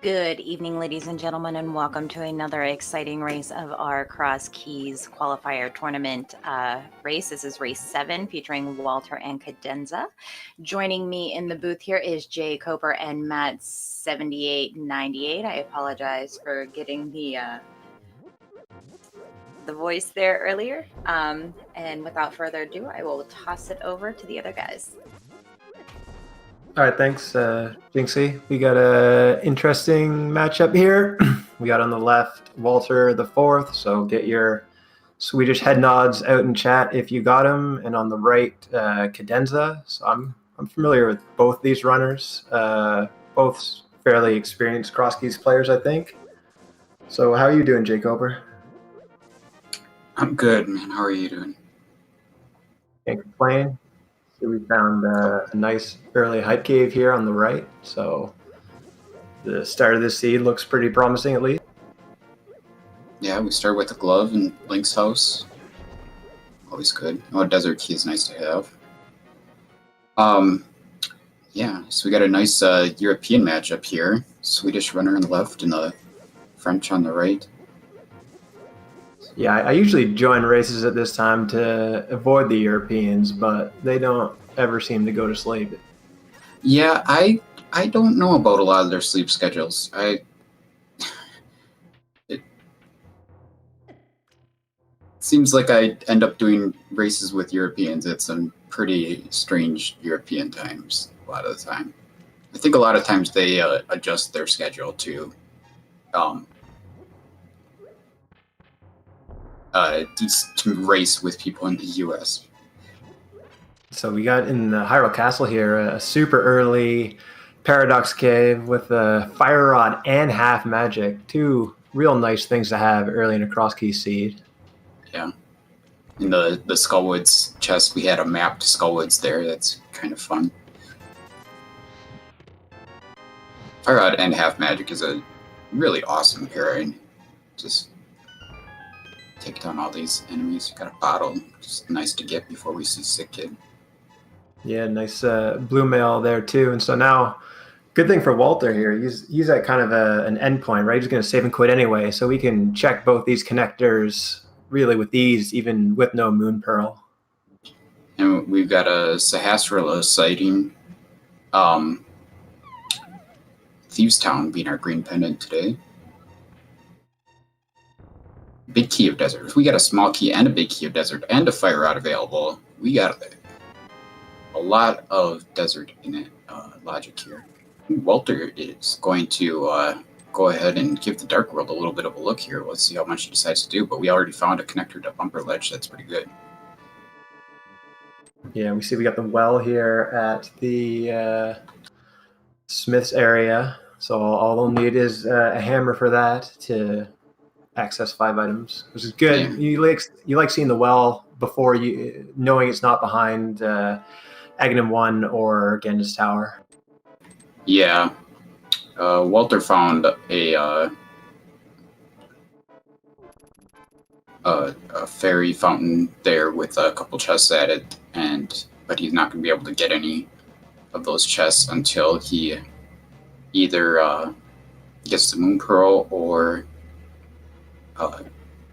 Good evening, ladies and gentlemen, and welcome to another exciting race of our Cross Keys qualifier tournament race. This is race 7 featuring Walter and Cadenza. Joining me in the booth here is Jay Coper and Matt7898. I apologize for getting the voice there earlier. And without further ado, I will toss it over to the other guys. All right, thanks, Jinxie. We got an interesting matchup here. We got on the left Walter the fourth, so get your Swedish head nods out in chat if you got him, and on the right Cadenza. So I'm familiar with both these runners, both fairly experienced cross keys players, I think. So how are you doing, Jay Coper? I'm good, man. How are you doing? Can't complain. So we found a nice early hype cave here on the right. So the start of this seed looks pretty promising, at least. Yeah, we start with a glove in Link's house. Always good. Oh, a desert key is nice to have. Yeah, so we got a nice European matchup here. Swedish runner on the left and the French on the right. Yeah, I usually join races at this time to avoid the Europeans, but they don't ever seem to go to sleep. Yeah, I don't know about a lot of their sleep schedules. It seems like I end up doing races with Europeans at some pretty strange European times a lot of the time. I think a lot of times they adjust their schedule to race with people in the U.S. So we got in the Hyrule Castle here a super early Paradox Cave with a Fire Rod and Half Magic. Two real nice things to have early in a cross key seed. Yeah. In the Skullwoods chest, we had a map to Skullwoods there. That's kind of fun. Fire Rod and Half Magic is a really awesome pairing. Just take down all these enemies. Got a bottle. Just nice to get before we see Sick Kid. Yeah, nice blue mail there too. And so now, good thing for Walter here. He's at kind of an endpoint, right? He's going to save and quit anyway, so we can check both these connectors really with ease, even with no Moon Pearl. And we've got a Sahasrara sighting. Thieves Town being our green pendant today. Big Key of Desert. If we got a small key and a big Key of Desert and a Fire Rod available, we got a lot of desert in it, logic here. Walter is going to go ahead and give the Dark World a little bit of a look here. Let's see how much he decides to do, but we already found a connector to Bumper Ledge. That's pretty good. Yeah, we see we got the well here at the Smith's area. So all they'll need is a hammer for that to access 5 items, which is good. Yeah. You like seeing the well before you knowing it's not behind Aghanim 1 or Genda's Tower. Yeah. Walter found a fairy fountain there with a couple chests at it, but he's not going to be able to get any of those chests until he either gets the Moon Pearl or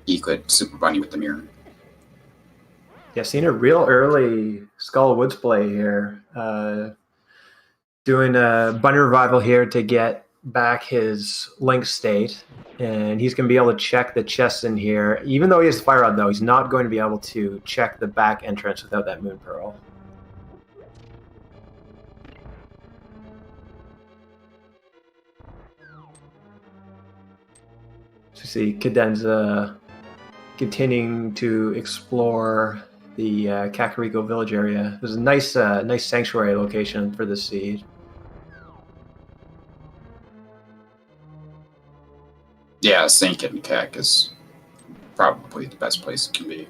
he could Super Bunny with the mirror. Yeah, seeing a real early Skull Woods play here. Doing a Bunny Revival here to get back his Link state. And he's going to be able to check the chests in here. Even though he has Fire Rod, though, he's not going to be able to check the back entrance without that Moon Pearl. So you see Cadenza continuing to explore the Kakariko village area. There's a nice sanctuary location for this seed. Yeah, St. Kitty Cac is probably the best place it can be.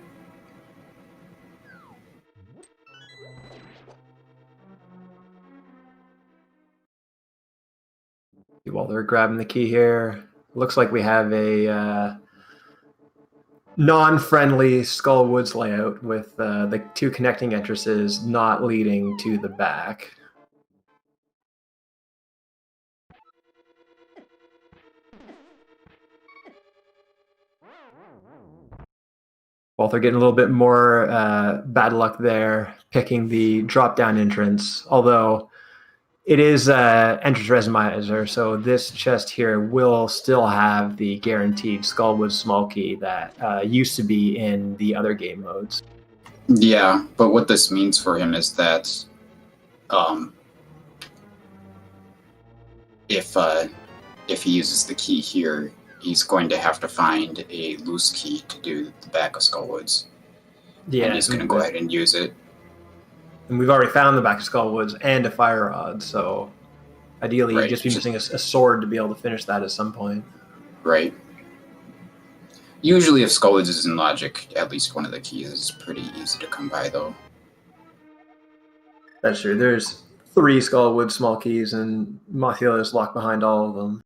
While they're grabbing the key here, looks like we have a non-friendly Skull Woods layout with the 2 connecting entrances not leading to the back. Walther getting a little bit more bad luck there, picking the drop-down entrance, although it is entrance randomizer, so this chest here will still have the guaranteed Skullwood small key that used to be in the other game modes. Yeah, but what this means for him is that if he uses the key here, he's going to have to find a loose key to do the back of Skullwoods. Yeah, and he's going to go ahead and use it. And we've already found the back of Skullwoods and a fire rod, so ideally Right. you'd just be missing a sword to be able to finish that at some point. Right. Usually if Skullwoods is in logic, at least one of the keys is pretty easy to come by, though. That's true. There's 3 Skullwood small keys, and Mothula is locked behind all of them.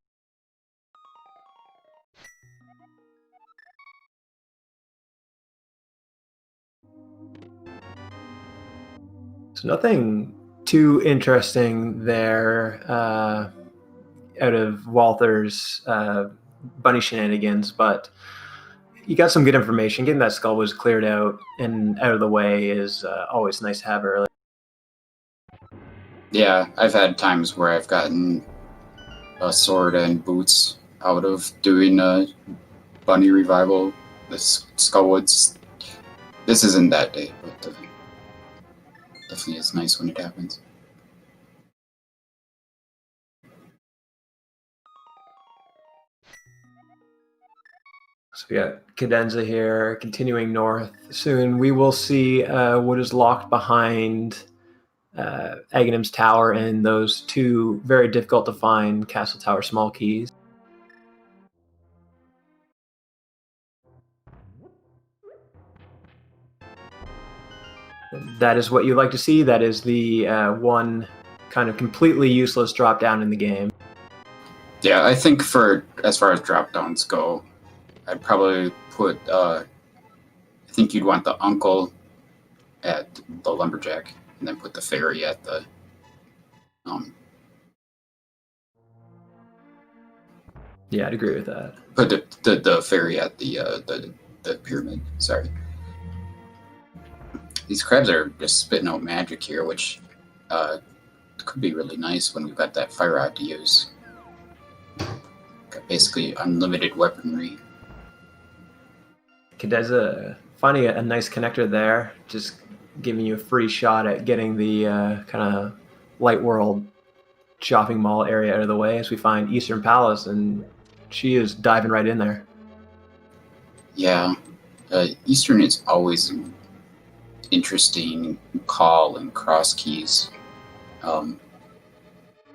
So nothing too interesting there out of Walther's bunny shenanigans, but you got some good information. Getting that skull was cleared out and out of the way is always nice to have early. Yeah, I've had times where I've gotten a sword and boots out of doing a bunny revival. This Skullwoods, this isn't that day, but definitely is nice when it happens. So we got Cadenza here, continuing north. Soon we will see what is locked behind Aghanim's Tower and those 2 very difficult to find Castle Tower small keys. That is what you like to see. That is the one kind of completely useless drop down in the game. Yeah, I think as far as drop downs go, I'd probably put I think you'd want the uncle at the lumberjack, and then put the fairy at the Yeah, I'd agree with that. put the fairy at the pyramid. Sorry. These crabs are just spitting out magic here, which could be really nice when we've got that fire rod to use. Got basically unlimited weaponry. Cadenza finding a nice connector there, just giving you a free shot at getting the kind of light world shopping mall area out of the way as we find Eastern Palace, and she is diving right in there. Yeah, Eastern is always an interesting call and cross keys,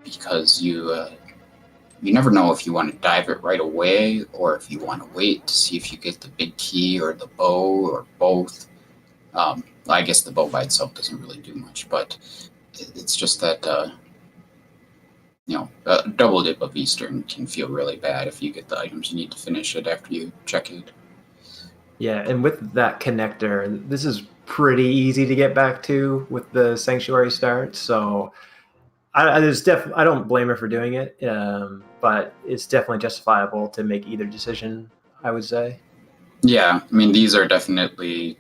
because you never know if you want to dive it right away or if you want to wait to see if you get the big key or the bow or both. I guess the bow by itself doesn't really do much, but it's just that a double dip of Eastern can feel really bad if you get the items you need to finish it after you check it. Yeah, and with that connector, this is pretty easy to get back to with the Sanctuary start, so I don't blame her for doing it, but it's definitely justifiable to make either decision, I would say. Yeah, I mean, these are definitely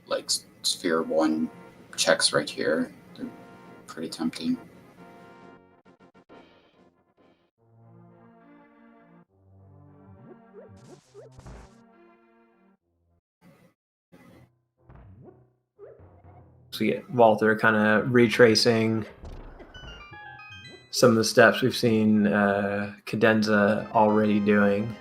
like Sphere 1 checks right here. They're pretty tempting. So we get Walther kind of retracing some of the steps we've seen Cadenza already doing.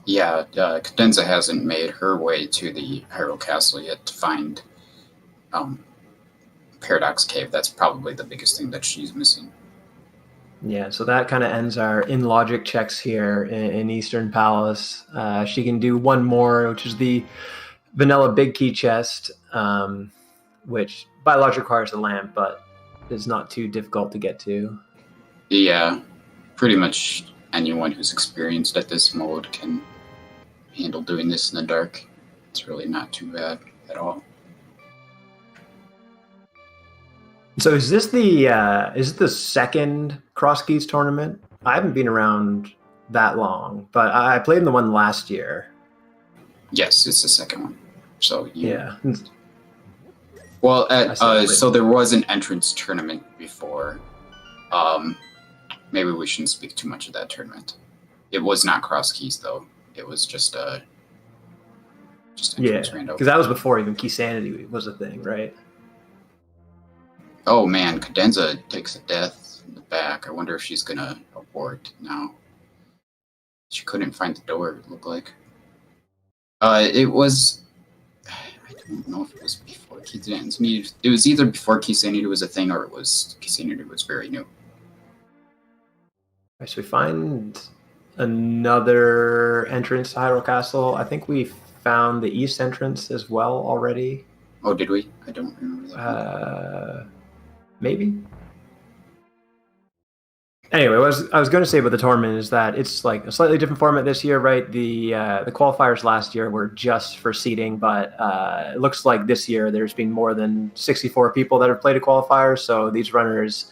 Yeah, Cadenza hasn't made her way to the Hyrule Castle yet to find Paradox Cave. That's probably the biggest thing that she's missing. Yeah, so that kind of ends our in-logic checks here in Eastern Palace. She can do one more, which is the vanilla big key chest, which by logic requires a lamp, but is not too difficult to get to. Yeah, pretty much anyone who's experienced at this mode can handle doing this in the dark. It's really not too bad at all. So is this the second Cross Keys tournament. I haven't been around that long, but I played in the one last year. Yes, it's the second one. So Yeah. Well, so there was an entrance tournament before. Maybe we shouldn't speak too much of that tournament. It was not Cross Keys though. It was just entrance rando. Because that was before even Keysanity was a thing, right? Oh man, Cadenza takes a death in the back. I wonder if she's gonna abort now. She couldn't find the door, it looked like. It was... I don't know if it was before Keysanity. It was either before Keysanity was a thing or it was Keysanity was very new. Right, so we find another entrance to Hyrule Castle. I think we found the east entrance as well already. Oh, did we? I don't remember that. Maybe. Anyway, what I was going to say about the tournament is that it's like a slightly different format this year, right? The qualifiers last year were just for seeding, but it looks like this year there's been more than 64 people that have played a qualifier, so these runners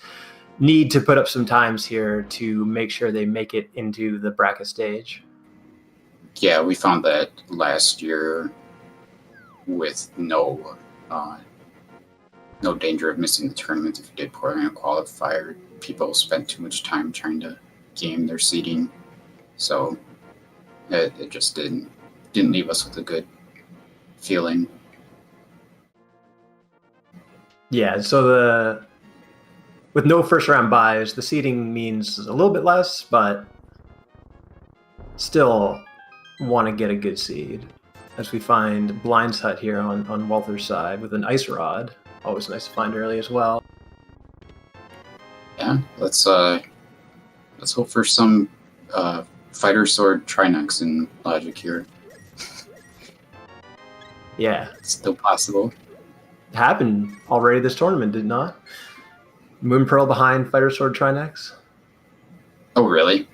need to put up some times here to make sure they make it into the bracket stage. Yeah, we found that last year with no danger of missing the tournament if you did poorly in a qualifier. People spent too much time trying to game their seeding, so it just didn't leave us with a good feeling. Yeah, so with no first round buys, the seeding means a little bit less, but still want to get a good seed. As we find Blind's Hut here on Walter's side with an ice rod. Always nice to find early as well. Yeah, let's hope for some fighter sword Trinex in Logic here. Yeah, it's still possible. It happened already this tournament, did not? Moon Pearl behind fighter sword Trinex. Oh, really?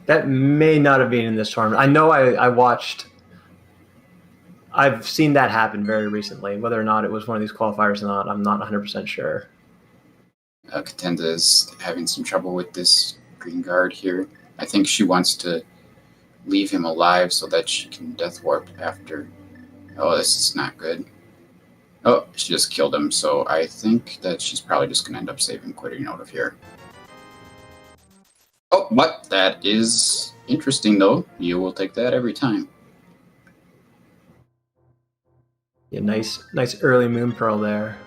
That may not have been in this tournament. I know I watched. I've seen that happen very recently. Whether or not it was one of these qualifiers or not, I'm not 100% sure. Cadenza is having some trouble with this green guard here. I think she wants to leave him alive so that she can death warp after. Oh, this is not good. Oh, she just killed him, so I think that she's probably just going to end up saving quitting out of here. Oh, what? That is interesting, though. You will take that every time. Yeah, nice early Moon Pearl there.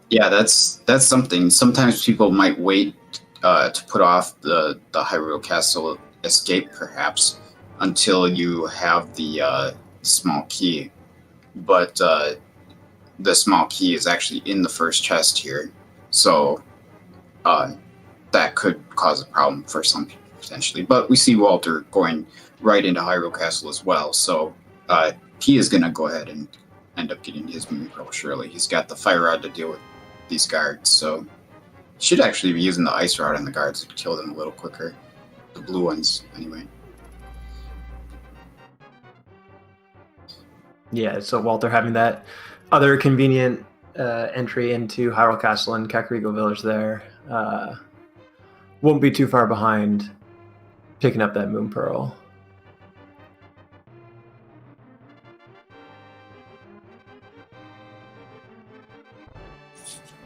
Yeah, that's something. Sometimes people might wait to put off the Hyrule Castle escape, perhaps, until you have the small key. But the small key is actually in the first chest here, so that could cause a problem for some people potentially. But we see Walter going right into Hyrule Castle as well, so he is going to go ahead and end up getting his Moon Pearl, surely. He's got the Fire Rod to deal with these guards, so he should actually be using the Ice Rod on the guards to kill them a little quicker. The blue ones, anyway. Yeah, so Walter having that other convenient entry into Hyrule Castle and Kakariko Village there won't be too far behind picking up that Moon Pearl.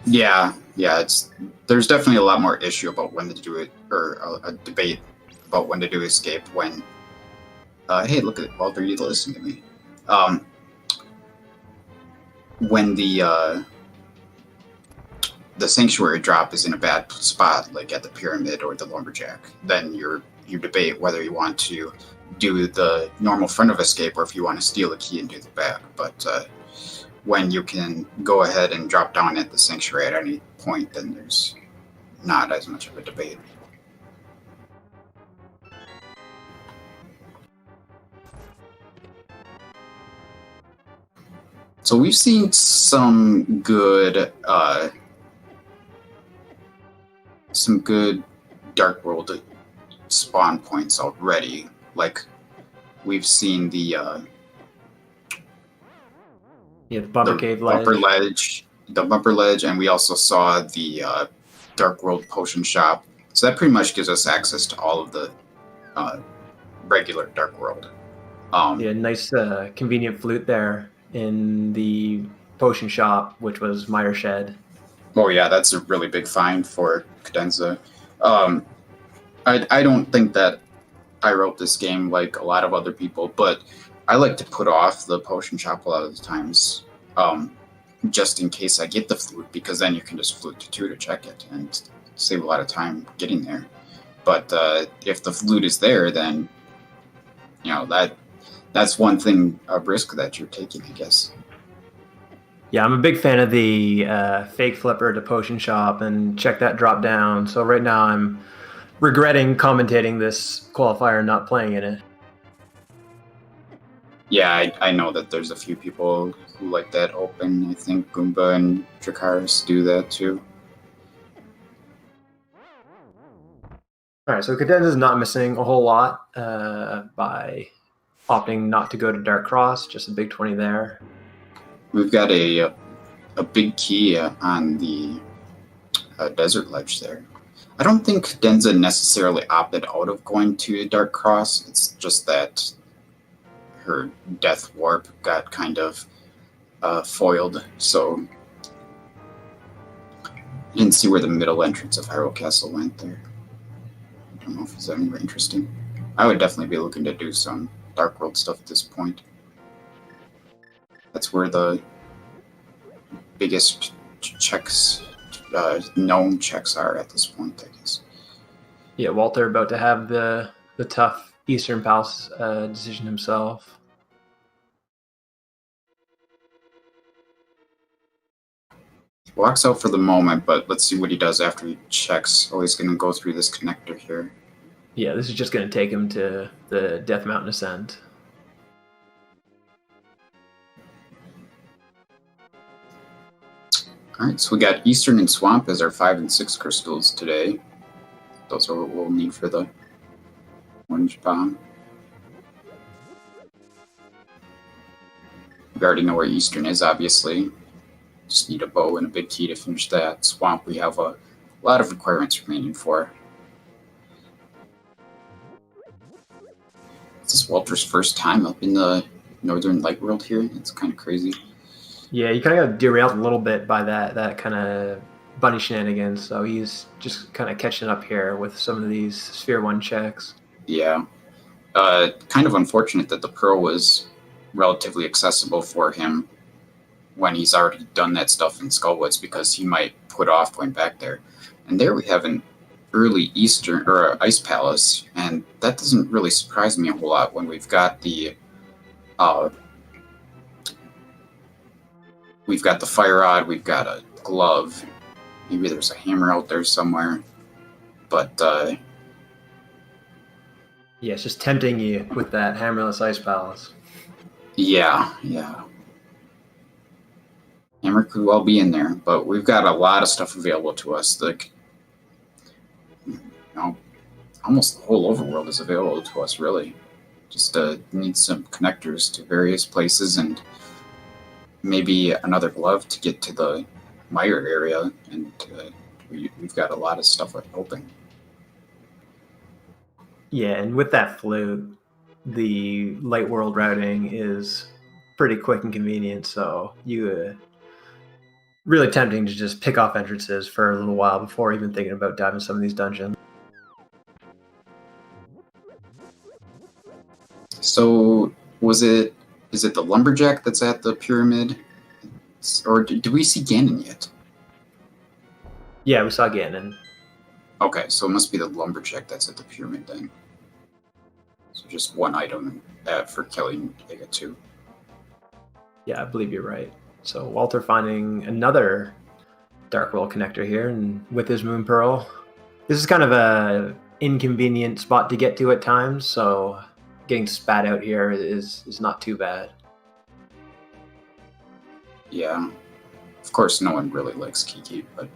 Yeah, there's definitely a lot more issue about when to do it, or a debate about when to do escape when, hey, look at it, Walter, you listen to me. When the sanctuary drop is in a bad spot, like at the pyramid or the lumberjack, then you debate whether you want to do the normal front of escape or if you want to steal the key and do the back. But when you can go ahead and drop down at the sanctuary at any point, then there's not as much of a debate. So we've seen some good Dark World spawn points already. Like we've seen the Yeah, the bumper the cave bumper ledge. the bumper ledge, and we also saw the Dark World potion shop. So that pretty much gives us access to all of the regular Dark World. Yeah, nice convenient flute there in the potion shop, which was Mire Shed. Oh yeah, that's a really big find for Cadenza. I don't think that I wrote this game like a lot of other people, but I like to put off the potion shop a lot of the times, just in case I get the flute, because then you can just flute to 2 to check it and save a lot of time getting there. But if the flute is there, then that's one thing, a risk that you're taking, I guess. Yeah, I'm a big fan of the fake flipper to potion shop and check that drop down. So right now I'm regretting commentating this qualifier and not playing in it. Yeah, I know that there's a few people who like that open. I think Goomba and Dracarys do that too. All right, so Cadenza's not missing a whole lot by opting not to go to Dark Cross, just a big 20 there. We've got a big key on the desert ledge there. I don't think Cadenza necessarily opted out of going to Dark Cross. It's just that her death warp got kind of foiled, so I didn't see where the middle entrance of Hyrule Castle went there. I don't know if it's anywhere interesting. I would definitely be looking to do some Dark World stuff at this point. That's where the biggest checks, known checks are at this point, I guess. Yeah, Walter about to have the tough Eastern Palace decision himself. Walks out for the moment, but let's see what he does after he checks. Oh, he's going to go through this connector here. Yeah, this is just going to take him to the Death Mountain Ascent. All right, so we got Eastern and Swamp as our 5 and 6 crystals today. Those are what we'll need for the orange bomb. We already know where Eastern is, obviously. Just need a bow and a big key to finish that. Swamp, we have a lot of requirements remaining for. This is Walter's first time up in the Northern Light World here. It's kind of crazy. Yeah, you kind of got derailed a little bit by that kind of bunny shenanigans, so he's just kind of catching up here with some of these Sphere 1 checks. Yeah. Kind of unfortunate that the Pearl was relatively accessible for him when he's already done that stuff in Skullwoods, because he might put off going back there. And there we have an early Eastern or Ice Palace, and that doesn't really surprise me a whole lot when we've got the fire rod, we've got a glove, maybe there's a hammer out there somewhere, but yeah, it's just tempting you with that hammerless Ice Palace. Yeah. Hammer could well be in there, but we've got a lot of stuff available to us. Almost the whole overworld is available to us, really. Just need some connectors to various places and maybe another glove to get to the Mire area, and we've got a lot of stuff open. Yeah, and with that flute, the light world routing is pretty quick and convenient, so you really tempting to just pick off entrances for a little while before even thinking about diving some of these dungeons. So is it the lumberjack that's at the pyramid, or do we see Ganon yet? Yeah, we saw Ganon. Okay, so it must be the lumberjack that's at the pyramid then. So just one item for killing Giga 2. Yeah, I believe you're right. So Walter finding another Dark World connector here, and with his Moon Pearl. This is kind of a inconvenient spot to get to at times, so getting spat out here is not too bad. Yeah. Of course, no one really likes Kiki, but...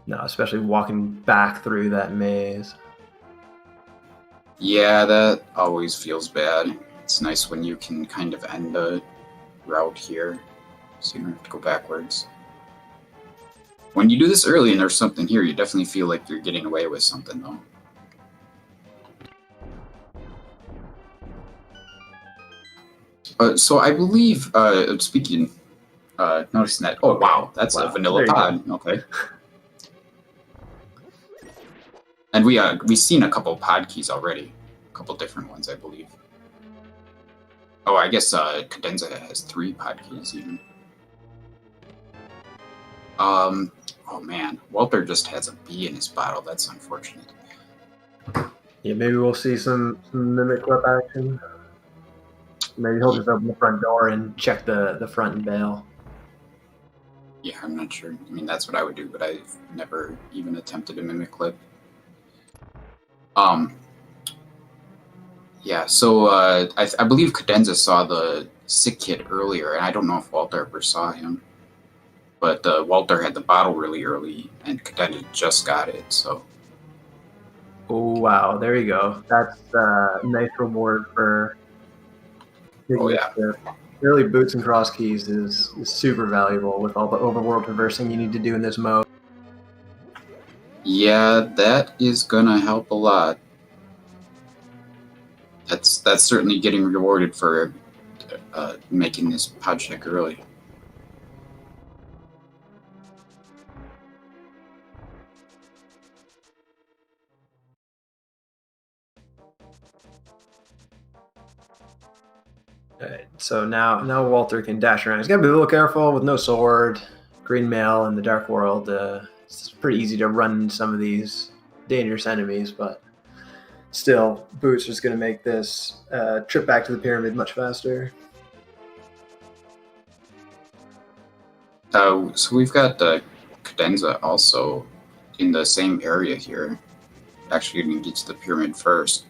No, especially walking back through that maze. Yeah, that always feels bad. It's nice when you can kind of end the route here, so you don't have to go backwards. When you do this early and there's something here, you definitely feel like you're getting away with something, though. So I believe, speaking, noticing that, oh wow, that's a vanilla pod. Okay. And we've seen a couple pod keys already, a couple different ones, I believe. Oh, I guess Cadenza has 3 pod keys even. Oh man, Walter just has a bee in his bottle. That's unfortunate. Yeah, maybe we'll see some mimic clip action. Maybe he'll just open the front door and check the front and bail. Yeah, I'm not sure. I mean, that's what I would do, but I've never even attempted a mimic clip. Yeah, so I believe Cadenza saw the sick kid earlier, and I don't know if Walter ever saw him. But Walter had the bottle really early, and Cadenza just got it, so... Oh, wow, there you go. That's a nice reward for... Oh, yeah. Early boots and cross keys is super valuable with all the overworld traversing you need to do in this mode. Yeah, that is gonna help a lot. That's certainly getting rewarded for making this pod check early. Alright, so now Walter can dash around. He's got to be a little careful with no sword, green mail in the dark world. It's pretty easy to run some of these dangerous enemies, but still, Boots is going to make this trip back to the pyramid much faster. So we've got Cadenza also in the same area here. Actually, going to get to the pyramid first.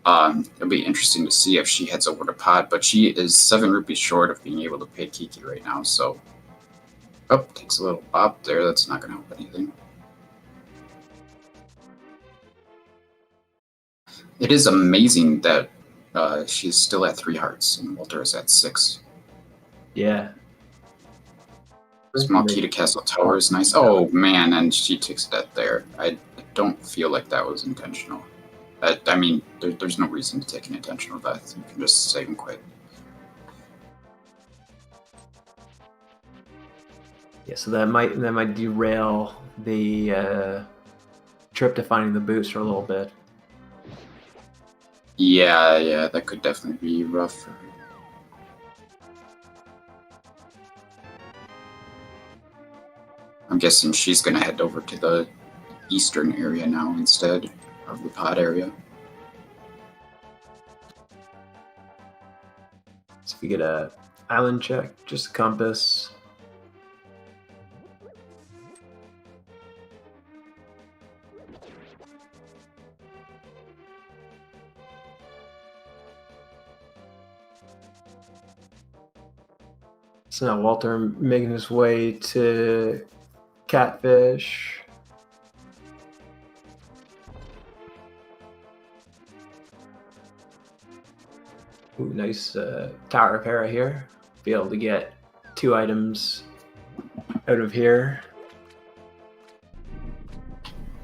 It'll be interesting to see if she heads over to Pod, but she is 7 rupees short of being able to pay Kiki right now, so... Oh, takes a little bop there. That's not going to help anything. It is amazing that she's still at 3 hearts, and Walter is at 6. Yeah. Small key to Castle Tower is nice. Oh, man, and she takes that there. I don't feel like that was intentional. I mean, there's no reason to take an intentional death. You can just save and quit. Yeah, so that might derail the trip to finding the boots for a little bit. Yeah, that could definitely be rough for her. I'm guessing she's gonna head over to the eastern area now instead of the pod area. So if you get a island check, just a compass. So now Walter making his way to Catfish. Ooh, nice tower repair here. Be able to get 2 items out of here.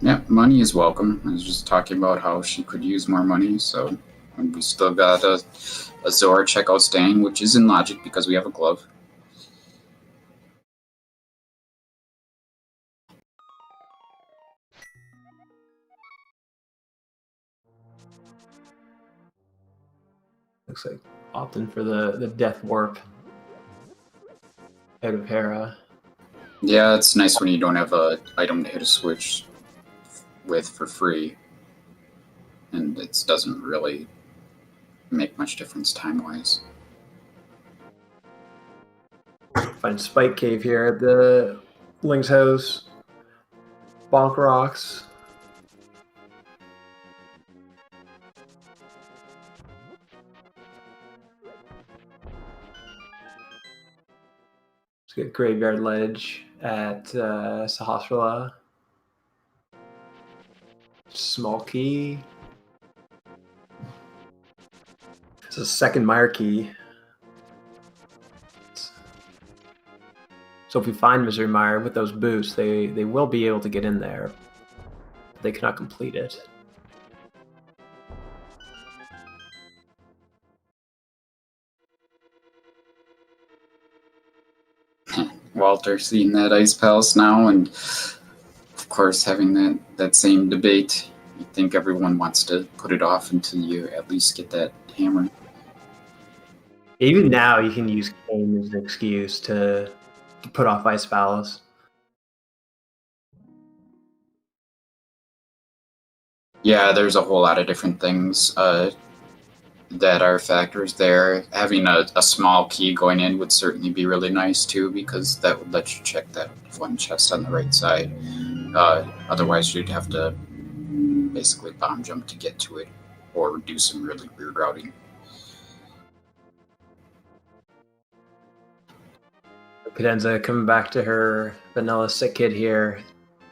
Yeah, money is welcome. I was just talking about how she could use more money, so we still got a Zora check outstanding, which is in logic because we have a glove. Looks like opting for the death warp out of Hera. Yeah, it's nice when you don't have an item to hit a switch with for free. And it doesn't really make much difference time-wise. Find Spike Cave here at the Link's house. Bonk rocks. Let's get Graveyard Ledge at Sahasrara. Small key. It's a second Mire key. So if we find Misery Mire with those boosts, they will be able to get in there. But they cannot complete it. Walter seeing that Ice Palace now, and of course having that same debate. You think everyone wants to put it off until you at least get that hammer. Even now, you can use Kane as an excuse to put off Ice Palace. Yeah, there's a whole lot of different things that are factors there. Having a small key going in would certainly be really nice too, because that would let you check that one chest on the right side. Otherwise, you'd have to basically bomb jump to get to it, or do some really weird routing. Cadenza coming back to her vanilla sick kid here.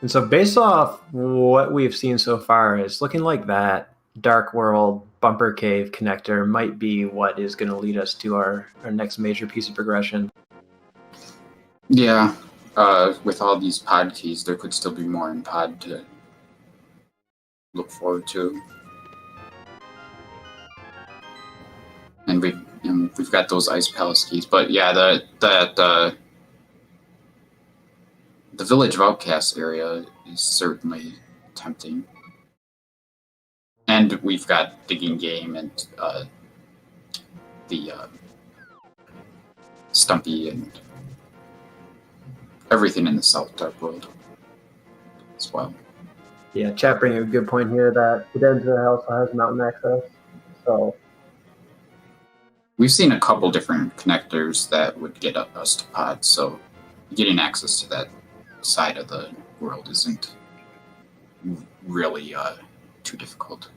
And so based off what we've seen so far, it's looking like that Dark World Bumper Cave connector might be what is going to lead us to our next major piece of progression. Yeah, with all these pod keys, there could still be more in pod to look forward to. And we've got those Ice Palace keys, but yeah, the Village of Outcasts area is certainly tempting. And we've got Digging Game and the Stumpy and everything in the South Dark World as well. Yeah, chat bringing a good point here that Cadenza also has mountain access. So we've seen a couple different connectors that would get us to pods, so getting access to that side of the world isn't really too difficult.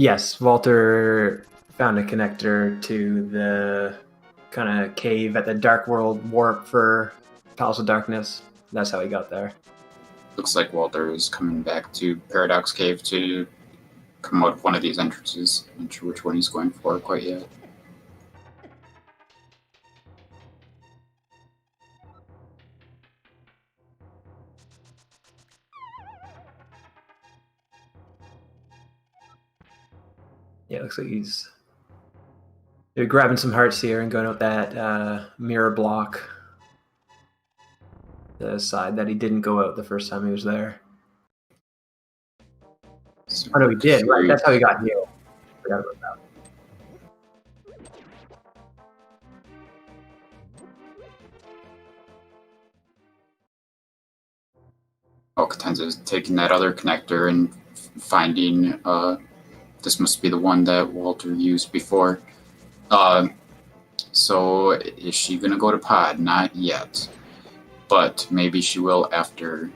yes, Walter found a connector to the kind of cave at the Dark World warp for Palace of Darkness. That's how he got there. Looks like Walter is coming back to Paradox Cave to come out of one of these entrances. Not sure which one he's going for quite yet. Yeah, it looks like he's grabbing some hearts here and going out that mirror block. The side that he didn't go out the first time he was there. Oh no, he did. Right, that's how he got healed. Forgot about that. Oh, Cadenza is taking that other connector and finding this must be the one that Walter used before. So is she gonna go to pod? Not yet, but maybe she will after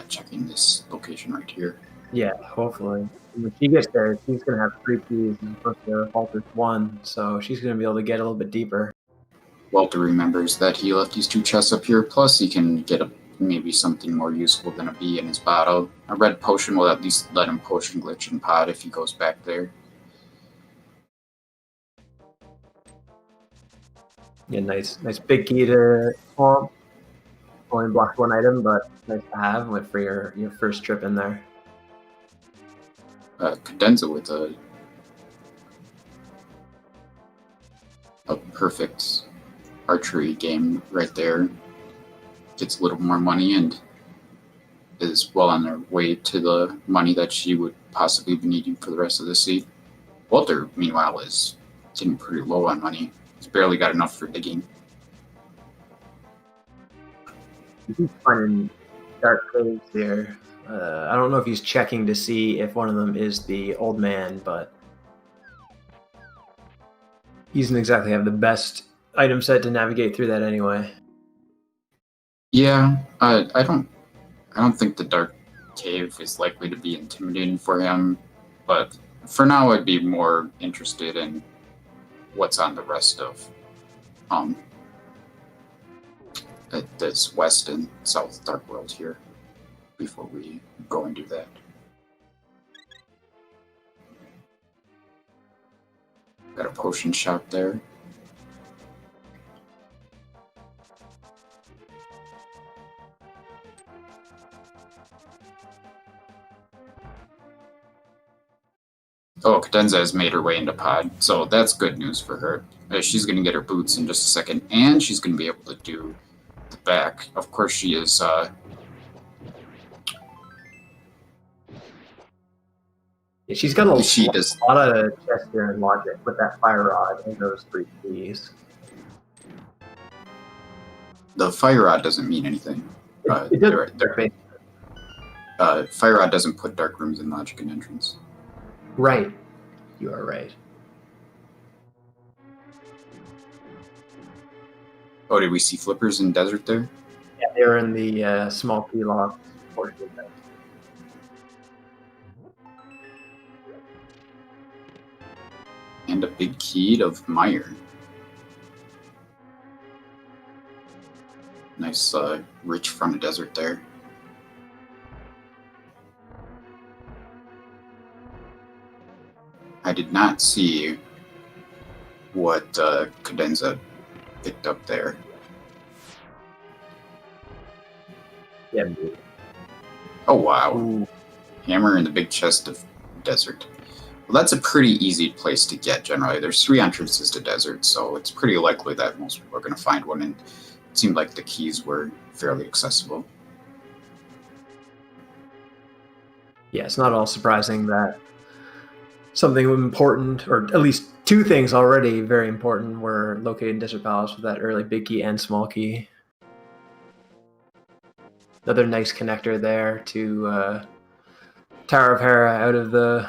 checking this location right here. Yeah, hopefully. When she gets there, she's going to have 3 keys as opposed to Walter's 1, so she's going to be able to get a little bit deeper. Walter remembers that he left these 2 chests up here, plus he can get maybe something more useful than a bee in his bottle. A red potion will at least let him potion glitch in pod if he goes back there. Yeah, nice big key to swamp. Only blocks 1 item, but nice to have for your first trip in there. Cadenza with a perfect archery game right there. Gets a little more money and is well on their way to the money that she would possibly be needing for the rest of the season. Walter, meanwhile, is getting pretty low on money. He's barely got enough for digging. He's finding dark caves here. I don't know if he's checking to see if one of them is the old man, but he doesn't exactly have the best item set to navigate through that anyway. Yeah, I don't think the dark cave is likely to be intimidating for him, but for now I'd be more interested in what's on the rest of um, at this west and south Dark World here before we go and do that. Got a potion shop there. Oh, Cadenza has made her way into pod, so that's good news for her. She's going to get her boots in just a second, and she's going to be able to do the back. Of course, she is. Yeah, she's got a does lot of gesture and logic with that fire rod and those 3 keys. The fire rod doesn't mean anything. It does. Fire rod doesn't put dark rooms in logic and entrance. Right. You are right. Oh, did we see flippers in desert there? Yeah, they're in the small key lock portion of that. And a big key of Meyer. Nice, rich front of desert there. I did not see what Cadenza picked up there. Yeah, dude. Oh, wow. Ooh. Hammer in the big chest of desert. Well, that's a pretty easy place to get, generally. There's 3 entrances to desert, so it's pretty likely that most people are going to find one, and it seemed like the keys were fairly accessible. Yeah, it's not at all surprising that something important, or at least 2 things already very important, were located in Desert Palace with that early big key and small key. Another nice connector there to Tower of Hera out of the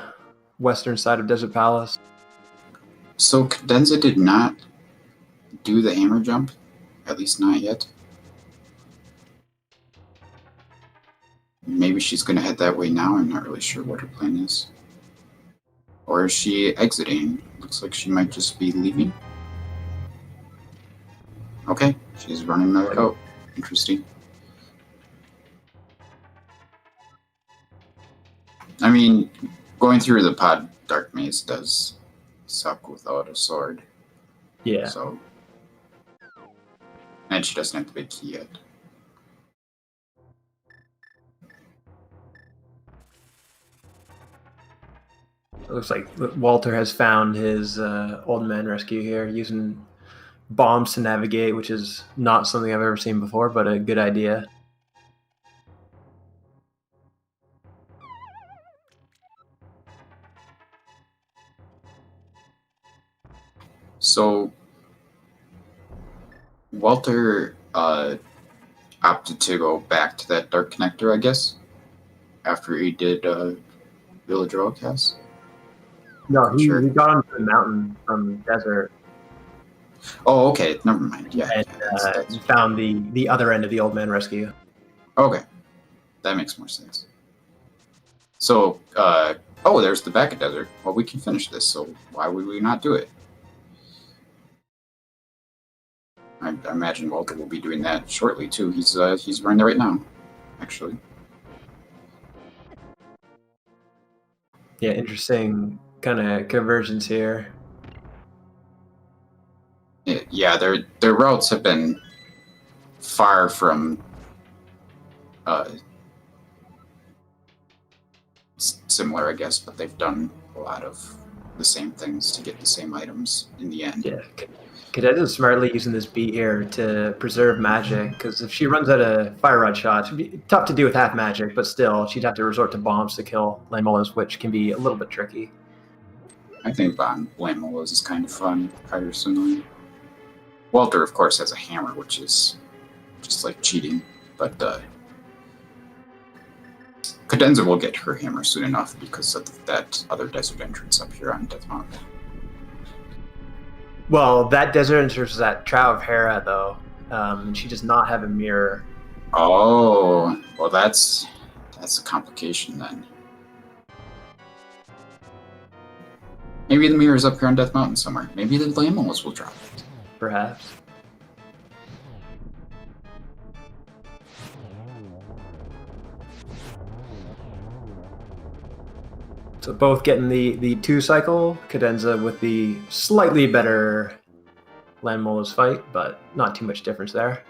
western side of Desert Palace. So Cadenza did not do the hammer jump, at least not yet. Maybe she's going to head that way now. I'm not really sure what her plan is. Or is she exiting? Looks like she might just be leaving. Okay, she's running back out. Interesting. I mean, going through the pod dark maze does suck without a sword. Yeah. So, and she doesn't have the big key yet. It looks like Walter has found his old man rescue here, using bombs to navigate, which is not something I've ever seen before, but a good idea. So, Walter opted to go back to that dark connector, I guess, after he did Village Roadcast. No, he got onto the mountain from desert. Oh, okay. Never mind. Yeah, And that's he found the other end of the old man rescue. okay. That makes more sense. So, oh, there's the back of desert. Well, we can finish this, so why would we not do it? I imagine Walter will be doing that shortly too. He's running there right now, actually. Yeah, interesting kind of conversions here. Yeah, their routes have been far from similar, I guess, but they've done a lot of the same things to get the same items in the end. Yeah, Cadenza's smartly using this beat here to preserve magic, because if she runs out of fire rod shots, it'd be tough to do with half magic, but still, she'd have to resort to bombs to kill Lamolas, which can be a little bit tricky. I think Lamolas is kind of fun, personally. Walter, of course, has a hammer, which is just like cheating, but Cadenza will get her hammer soon enough because of that other desert entrance up here on Death Mountain. Well, that desert entrance is at Tower of Hera, though. She does not have a mirror. Oh, well, that's a complication then. Maybe the mirror is up here on Death Mountain somewhere. Maybe the Lamolas will drop it. Perhaps. So both getting the 2-cycle, Cadenza with the slightly better Landmola's fight, but not too much difference there.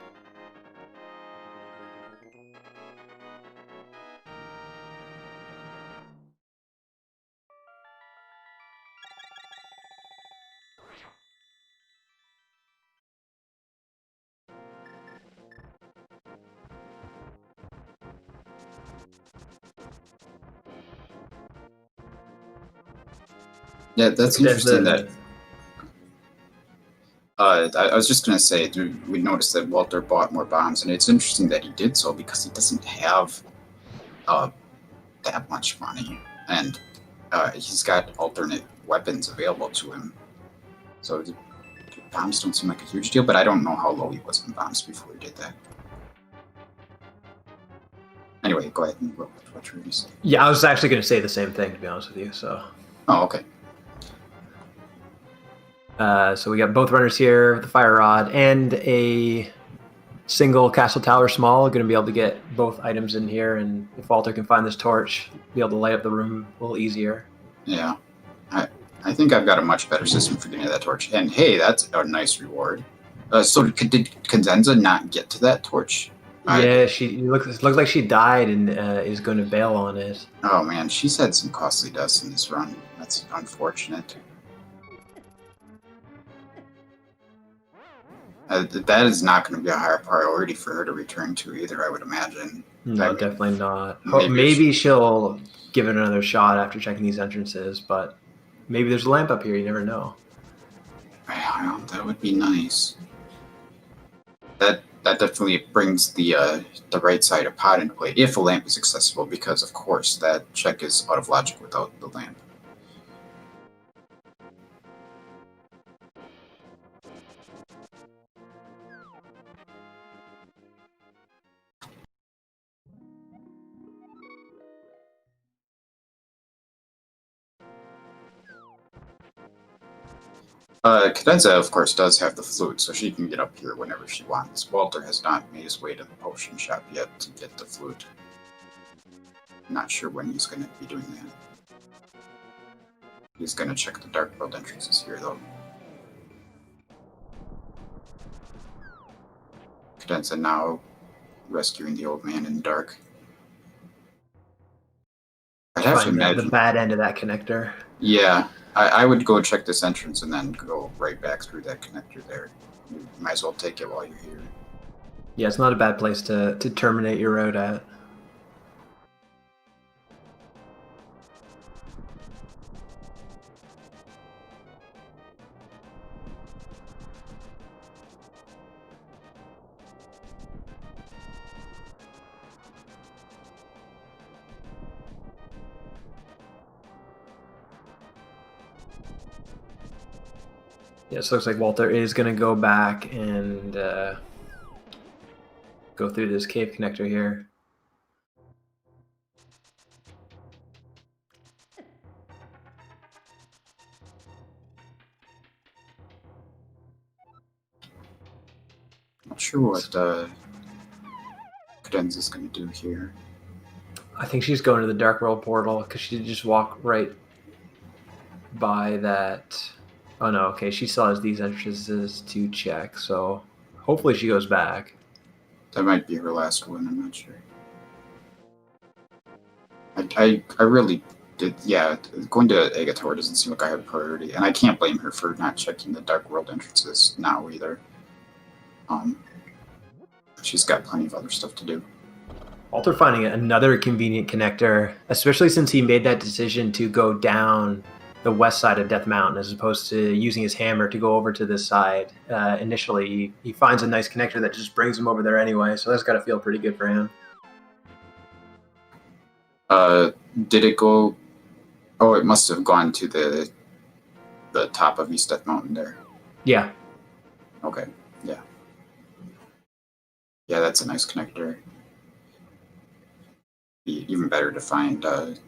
Yeah, that's interesting that. I was just going to say, we noticed that Walter bought more bombs, and it's interesting that he did so because he doesn't have that much money, and he's got alternate weapons available to him. So the bombs don't seem like a huge deal, but I don't know how low he was in bombs before he did that. Anyway, go ahead and what you were going to say. Yeah, I was actually going to say the same thing, to be honest with you. So. Oh, okay. So we got both runners here, the fire rod and a single castle tower small. Going to be able to get both items in here, and if Walter can find this torch, be able to light up the room a little easier. Yeah, I think I've got a much better system for getting to that torch. And hey, that's a nice reward. So did Cadenza not get to that torch? Yeah, she looks like she died and is going to bail on it. Oh man, she's had some costly deaths in this run. That's unfortunate. That is not going to be a higher priority for her to return to either, I would imagine. No, definitely not. Maybe she'll give it another shot after checking these entrances, but maybe there's a lamp up here. You never know. Well, that would be nice. That definitely brings the right side of pot into play, if a lamp is accessible, because, of course, that check is out of logic without the lamp. Cadenza, of course, does have the flute, so she can get up here whenever she wants. Walter has not made his way to the potion shop yet to get the flute. Not sure when he's going to be doing that. He's going to check the Dark World entrances here, though. Cadenza now rescuing the old man in the dark. I'd have to imagine the bad end of that connector. Yeah. I would go check this entrance and then go right back through that connector there. You might as well take it while you're here. Yeah, it's not a bad place to terminate your road at. Yeah, so it looks like Walter is going to go back and go through this cave connector here. Not sure what Cadenza's going to do here. I think she's going to the Dark World portal because she just walked right by that. Oh no, okay, she still has these entrances to check, so hopefully she goes back. That might be her last one, I'm not sure. I really did, yeah, going to Agator doesn't seem like I have a priority, and I can't blame her for not checking the Dark World entrances now either. She's got plenty of other stuff to do. Walter finding another convenient connector, especially since he made that decision to go down the west side of Death Mountain as opposed to using his hammer to go over to this side. Initially, he finds a nice connector that just brings him over there anyway, so that's got to feel pretty good for him. Did it go... Oh, it must have gone to the top of East Death Mountain there. Yeah. Okay, yeah. Yeah, that's a nice connector. Be even better to find the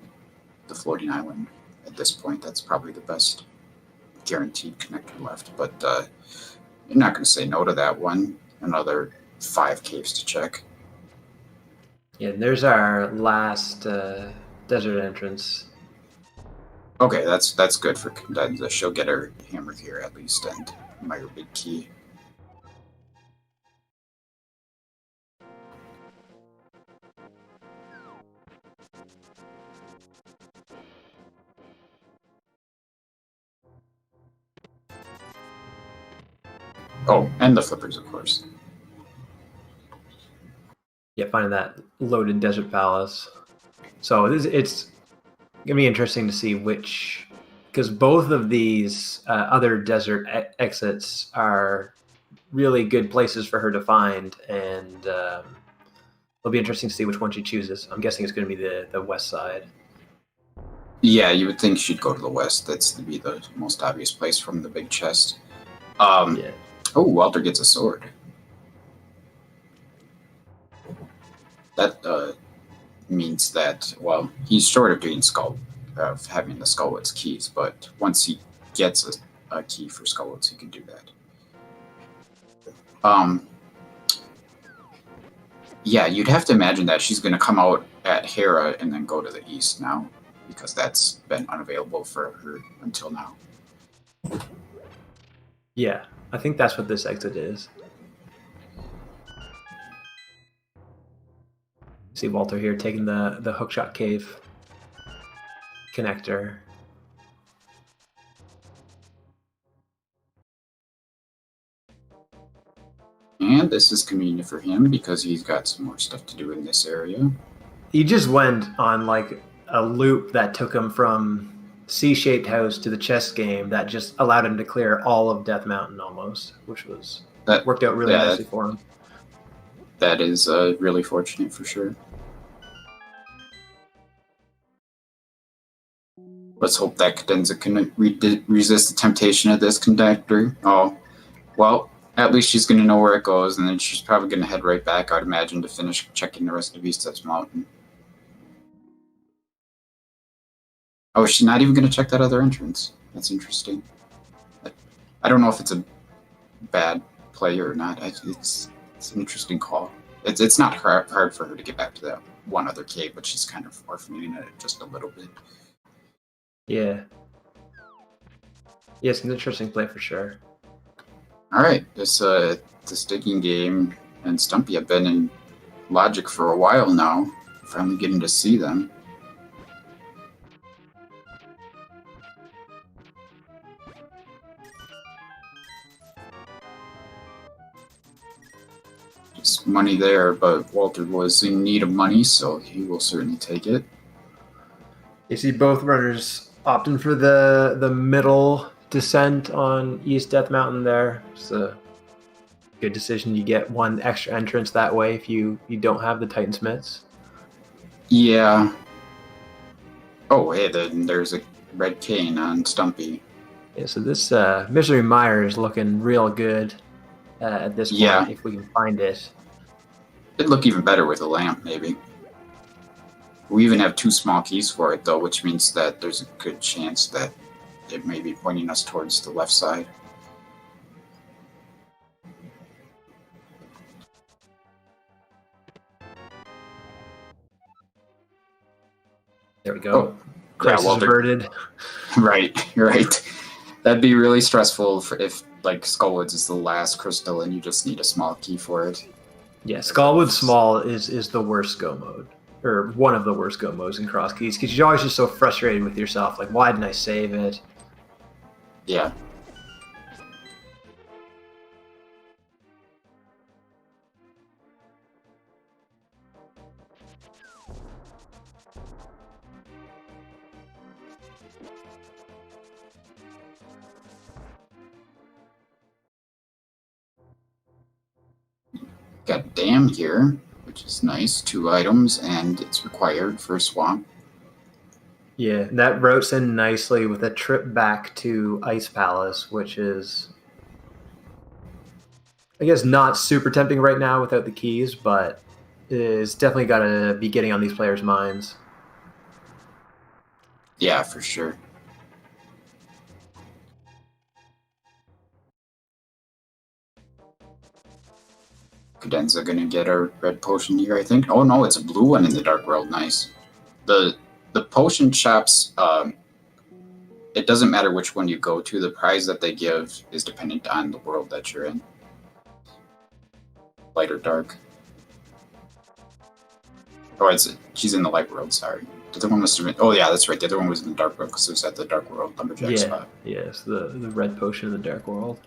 floating island. At this point, that's probably the best guaranteed connector left, but you're not going to say no to that one. Another 5 caves to check. Yeah, and there's our last desert entrance. Okay, that's good for Cadenza. She'll get her hammer here at least, and my big key. Oh, and the flippers, of course. Yeah, finding that loaded desert palace. So it's gonna be interesting to see which, because both of these other desert exits are really good places for her to find, and it'll be interesting to see which one she chooses. I'm guessing it's going to be the west side. Yeah, you would think she'd go to the west. That's to be the most obvious place from the big chest. Yeah. Oh, Walter gets a sword. That means that, well, he's short of having the Skullwoods keys, but once he gets a key for Skullwoods, he can do that. Yeah, you'd have to imagine that she's going to come out at Hera and then go to the east now, because that's been unavailable for her until now. Yeah, I think that's what this exit is. See Walter here taking the hookshot cave connector. And this is convenient for him because he's got some more stuff to do in this area. He just went on like a loop that took him from C-shaped house to the chess game that just allowed him to clear all of Death Mountain almost, which was worked out really nicely for him. That is really fortunate for sure. Let's hope that Cadenza can resist the temptation of this conductor. Oh, well, at least she's going to know where it goes, and then she's probably going to head right back, I'd imagine, to finish checking the rest of East Steps Mountain. Oh, she's not even going to check that other entrance. That's interesting. I don't know if it's a bad play or not. It's an interesting call. It's not hard for her to get back to that one other cave, but she's kind of orphaning it just a little bit. Yeah. Yeah, it's an interesting play for sure. All right, this digging game and Stumpy have been in Logic for a while now. Finally getting to see them. Just money there, but Walter was in need of money, so he will certainly take it. You see both runners opting for the middle descent on East Death Mountain there. It's a good decision. You get one extra entrance that way if you don't have the Titan Smiths. Yeah. Oh, hey, there's a red cane on Stumpy. Yeah, so this Misery Mire is looking real good at this point, if we can find it. It'd look even better with a lamp, maybe. We even have 2 small keys for it, though, which means that there's a good chance that it may be pointing us towards the left side. There we go. Oh, crisis averted. Right. That'd be really stressful if like Skullwoods is the last crystal and you just need a small key for it. Yeah, Skullwood Small is the worst go mode. Or one of the worst go modes in Cross Keys, because you're always just so frustrated with yourself. Like, why didn't I save it? Yeah. Got Dam here, which is nice. 2 items, and it's required for a swamp. Yeah, and that routes in nicely with a trip back to Ice Palace, which is, I guess, not super tempting right now without the keys, but is definitely got to be getting on these players' minds. Yeah, for sure. Cadenza gonna get a red potion here, I think. Oh no, it's a blue one in the Dark World. Nice. The potion shops it doesn't matter which one you go to. The prize that they give is dependent on the world that you're in. Light or dark. Oh, she's in the light world, sorry. The other one must have been... Oh, yeah, that's right. The other one was in the dark world because it was at the dark world lumberjack spot. Yes, the red potion in the dark world.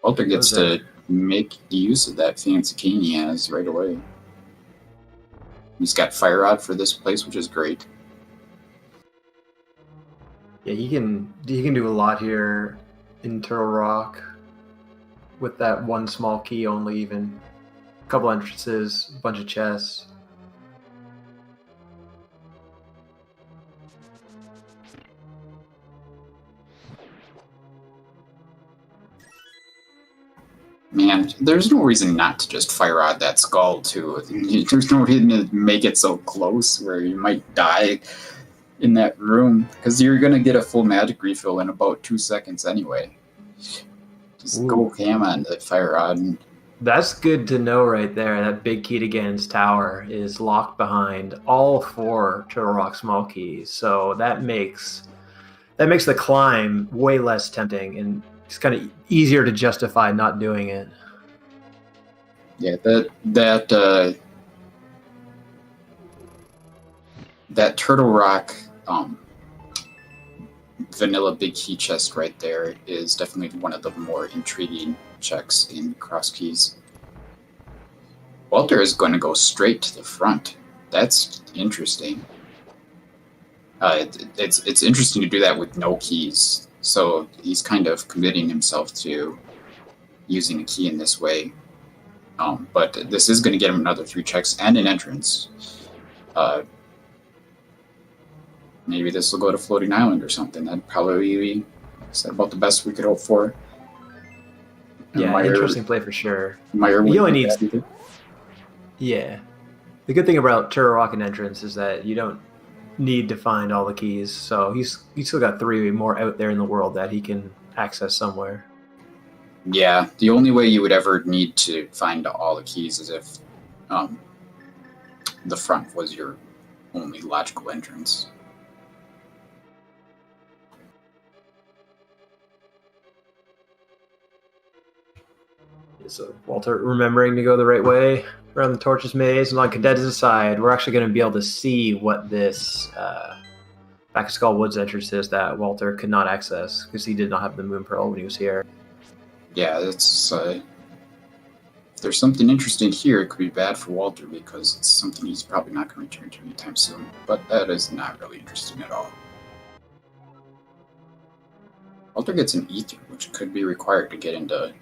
Walter gets to make use of that fancy cane he has right away. He's got Fire Rod for this place, which is great. Yeah, he can do a lot here in Turtle Rock with that one small key only, even a couple entrances, a bunch of chests. Man, there's no reason not to just fire out that skull, too. There's no reason to make it so close where you might die in that room, because you're going to get a full magic refill in about 2 seconds anyway. Just go ham on the fire rod. And... That's good to know right there. That big key to Ganon's tower is locked behind all 4 Turtle Rock small keys, so that makes the climb way less tempting, and it's kind of easier to justify not doing it. Yeah, that Turtle Rock vanilla big key chest right there is definitely one of the more intriguing checks in Cross Keys. Walter is going to go straight to the front. That's interesting. It's interesting to do that with no keys. So he's kind of committing himself to using a key in this way. But this is going to get him another 3 checks and an entrance. Maybe this will go to Floating Island or something. That'd probably be about the best we could hope for. Yeah, interesting play for sure. Meyer he only needs... Yeah. The good thing about Turtle Rock and entrance is that you don't need to find all the keys, so he's still got 3 more out there in the world that he can access somewhere. Yeah, the only way you would ever need to find all the keys is if the front was your only logical entrance. So Walter remembering to go the right way around the Torches Maze, and on Cadenza's side, we're actually going to be able to see what this Back of Skull Woods entrance is that Walter could not access because he did not have the Moon Pearl when he was here. Yeah, it's if there's something interesting here, it could be bad for Walter because it's something he's probably not going to return to anytime soon. But that is not really interesting at all. Walter gets an Ether, which could be required to get into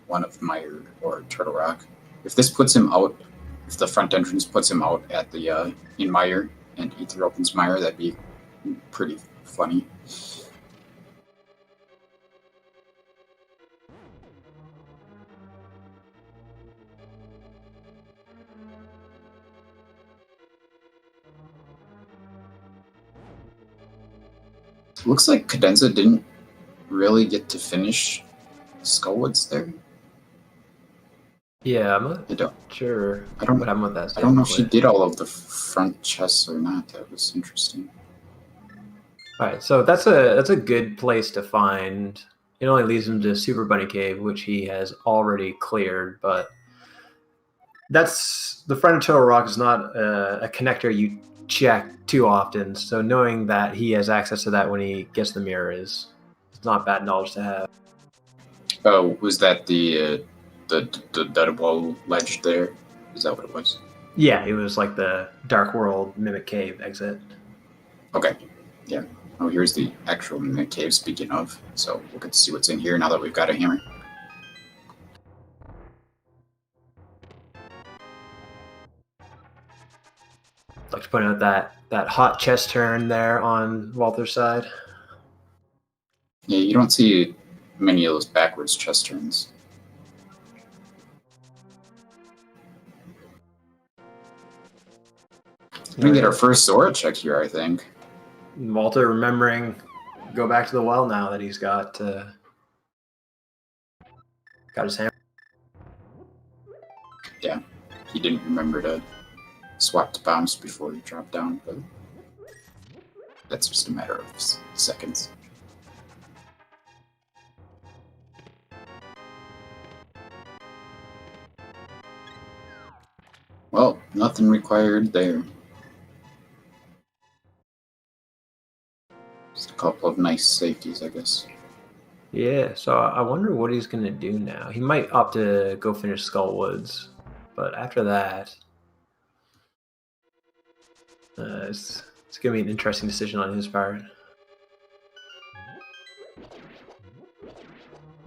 one of Meyer or Turtle Rock. If this puts him out, if the front entrance puts him out at the in Meyer and Ether opens Meyer, that'd be pretty funny. Looks like Cadenza didn't really get to finish Skullwoods there. Yeah, I'm not sure. I don't what happened with that. I don't know if she did all of the front chests or not. That was interesting. All right, so that's a good place to find. It only leads him to Super Bunny Cave, which he has already cleared, but that's the front of Turtle Rock is not a connector you check too often. So knowing that he has access to that when he gets the mirror is not bad knowledge to have. Oh, was that the wall ledge there? Is that what it was? Yeah, it was like the Dark World Mimic Cave exit. Okay, yeah. Oh, here's the actual Mimic Cave, speaking of. So we'll get to see what's in here now that we've got a hammer. I'd like to point out that hot chest turn there on Walter's side. Yeah, you don't see many of those backwards chest turns. We're gonna get our first Zora check here, I think. Walter remembering, go back to the well now that he's got his hammer. Yeah, he didn't remember to swap to bombs before he dropped down, but that's just a matter of seconds. Well, nothing required there. Just a couple of nice safeties, I guess. Yeah, so I wonder what he's going to do now. He might opt to go finish Skull Woods, but after that, it's going to be an interesting decision on his part.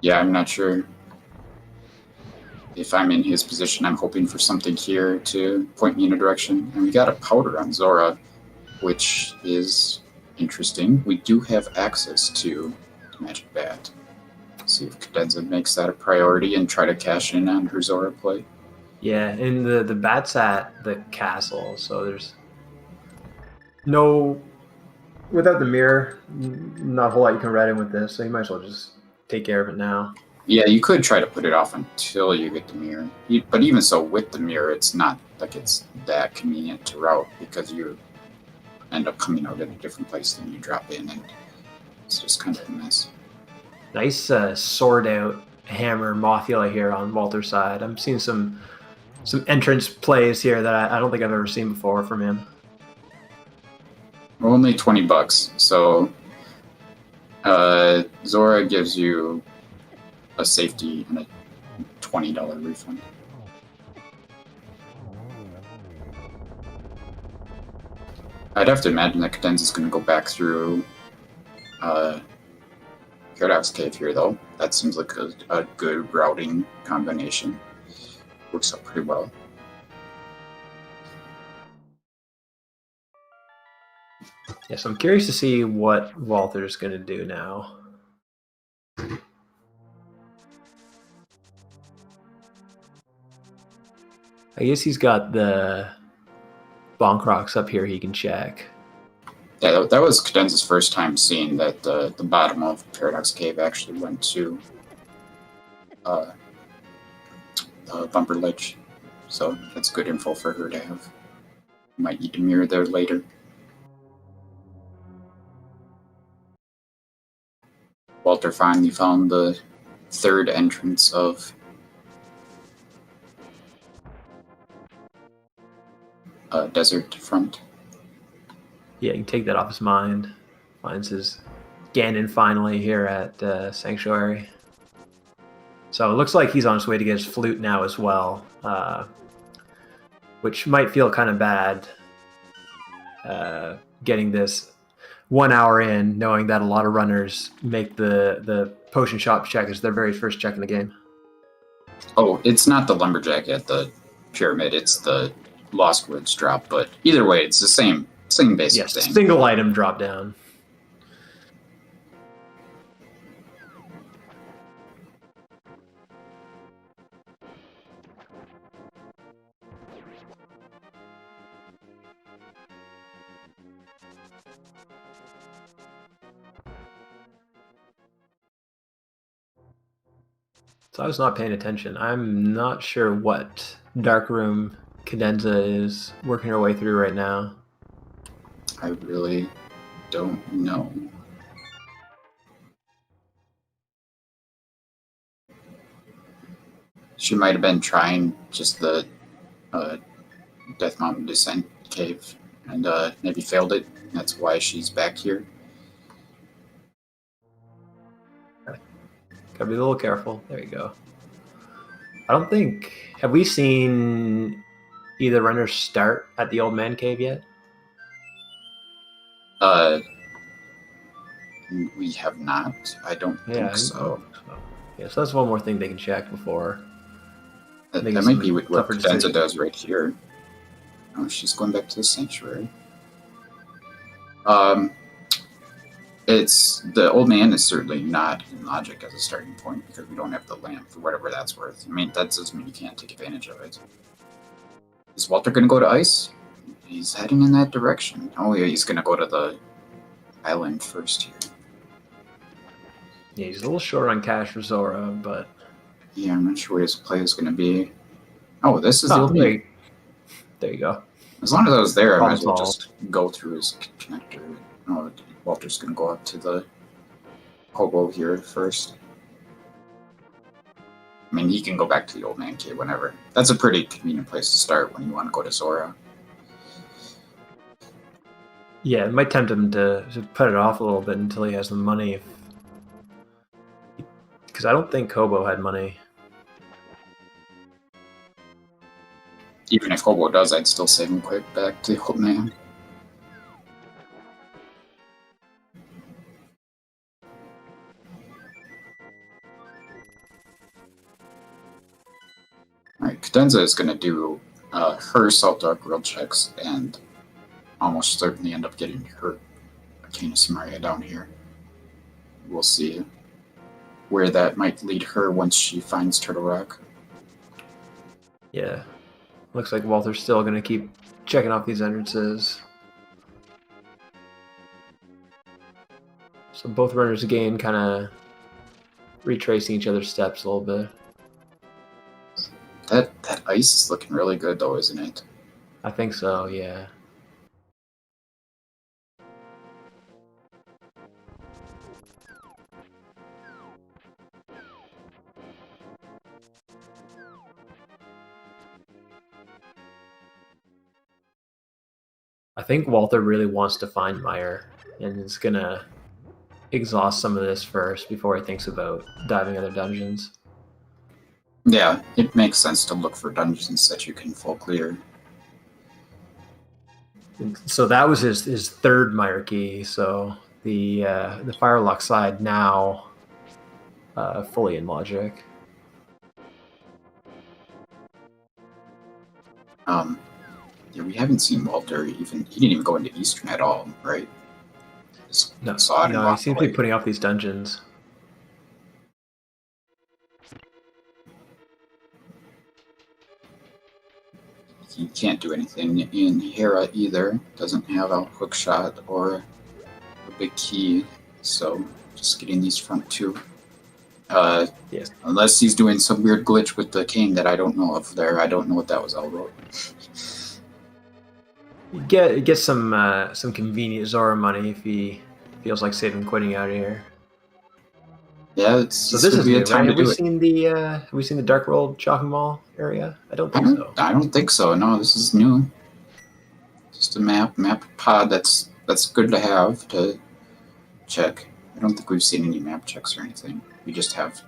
Yeah, I'm not sure. If I'm in his position, I'm hoping for something here to point me in a direction. And we got a powder on Zora, which is interesting. We do have access to Magic Bat. See if Cadenza makes that a priority and try to cash in on her Zora play. Yeah, and the bat's at the castle, so there's no... Without the mirror, not a whole lot you can read in with this, so you might as well just take care of it now. Yeah, you could try to put it off until you get the mirror. But even so, with the mirror, it's not like it's that convenient to route because you end up coming out at a different place than you drop in, and it's just kind of a mess. Nice sword out hammer Mothula here on Walter's side. I'm seeing some entrance plays here that I don't think I've ever seen before from him. Only $20, so Zora gives you a safety and a $20 refund. I'd have to imagine that Cadenza's going to go back through Paradox Cave here, though. That seems like a good routing combination. Works out pretty well. Yeah, so I'm curious to see what Walter's going to do now. I guess he's got the Bonk Rocks up here he can check. Yeah, that was Cadenza's first time seeing that the bottom of Paradox Cave actually went to the Bumper Ledge. So that's good info for her to have. Might need to mirror there later. Walter finally found the third entrance of Desert Front. Yeah, you can take that off his mind. Finds his Ganon finally here at Sanctuary. So it looks like he's on his way to get his flute now as well, which might feel kind of bad getting this 1 hour in, knowing that a lot of runners make the potion shop check as their very first check in the game. Oh, it's not the Lumberjack at the Pyramid, it's the Lost Woods drop, but either way, it's the same basic thing. Single item drop down. So I was not paying attention. I'm not sure what Dark Room Cadenza is working her way through right now. I really don't know. She might have been trying just the Death Mountain Descent cave and maybe failed it. That's why she's back here. Gotta be a little careful. There you go. I don't think... Have we seen either runner start at the Old Man Cave yet? We have not. I don't think so. Yeah, so that's one more thing they can check before. That might be what Cadenza does right here. Oh, she's going back to the Sanctuary. It's the Old Man is certainly not in logic as a starting point because we don't have the lamp for whatever that's worth. I mean, that doesn't mean you can't take advantage of it. Is Walter going to go to ice? He's heading in that direction. Oh yeah, he's going to go to the island first here. Yeah, he's a little short on cash for Zora, but... Yeah, I'm not sure what his play is going to be. Oh, this is the Old Man. there you go. As long as I was there, I might as well Problem just go through his connector. Oh, Walter's gonna go up to the hobo here first. I mean, he can go back to the old man cave whenever. That's a pretty convenient place to start when you want to go to Zora. Yeah, it might tempt him to put it off a little bit until he has the money. Because I don't think Hobo had money. Even if Hobo does, I'd still save him quick back to the old man. Alright, Cadenza is going to do her Salt Dark World checks and almost certainly end up getting her Arcana Samaria down here. We'll see where that might lead her once she finds Turtle Rock. Yeah. Looks like Walter's still going to keep checking off these entrances. So both runners again kind of retracing each other's steps a little bit. That ice is looking really good though, isn't it? I think so, yeah. I think Walter really wants to find Meyer and is gonna exhaust some of this first before he thinks about diving other dungeons. Yeah, it makes sense to look for dungeons that you can full clear. So that was his third Meyer key. So the Firelock side now fully in logic. Yeah, we haven't seen Walter even. He didn't even go into Eastern at all, right? Just No, saw it and he walked seems to be away. putting off these dungeons. He can't do anything in Hera either. Doesn't have a hook shot or a big key, so just getting these front two. Yes. Unless he's doing some weird glitch with the cane that I don't know of there. I don't know what that was all about. Get some convenient Zora money if he feels like saving quitting out of here. Yeah, So this is be a new, time right? to do it. Have we seen the Dark World shopping mall area? I don't think so. I don't think so. No, this is new. Just a map pod. That's good to have to check. I don't think we've seen any map checks or anything. We just have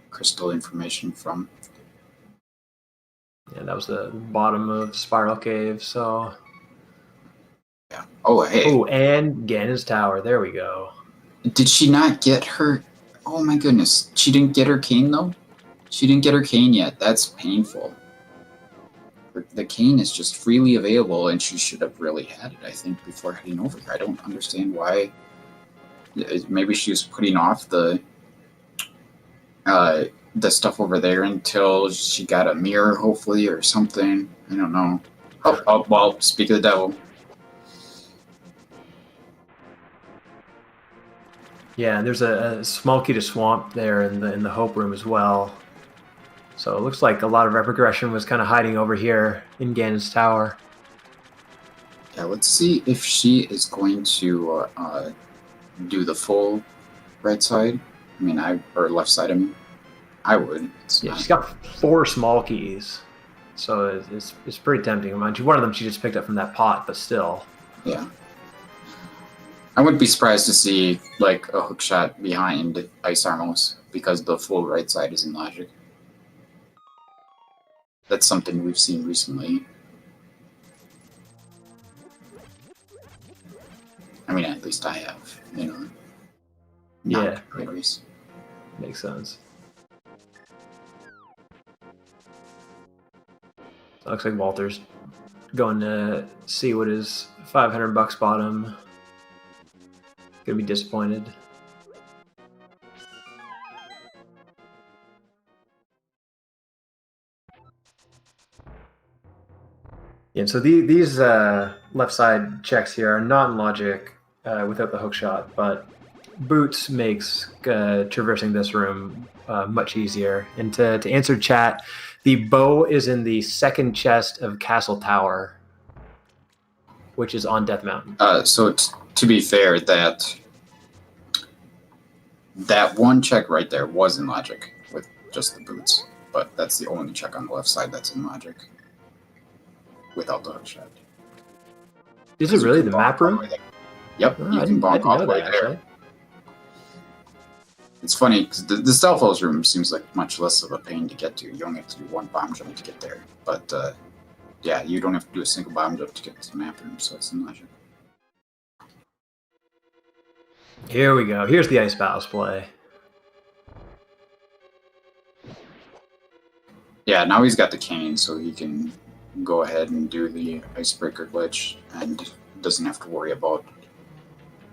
crystal information from. Yeah, that was the bottom of Spiral Cave. So. Yeah. Oh, hey. Oh, and Ganon's Tower. There we go. Did she not get her? Oh my goodness. She didn't get her cane though? She didn't get her cane yet. That's painful. The cane is just freely available and she should have really had it, I think, before heading over here. I don't understand why. Maybe she was putting off the stuff over there until she got a mirror, hopefully, or something. I don't know. Oh well, speak of the devil. Yeah, there's a small key to Swamp there in the Hope Room as well. So it looks like a lot of retrogression was kind of hiding over here in Ganon's Tower. Yeah, let's see if she is going to do the full right side. I mean, or left side. I mean, I would. She's got 4 small keys, so it's pretty tempting. Mind you, one of them she just picked up from that pot, but still. Yeah. I wouldn't be surprised to see like a hook shot behind Ice Armos because the full right side is in logic. That's something we've seen recently. I mean, at least I have, you know. Yeah. Race. Makes sense. So looks like Walter's going to see what his $500 bought him. Gonna be disappointed. Yeah, so these left side checks here are not in logic without the hook shot, but boots makes traversing this room much easier. And to answer chat, the bow is in the second chest of Castle Tower, which is on Death Mountain. So to be fair, that one check right there was in logic with just the boots, but that's the only check on the left side that's in logic without the hook shot. Is it really the map room? Yep, you can bonk all the way there. It's funny because the Stealthos room seems like much less of a pain to get to. You only have to do one bomb jump to get there. But yeah, you don't have to do a single bomb jump to get to the map room, so it's in logic. Here we go. Here's the Ice Palace play. Yeah, now he's got the cane, so he can go ahead and do the icebreaker glitch and doesn't have to worry about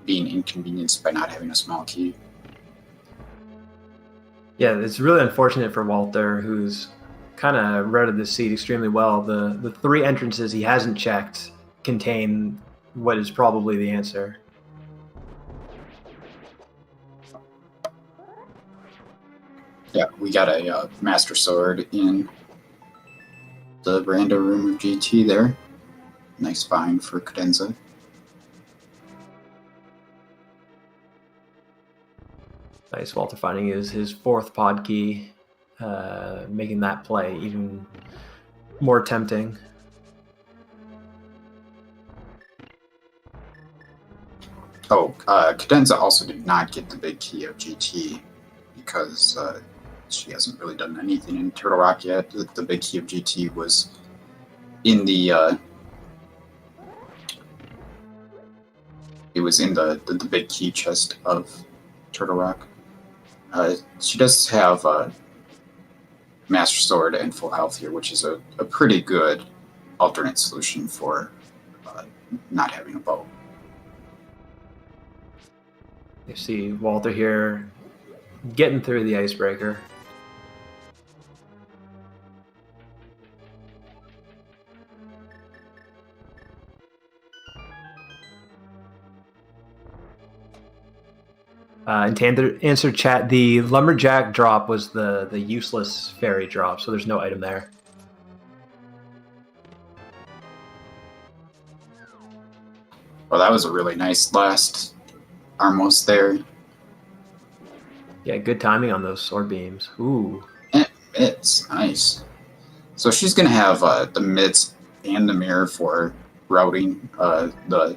being inconvenienced by not having a small key. Yeah, it's really unfortunate for Walter, who's kind of routed this seed extremely well. The 3 entrances he hasn't checked contain what is probably the answer. Yeah, we got a Master Sword in the Rando room of GT there. Nice find for Cadenza. Nice, Walter finding his 4th pod key, making that play even more tempting. Oh, Cadenza also did not get the big key of GT because she hasn't really done anything in Turtle Rock yet. The big key of GT was in the it was in the big key chest of Turtle Rock. She does have Master Sword and full health here, which is a pretty good alternate solution for not having a bow. You see Walter here getting through the icebreaker. And to answer chat, the Lumberjack drop was the useless fairy drop, so there's no item there. Well, that was a really nice last Armos there. Yeah, good timing on those sword beams. Ooh. It's nice. So she's going to have the mids and the mirror for routing the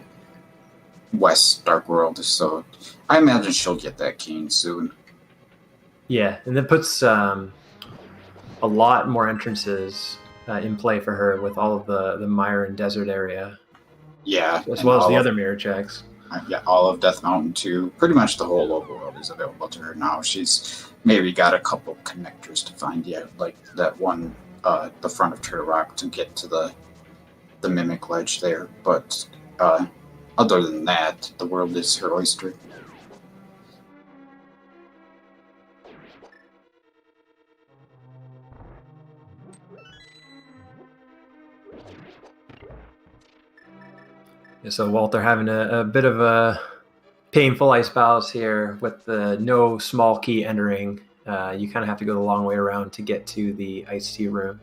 West Dark World, so I imagine she'll get that cane soon. Yeah, and that puts a lot more entrances in play for her with all of the Mire and Desert area. Yeah. As well as the other mirror checks. Yeah, all of Death Mountain too. Pretty much the whole overworld is available to her now. She's maybe got a couple connectors to find yet, like that one, the front of Turtle Rock to get to the Mimic Ledge there. But other than that, the world is her oyster. So Walter having a bit of a painful Ice Palace here with the no small key entering. You kind of have to go the long way around to get to the Ice Tea room.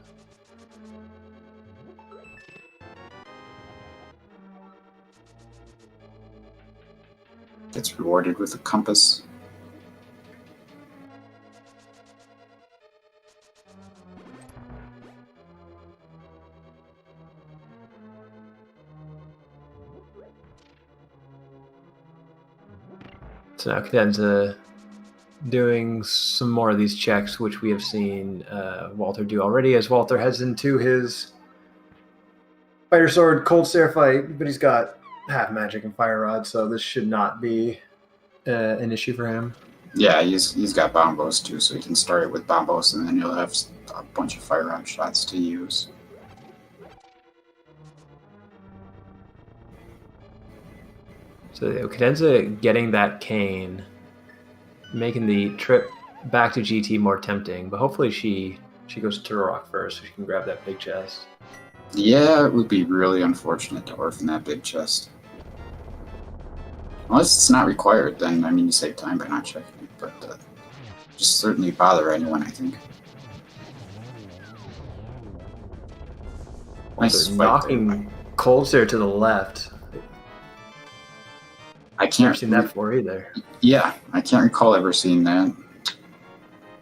Gets rewarded with a compass. So now Cadenza doing some more of these checks, which we have seen Walter do already, as Walter heads into his Fighter Sword Cold Stare fight, but he's got half magic and Fire Rod, so this should not be an issue for him. Yeah, he's got Bombos too, so he can start it with Bombos, and then he'll have a bunch of Fire Rod shots to use. So Cadenza getting that cane, making the trip back to GT more tempting, but hopefully she goes to Turtle Rock first so she can grab that big chest. Yeah, it would be really unfortunate to orphan that big chest. Unless it's not required, then I mean you save time by not checking it. But just certainly bother anyone, I think. Nice They're fight knocking there. Cold Stare to the left. I Never can't seen that before either. Yeah, I can't recall ever seeing that.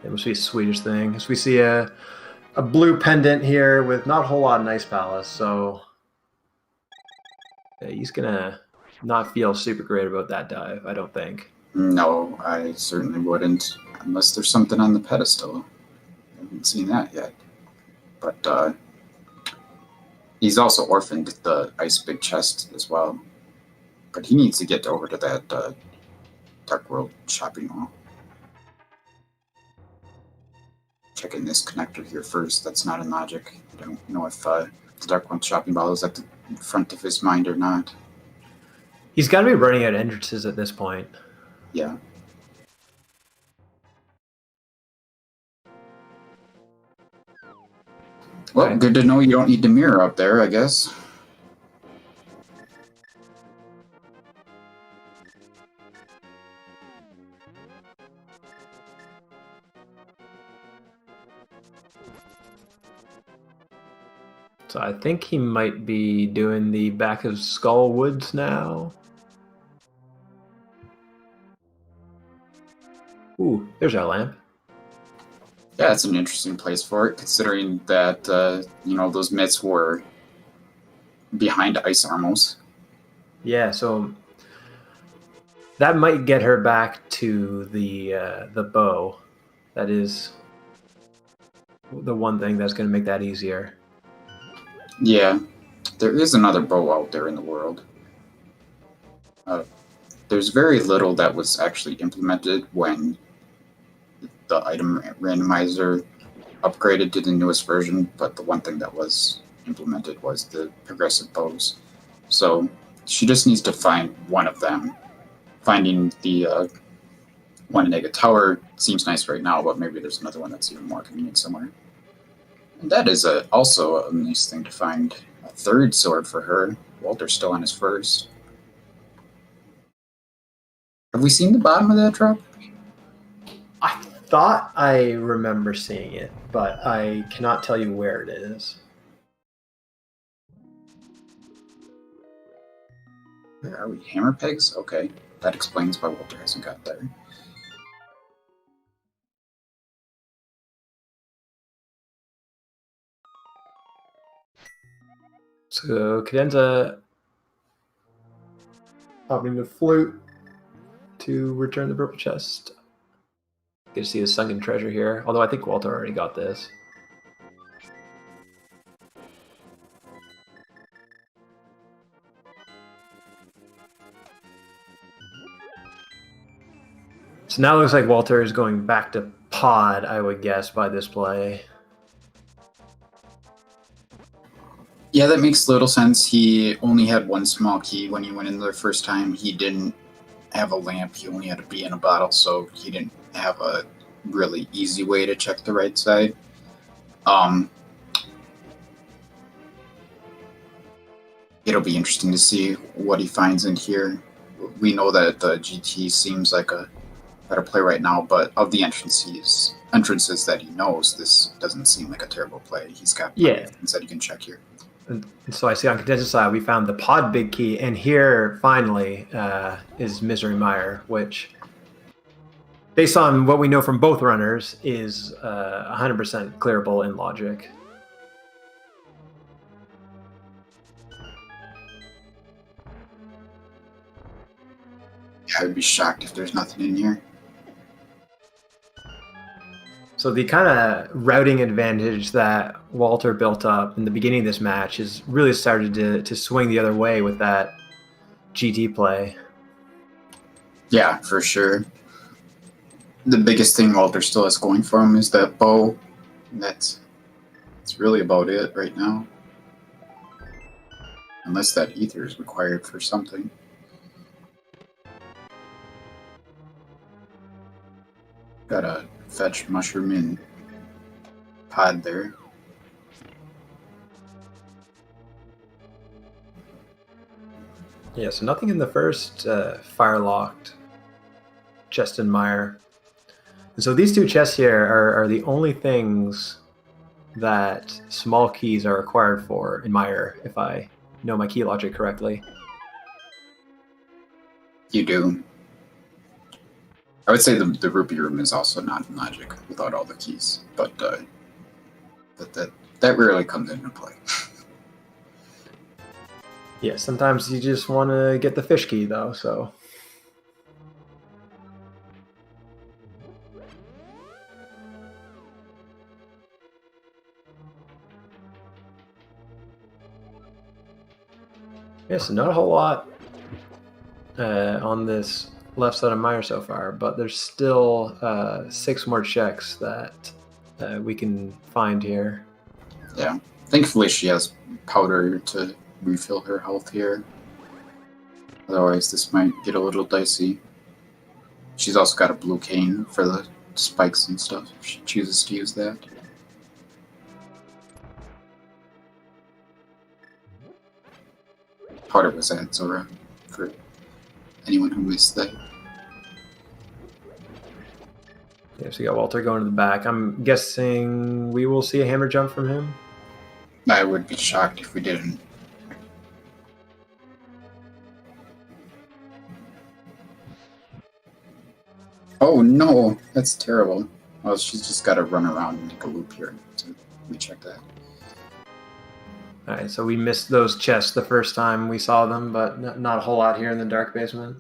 It must be a Swedish thing. So we see a blue pendant here with not a whole lot of Nice Palace, so he's gonna not feel super great about that dive, I don't think. No, I certainly wouldn't, unless there's something on the pedestal. I haven't seen that yet. But he's also orphaned the ice big chest as well. But he needs to get over to that Dark World shopping mall. Checking this connector here first. That's not in logic. I don't know if the Dark World shopping mall is at the front of his mind or not. He's got to be running out entrances at this point. Yeah. Well, Okay. good to know you don't need the mirror up there, I guess. So I think he might be doing the back of Skull Woods now. Ooh, there's our lamp. Yeah, that's an interesting place for it, considering that, those myths were behind ice armors. Yeah, so that might get her back to the bow. That is the one thing that's going to make that easier. Yeah, there is another bow out there in the world. There's very little that was actually implemented when the item randomizer upgraded to the newest version, but the one thing that was implemented was the progressive bows. So she just needs to find one of them. Finding the one in Nega Tower seems nice right now, but maybe there's another one that's even more convenient somewhere. And that is also a nice thing to find. A third sword for her. Walter's still on his first. Have we seen the bottom of that drop? I thought I remember seeing it, but I cannot tell you where it is. Where are we? Hammer pegs? Okay. That explains why Walter hasn't got there. So Cadenza opening the flute to return the purple chest. Get to see the sunken treasure here, although I think Walter already got this. So now it looks like Walter is going back to pod, I would guess, by this play. Yeah, that makes little sense. He only had one small key when he went in the first time. He didn't have a lamp. He only had a bee in a bottle, so he didn't have a really easy way to check the right side. It'll be interesting to see what he finds in here. We know that the GT seems like a better play right now, but of the entrances that he knows, this doesn't seem like a terrible play. He's got plenty of things that he can check here. And so I see on Cadenza's side, we found the pod big key, and here finally is Misery Mire, which, based on what we know from both runners, is 100% clearable in logic. I would be shocked if there's nothing in here. So the kind of routing advantage that Walter built up in the beginning of this match has really started to swing the other way with that GT play. Yeah, for sure. The biggest thing Walter still has going for him is that bow. That's really about it right now. Unless that ether is required for something. Got a fetch mushroom in pod there. Yeah, so nothing in the first fire-locked chest in Mire. And so these two chests here are the only things that small keys are required for in Mire, if I know my key logic correctly. You do. I would say the rupee room is also not in logic without all the keys, but that rarely comes into play. Yeah, sometimes you just want to get the fish key, though, so... Yes, not a whole lot on this left side of Mire so far, but there's still 6 more checks that we can find here. Yeah. Thankfully, she has powder to refill her health here. Otherwise, this might get a little dicey. She's also got a blue cane for the spikes and stuff if she chooses to use that. Powder was at Zora for anyone who missed that. Yeah, so you got Walter going to the back. I'm guessing we will see a hammer jump from him. I would be shocked if we didn't. Oh no, that's terrible. Well, she's just got to run around and make a loop here. So let me check that. Alright, so we missed those chests the first time we saw them, but not a whole lot here in the dark basement.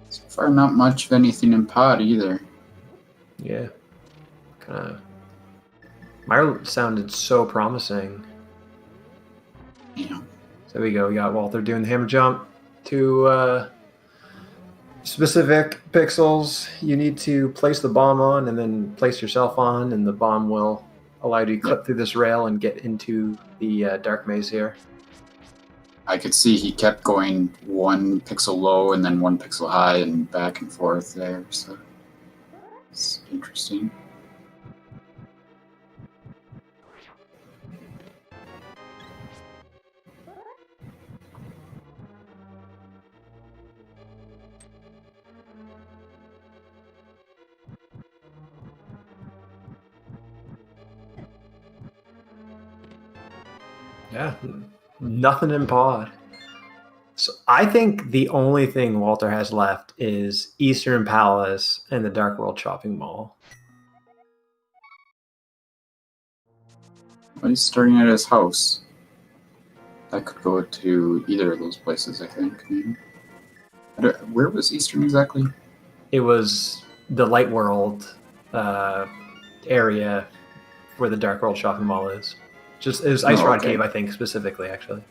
So far, not much of anything in pod either. Yeah. Kind of... Mire sounded so promising. Yeah. So there we go. We got Walter doing the hammer jump to specific pixels. You need to place the bomb on and then place yourself on, and the bomb will allow you to clip through this rail and get into the dark maze here. I could see he kept going 1 pixel low and then 1 pixel high and back and forth there, so it's interesting. Yeah, nothing in pod. So I think the only thing Walter has left is Eastern Palace and the Dark World Shopping Mall. Well, he's starting at his house. That could go to either of those places, I think. Where was Eastern exactly? It was the Light World area where the Dark World Shopping Mall is. It was Ice Rod Cave, I think, specifically, actually.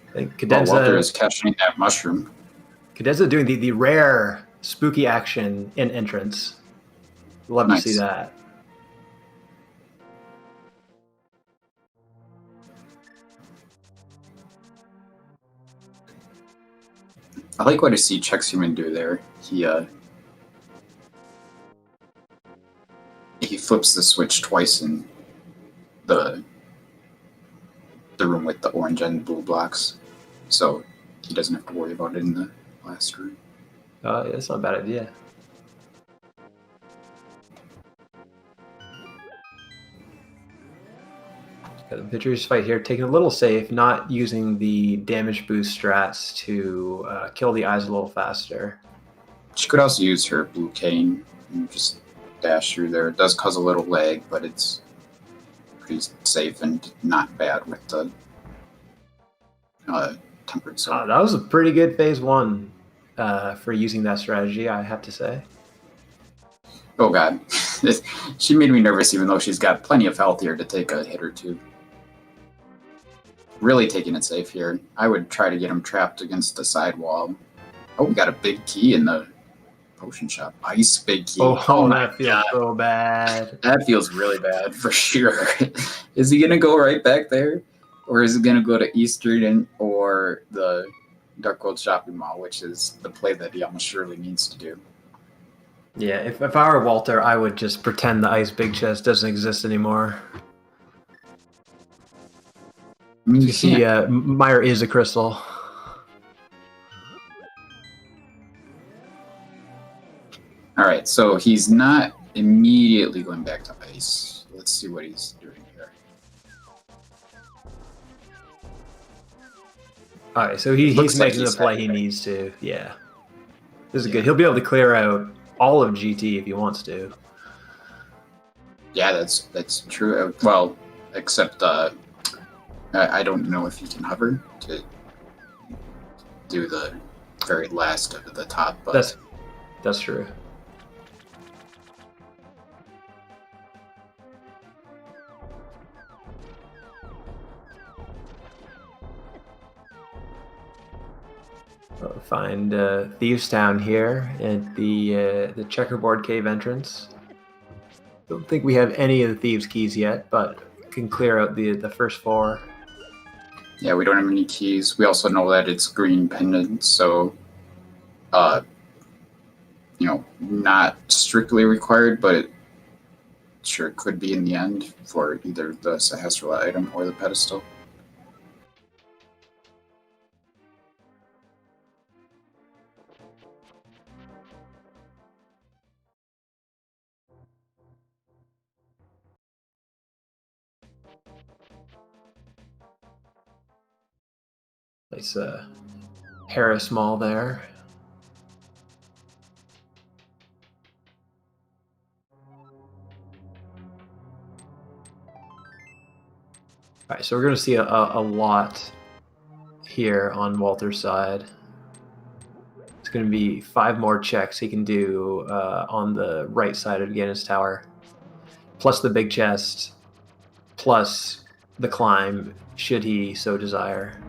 I think Cadenza... Walter is catching that mushroom. Cadenza doing the rare spooky action in entrance. Love to see that. I like what I see Checksuman do there. He flips the switch twice in the room with the orange and blue blocks, so he doesn't have to worry about it in the last room. Yeah, that's not a bad idea. Got the Pitcher's fight here, taking a little safe, not using the damage boost strats to kill the eyes a little faster. She could also use her blue cane and just dash through there. It does cause a little lag, but it's pretty safe and not bad with the tempered sword. That was a pretty good phase 1 for using that strategy, I have to say. Oh god. She made me nervous even though she's got plenty of health here to take a hit or two. Really taking it safe here. I would try to get him trapped against the side wall. Oh, we got a big key in the potion shop. Ice big key. Oh that feels so bad. That feels really bad for sure. Is he gonna go right back there? Or is it going to go to Eastern or the Dark World Shopping Mall, which is the play that he almost surely needs to do? Yeah, if I were Walter, I would just pretend the ice big chest doesn't exist anymore. I mean, You see, Meyer is a crystal. All right, so he's not immediately going back to ice. Let's see what he's doing here. All right, so he's Looks like making he's the play heading he back. needs to. Yeah, this is good. He'll be able to clear out all of GT if he wants to. Yeah, that's true. Well, except I don't know if he can hover to do the very last of the top. But That's true. I'll find Thieves Town here at the checkerboard cave entrance. Don't think we have any of the thieves' keys yet, but can clear out the first 4. yeah, we don't have any keys. We also know that it's green pendant, so not strictly required, but it sure could be in the end for either the Sahasrara item or the pedestal. Nice Harris Mall there. All right, so we're going to see a lot here on Walter's side. It's going to be 5 more checks he can do on the right side of Gannis Tower, plus the big chest, plus the climb, should he so desire.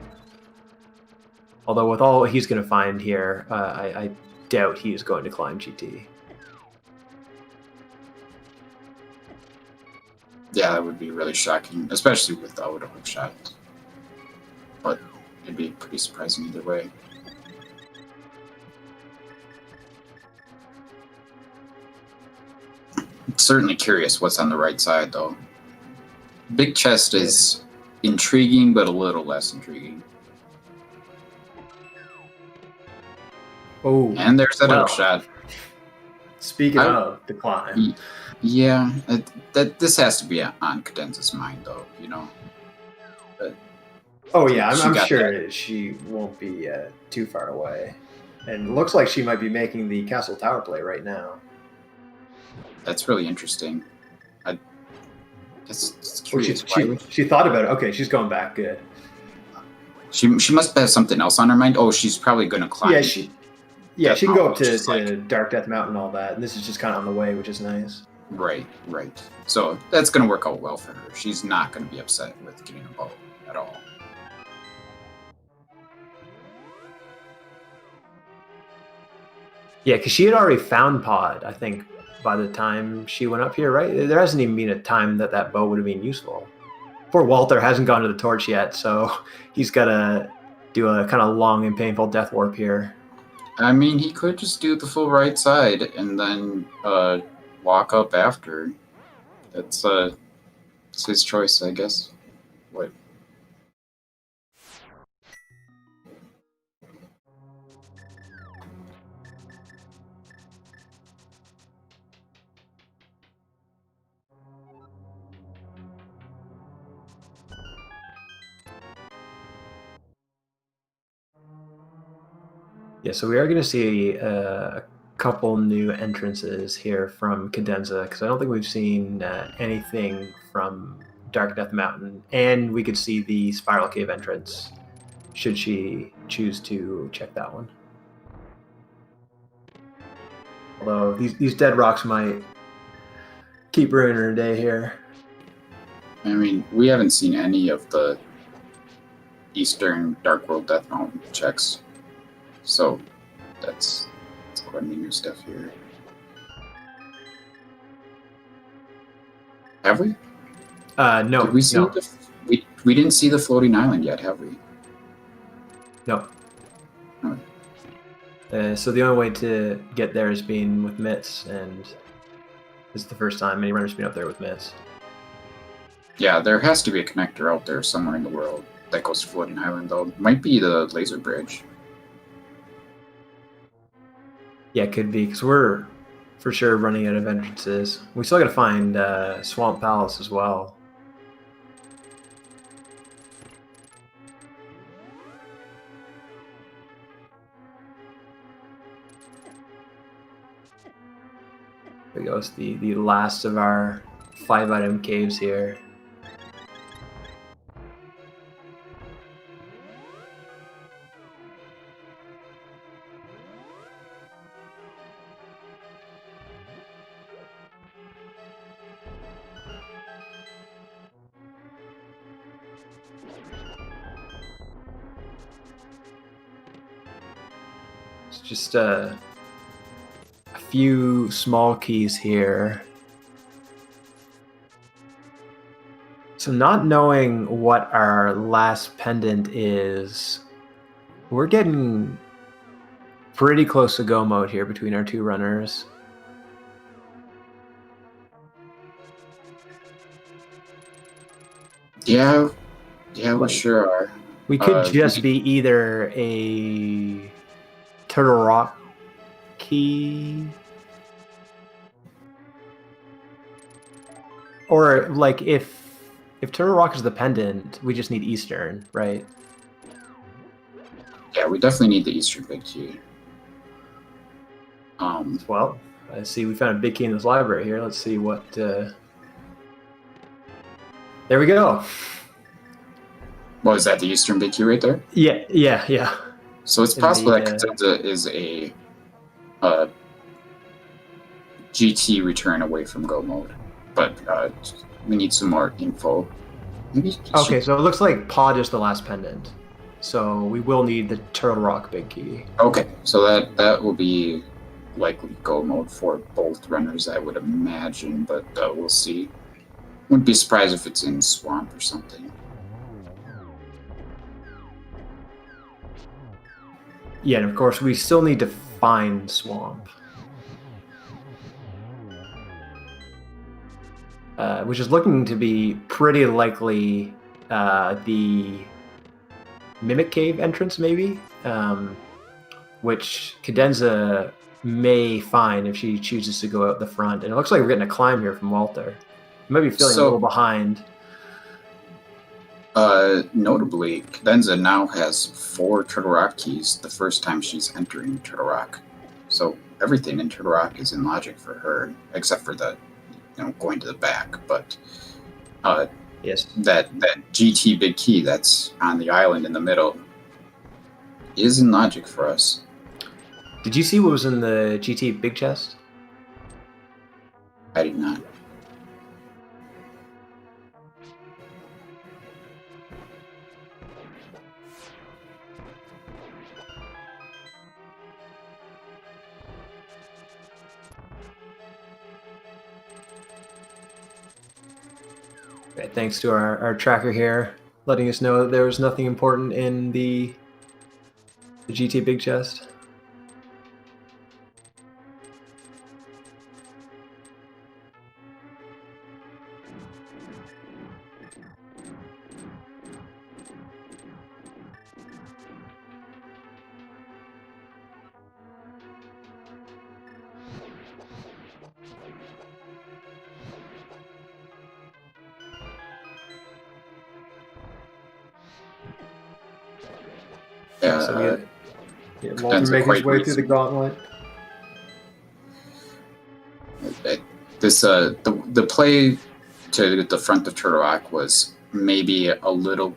Although with all he's going to find here, I doubt he is going to climb GT. Yeah, that would be really shocking, especially without a hook shot. But it'd be pretty surprising either way. I'm certainly curious what's on the right side, though. Big chest is intriguing, but a little less intriguing. Oh, And there's that hook shot. Speaking of the climb. Yeah, this has to be on Cadenza's mind, though, But oh yeah, I'm got sure she won't be too far away. And it looks like she might be making the Castle Tower play right now. that's really interesting. It's curious. She thought about it. Okay, she's going back. Good. She must have something else on her mind. Oh, she's probably going to climb. Yeah, she can go up to like, Dark Death Mountain and all that. And this is just kind of on the way, which is nice. Right. So that's going to work out well for her. She's not going to be upset with getting a bow at all. Yeah, because she had already found Pod, I think, by the time she went up here, right? There hasn't even been a time that bow would have been useful. Poor Walter hasn't gone to the torch yet, so he's got to do a kind of long and painful death warp here. I mean, he could just do the full right side and then walk up after. It's his choice, I guess. What? Yeah, so we are going to see a couple new entrances here from Cadenza, because I don't think we've seen anything from Dark Death Mountain, and we could see the Spiral Cave entrance, should she choose to check that one. Although these dead rocks might keep ruining her day here. I mean, we haven't seen any of the Eastern Dark World Death Mountain checks. So that's quite a new stuff here. Have we? No. Did we see no. We didn't see the floating island yet, have we? No. Oh. So the only way to get there is being with Mitts, and this is the first time any runner's been up there with Mitts. Yeah, there has to be a connector out there somewhere in the world that goes to Floating Island, though. Might be the laser bridge. Yeah, it could be, because we're for sure running out of entrances. We still got to find Swamp Palace as well. There goes the last of our 5-item caves here. It's just a few small keys here. So not knowing what our last pendant is, we're getting pretty close to go mode here between our two runners. Yeah, we sure are. We could just be either a Turtle Rock key, or like if Turtle Rock is the pendant, we just need Eastern, right? Yeah, we definitely need the Eastern big key. Well, I see we found a big key in this library here. Let's see what. There we go. What is that? The Eastern big key right there? Yeah. So it's possible that Cadenza is a GT return away from go mode, but we need some more info. Maybe. Okay, so it looks like Pod is the last pendant, so we will need the Turtle Rock big key. Okay, so that will be likely go mode for both runners, I would imagine, but we'll see. Wouldn't be surprised if it's in Swamp or something. Yeah, and of course we still need to find Swamp. Which is looking to be pretty likely the Mimic Cave entrance, maybe, which Cadenza may find if she chooses to go out the front. And it looks like we're getting a climb here from Walter. You might be feeling a little behind. Notably, Cadenza now has 4 Turtle Rock keys the first time she's entering Turtle Rock. So everything in Turtle Rock is in logic for her, except for the, going to the back. But yes, that GT big key that's on the island in the middle is in logic for us. Did you see what was in the GT big chest? I did not. Okay, thanks to our tracker here, letting us know that there was nothing important in the GT big chest. So Walter making his way through the gauntlet. The play to the front of Turtle Rock was maybe a little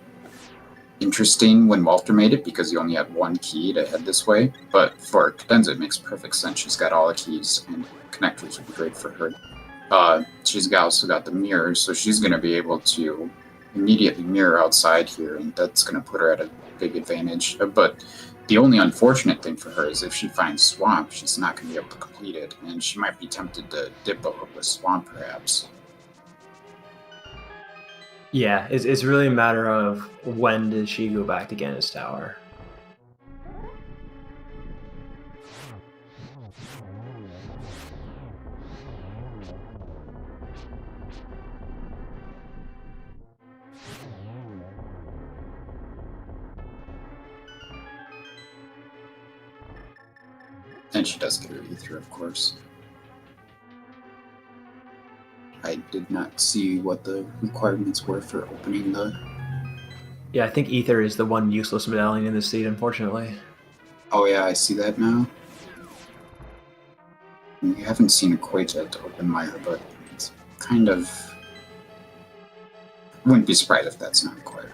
interesting when Walter made it because he only had 1 key to head this way. But for Cadenza, it makes perfect sense. She's got all the keys, and connectors would be great for her. She's also got the mirror, so she's going to be able to immediately mirror outside here, and that's going to put her at a big advantage. But the only unfortunate thing for her is if she finds Swamp, she's not going to be able to complete it, and she might be tempted to dip over with Swamp, perhaps. Yeah, it's really a matter of when does she go back to Ganon's Tower. And she does get her ether, of course. I did not see what the requirements were for opening the... Yeah, I think Ether is the one useless medallion in this seed, unfortunately. Oh yeah, I see that now. We haven't seen a quite yet to open Myra, but it's kind of... I wouldn't be surprised if that's not required.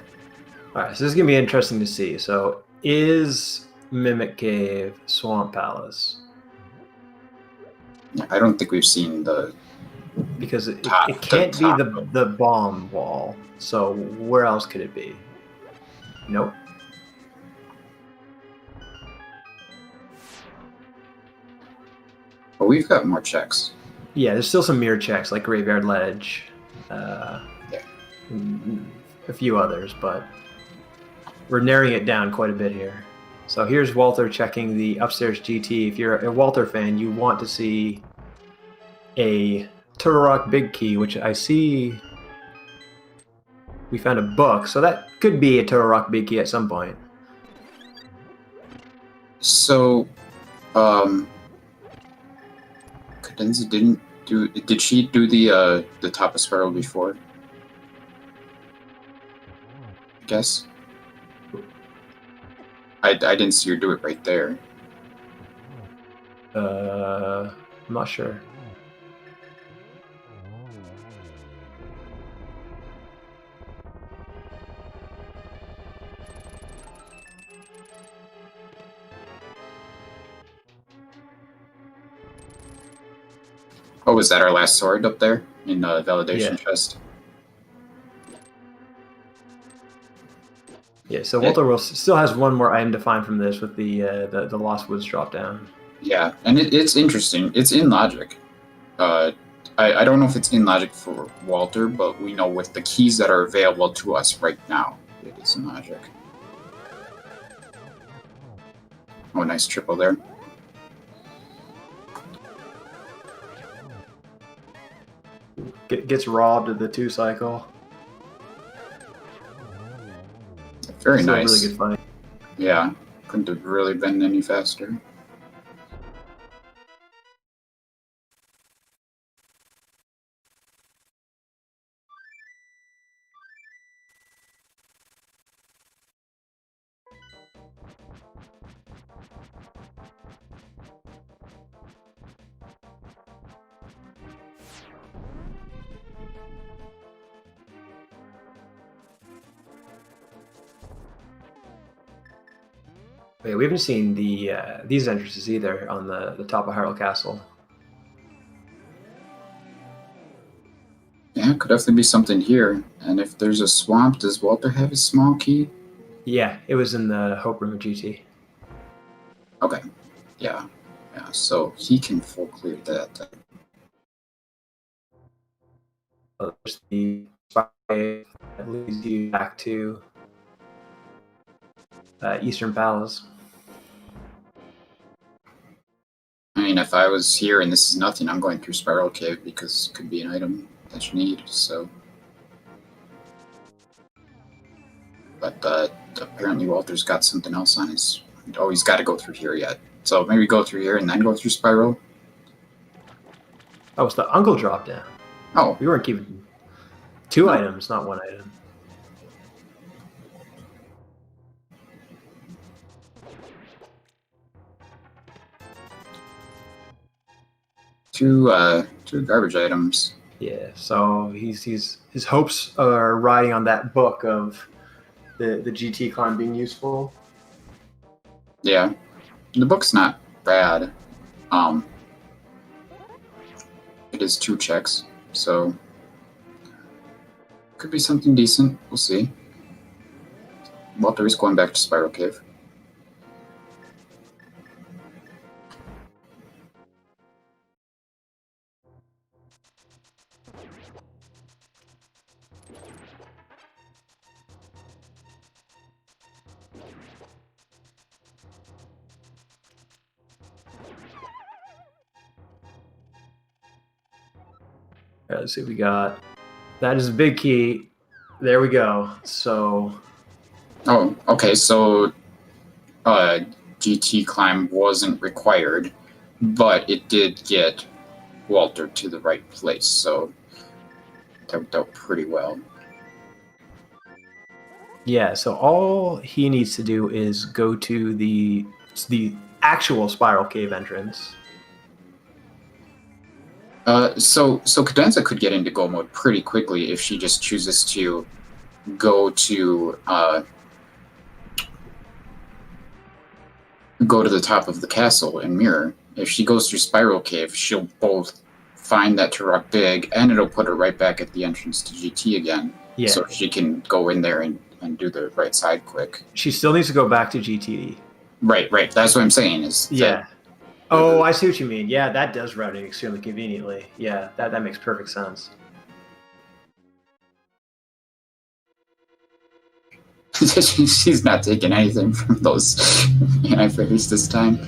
Alright, so this is going to be interesting to see. So, is Mimic Cave Swamp Palace? Yeah, I don't think we've seen the... Because it Top- can't the be top. the bomb wall. So, where else could it be? Nope. But we've got more checks. Yeah, there's still some mirror checks, like Graveyard Ledge. Yeah. And a few others, but we're narrowing it down quite a bit here. So here's Walter checking the upstairs GT. If you're a Walter fan, you want to see a Turtle Big Key, which I see we found a book, so that could be a Turtle Big Key at some point. So, Cadenza didn't do... Did she do the top of Spiral before? I guess. I didn't see her do it right there. I'm not sure. Oh, was that our last sword up there in the validation Yeah. chest? Yeah, so Walter will still has one more item to find from this with the Lost Woods drop down. Yeah, and it's interesting. It's in logic. I don't know if it's in logic for Walter, but we know with the keys that are available to us right now, it is in logic. Oh, nice triple there. Gets robbed of the 2 cycle. Very Still nice. A really good fight. Yeah, couldn't have really been any faster. Yeah, we haven't seen these entrances either on the top of Harrow Castle. Yeah, could definitely be something here. And if there's a swamp, does Walter have his small key? Yeah, it was in the Hope Room of GT. Okay. Yeah. Yeah, so he can full clear that. There's the spy that leads you back to Eastern Palace. I mean, if I was here and this is nothing, I'm going through Spiral Cave because it could be an item that you need, so. But apparently Walter's got something else on his... Oh, he's got to go through here yet. So maybe go through here and then go through Spiral? Oh, it's the Uncle drop down. Oh, We weren't keeping 2 items, not 1 item. two garbage items. Yeah, so his hopes are riding on that book of the GT climb being useful. Yeah, the book's not bad. It is 2 checks, so could be something decent. We'll see. Walter is going back to Spiral Cave. All right, let's see what we got. That is a big key. There we go. So. Oh, okay. So, GT climb wasn't required, but it did get Walter to the right place. So that worked out pretty well. Yeah. So all he needs to do is go to the actual spiral cave entrance. So Cadenza could get into go mode pretty quickly if she just chooses to go to the top of the castle and mirror. If she goes through Spiral Cave, she'll both find that Turok big, and it'll put her right back at the entrance to GT again. Yeah. So she can go in there and do the right side quick. She still needs to go back to GT. Right. That's what I'm saying. Is yeah. Oh, I see what you mean. Yeah, that does route it extremely conveniently. Yeah, that makes perfect sense. She's not taking anything from those anti-fairies this time.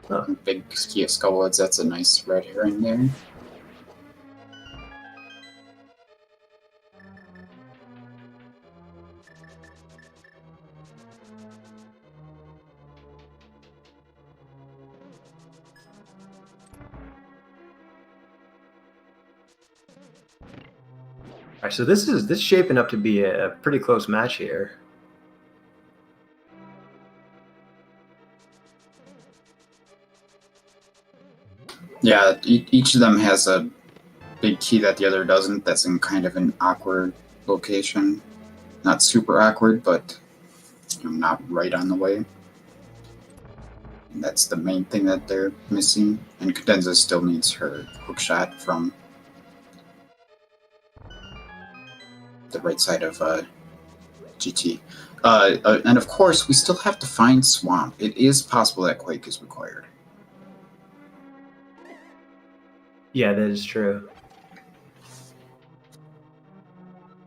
Oh. Big Kia Skullwoods, that's a nice red herring there. All right, so this is shaping up to be a pretty close match here. Yeah, each of them has a big key that the other doesn't. That's in kind of an awkward location. Not super awkward, but not right on the way. And that's the main thing that they're missing. And Cadenza still needs her hookshot from the right side of GT. And of course, we still have to find Swamp. It is possible that Quake is required. Yeah, that is true.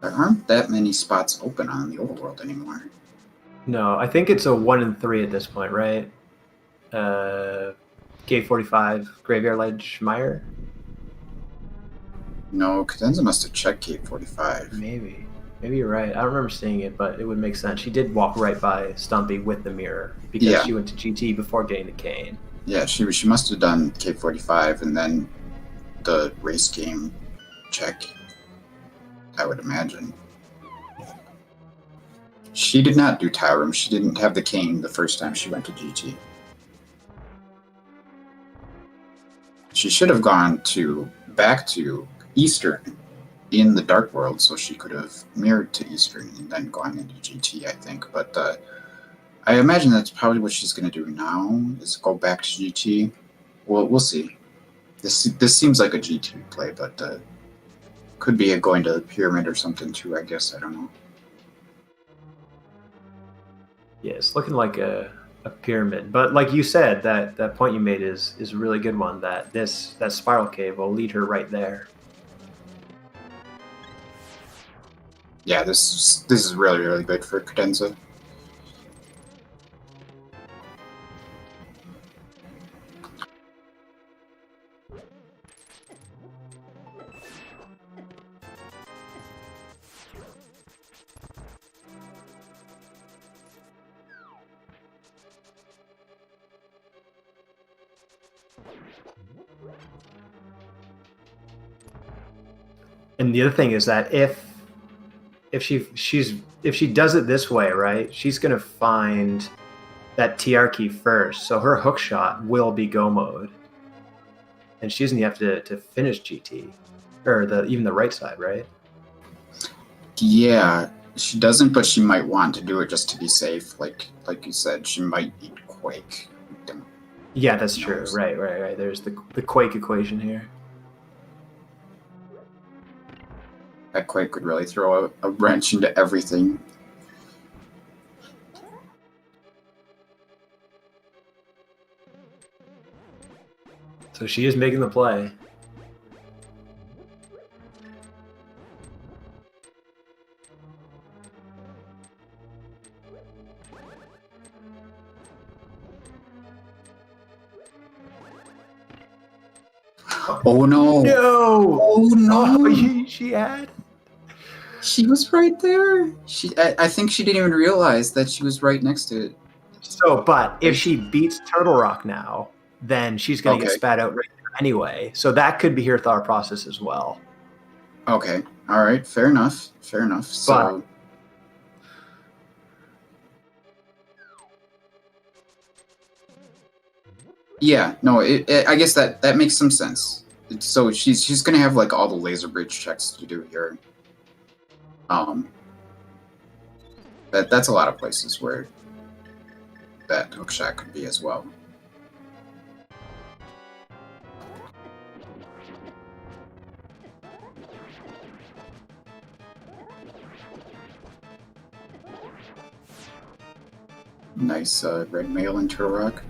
There aren't that many spots open on the overworld anymore. No, I think it's a 1 in 3 at this point, right? Gate 45, Graveyard Ledge, Mire? No, Cadenza must have checked Gate 45. Maybe you're right. I don't remember seeing it, but it would make sense. She did walk right by Stumpy with the mirror because she went to GT before getting to Kane. Yeah, she must have done Gate 45 and then the race game check, I would imagine. She did not do Tower Room. She didn't have the Cane the first time she went to GT. She should have gone back to Eastern in the Dark World, so she could have mirrored to Eastern and then gone into GT, I think. But I imagine that's probably what she's going to do now, is go back to GT. Well, we'll see. This seems like a GT play, but could be a going to the pyramid or something too, I guess. I don't know. Yeah, it's looking like a pyramid. But like you said, that point you made is a really good one, that that spiral cave will lead her right there. Yeah, this is really, really good for Cadenza. And the other thing is that if she does it this way, right, she's gonna find that TR key first, so her hook shot will be go mode, and she doesn't have to finish GT or even the right side, right? Yeah, she doesn't, but she might want to do it just to be safe. Like you said, she might need Quake. Yeah, that's true. Right. There's the Quake equation here. That Quake could really throw a wrench into everything. So she is making the play. Oh no! No! Oh no! She had. She was right there. I think she didn't even realize that she was right next to it. So, but if she beats Turtle Rock now, then she's going to get Okay. spat out right there anyway. So that could be her thought process as well. Okay. All right. Fair enough. Fair enough. So. Yeah. No. I guess that makes some sense. So she's gonna have like all the laser bridge checks to do here. That's a lot of places where that hookshot could be as well. Nice red mail in Turtle Rock.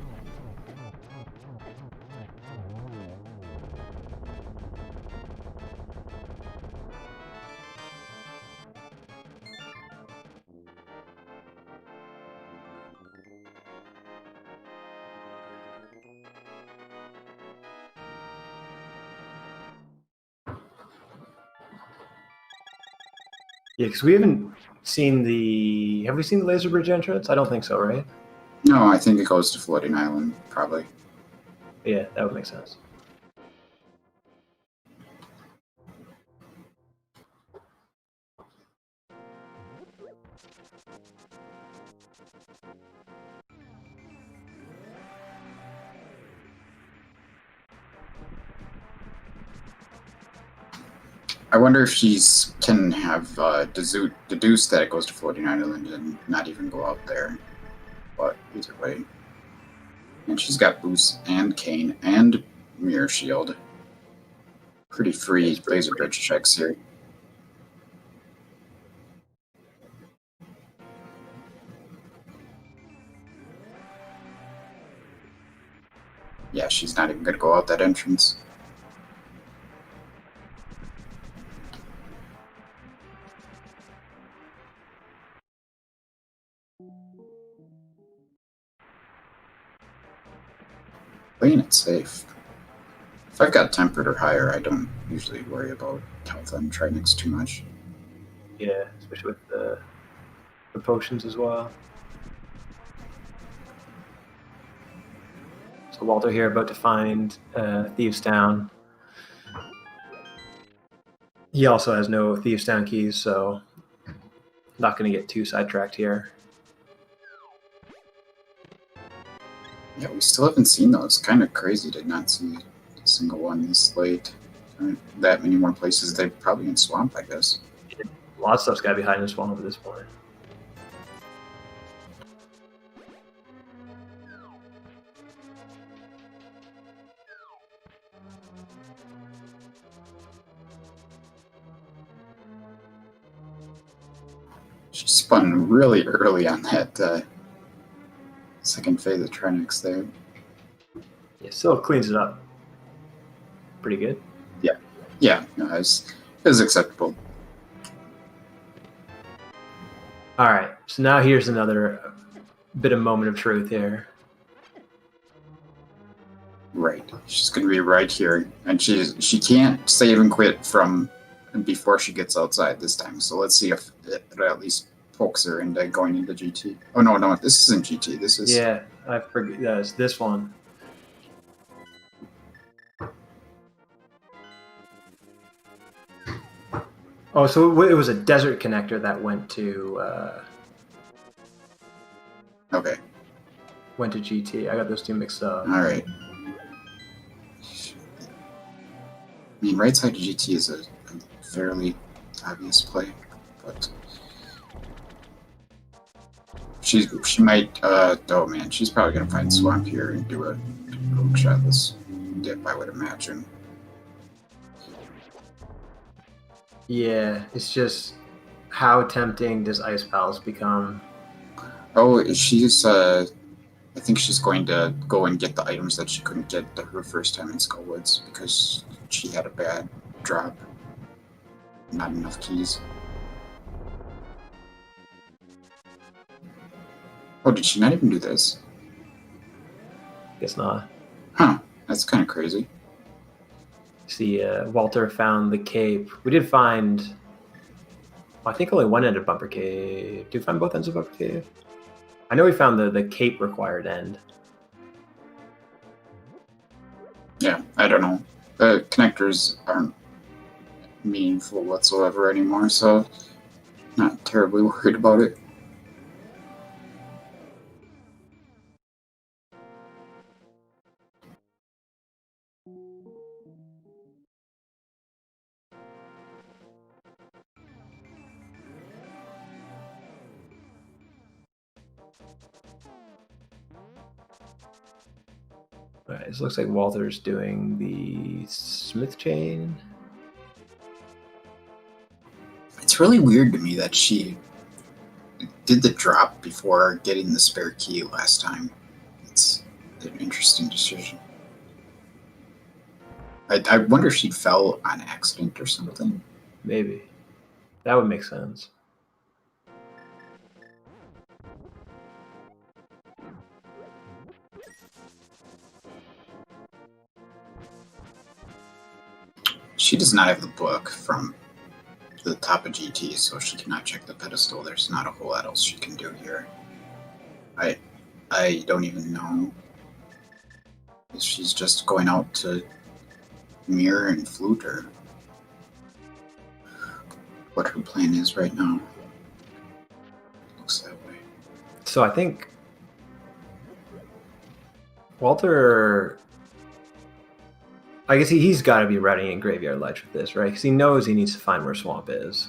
Yeah, because we haven't seen the. Have we seen the laser bridge entrance? I don't think so, right? No, I think it goes to Floating Island, probably. Yeah, that would make sense. I wonder if she's can have deduce that it goes to Floating Island and not even go out there. But either way. And she's got boost and cane and mirror shield. Pretty free laser bridge checks here. Yeah, she's not even gonna go out that entrance. Playing it safe. If I've got tempered or higher, I don't usually worry about health on Trinix too much. Yeah, especially with the potions as well. So Walter here about to find Thieves Town. He also has no Thieves Town keys, so not going to get too sidetracked here. Yeah, we still haven't seen those. Kind of crazy to not see a single one this late. There aren't that many more places. They're probably in Swamp, I guess. A lot of stuff's got to be hiding in Swamp at this point. She spun really early on that second phase of Trinix there. Yeah, still cleans it up pretty good. Yeah, no, it was acceptable. All right, so now here's another bit of moment of truth here. Right, she's gonna be right here, and she can't save and quit from before she gets outside this time. So let's see if it at least pokes her into going into GT. Oh no, this isn't GT. This is I forget. It's this one. Oh, so it was a desert connector that went to okay. Went to GT. I got those two mixed up. All right. I mean, right side of GT is a fairly obvious play, but she might. Oh man, she's probably gonna find Swamp here and do a hook shot this dip, I would imagine. Yeah, it's just how tempting does Ice Palace become? Oh, she's. I think she's going to go and get the items that she couldn't get her first time in Skullwoods because she had a bad drop. Not enough keys. Oh, did she not even do this? Guess not. Huh, that's kind of crazy. See, Walter found the cape. We did find. Well, I think only one end of Bumper Cave. Did we find both ends of Bumper Cave? I know we found the cape required end. Yeah, I don't know. The connectors aren't meaningful whatsoever anymore, so not terribly worried about it. All right, it looks like Walter's doing the Smith chain. It's really weird to me that she did the drop before getting the spare key last time. It's an interesting decision. I wonder if she fell on accident or something. Maybe. That would make sense. She does not have the book from the top of GT, so she cannot check the pedestal. There's not a whole lot else she can do here. I don't even know if she's just going out to mirror and flute or what her plan is right now. Looks that way. So I think Walter, I guess he's got to be running in Graveyard Ledge with this, right? Because he knows he needs to find where Swamp is.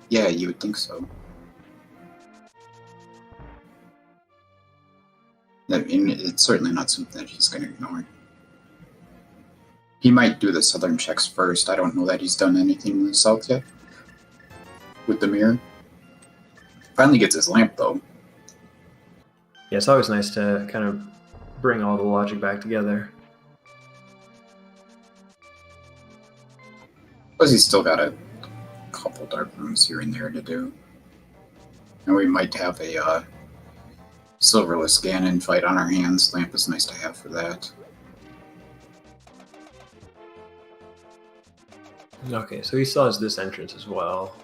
Yeah, you would think so. I mean, it's certainly not something that he's going to ignore. He might do the southern checks first. I don't know that he's done anything in the south yet with the mirror. Finally gets his lamp, though. Yeah, it's always nice to kind of bring all the logic back together. Plus, he's still got a couple dark rooms here and there to do. And we might have a Silverless Ganon fight on our hands. Lamp is nice to have for that. Okay, so he still has this entrance as well.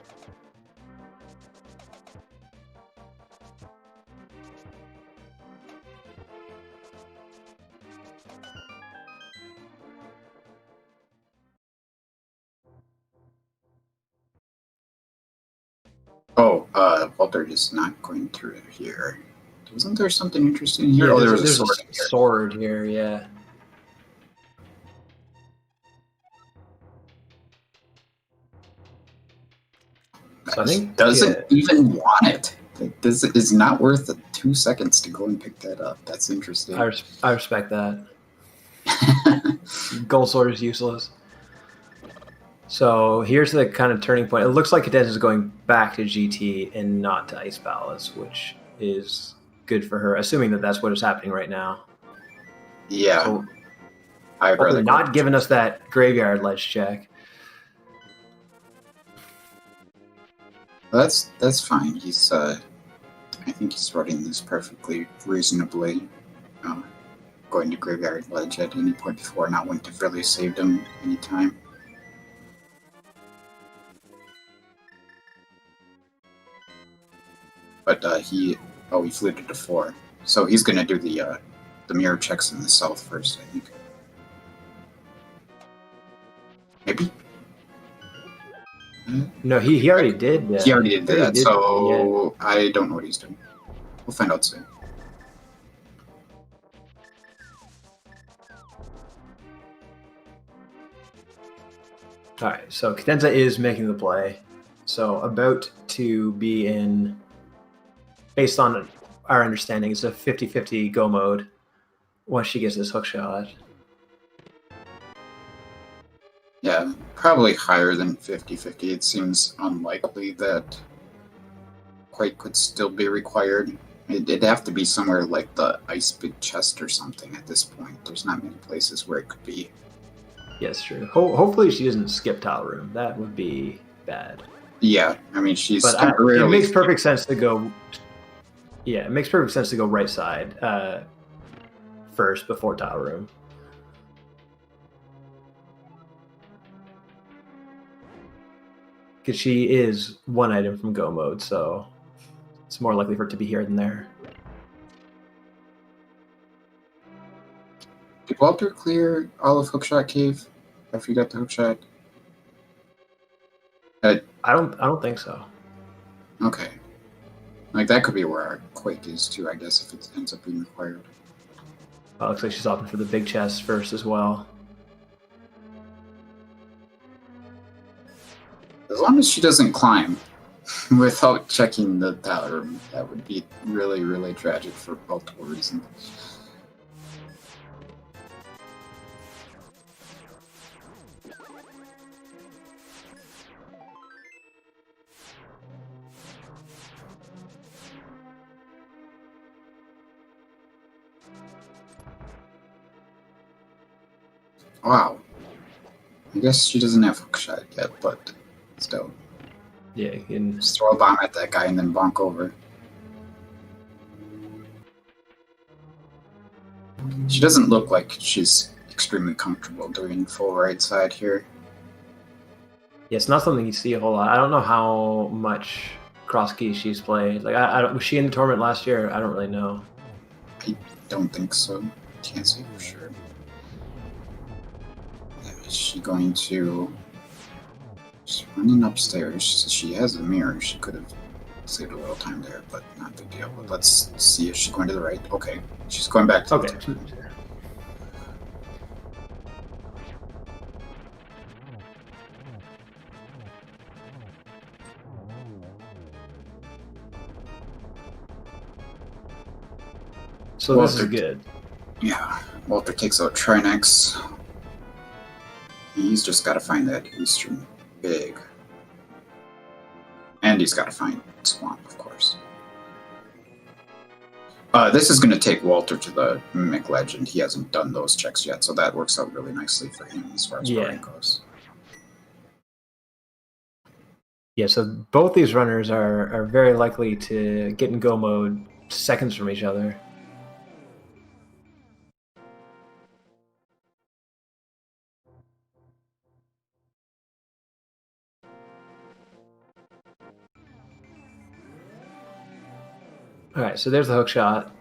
Oh, Walter is not going through here. Wasn't there something interesting here? Yeah, Oh, there was there's a sword here. sword here, yeah. So I think doesn't even want it. This is not worth 2 seconds to go and pick that up. That's interesting. I respect that. Gold sword is useless. So here's the kind of turning point. It looks like Cadenza is going back to GT and not to Ice Palace, which is good for her, assuming that that's what is happening right now. Yeah. So, I'd rather not giving us that Graveyard Ledge check. That's fine. He's I think he's running this perfectly reasonably. Going to Graveyard Ledge at any point before, not wouldn't have really saved him any time. But he flipped it to 4, so he's gonna do the mirror checks in the south first, I think. Maybe. No, he already did. He already did that, so yeah. I don't know what he's doing. We'll find out soon. All right, so Cadenza is making the play. So about to be in, based on our understanding, it's a 50-50 go mode once she gets this hook shot. Yeah, probably higher than 50-50. It seems unlikely that Quake could still be required. It'd have to be somewhere like the Ice Big Chest or something at this point. There's not many places where it could be. Yes, true. Hopefully she doesn't skip Tile Room. That would be bad. Yeah, I mean, she's But temporarily... it makes perfect sense to go Yeah, it makes perfect sense to go right side first before tile room. Because she is one item from go mode, so it's more likely for it to be here than there. Did Walter clear all of Hookshot Cave after you got the hookshot? I don't think so. Okay. Like, that could be where our Quake is, too, I guess, if it ends up being required. Well, looks like she's opting for the big chest first as well. As long as she doesn't climb without checking the tile room, that would be really, really tragic for multiple reasons. Wow. I guess she doesn't have hookshot yet, but still. Yeah, you can... Just throw a bomb at that guy and then bonk over. She doesn't look like she's extremely comfortable doing full right side here. Yeah, it's not something you see a whole lot. I don't know how much cross keys she's played. Like, I don't, was she in the tournament last year? I don't really know. I don't think so. Can't say for sure. Is she going to... She's running upstairs. She has a mirror. She could have saved a little time there, but not a big deal. But let's see if she's going to the right. Okay. She's going back to the Okay. So Walter, this is good. Yeah. Walter takes out Trinex. He's just got to find that Eastern Big. And he's got to find Swamp, of course. This is going to take Walter to the Mimic Legend. He hasn't done those checks yet, so that works out really nicely for him as far as running goes. Yeah, so both these runners are very likely to get in go mode seconds from each other. All right, so there's the hook shot.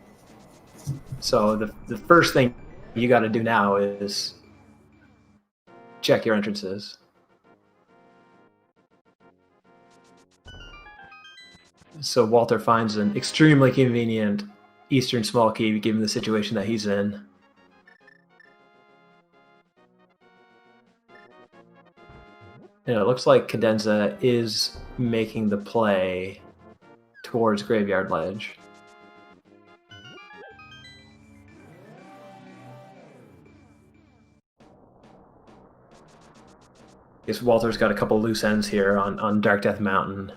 So the first thing you got to do now is check your entrances. So Walter finds an extremely convenient Eastern small key given the situation that he's in. And it looks like Cadenza is making the play towards Graveyard Ledge. Guess Walter's got a couple loose ends here on Dark Death Mountain.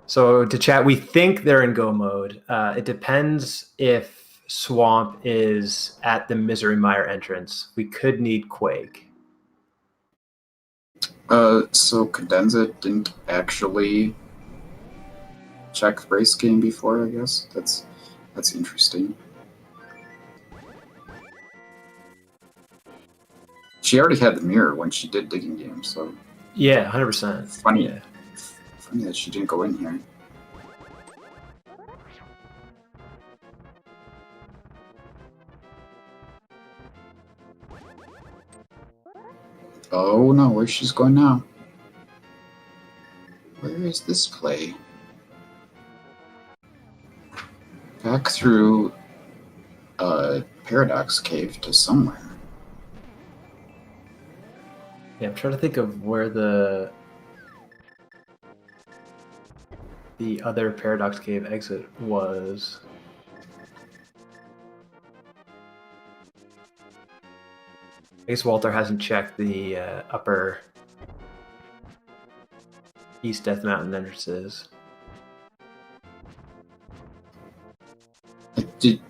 So to chat, we think they're in go mode. It depends if Swamp is at the Misery Mire entrance. We could need Quake. So Cadenza didn't actually check race game before, I guess. That's interesting. She already had the mirror when she did digging game, so yeah, 100%. Funny, yeah. Funny that she didn't go in here. Oh no, where's she's going now? Where is this play? Back through Paradox Cave to somewhere. Yeah, I'm trying to think of where the other Paradox Cave exit was. I guess Walter hasn't checked the upper East Death Mountain entrances.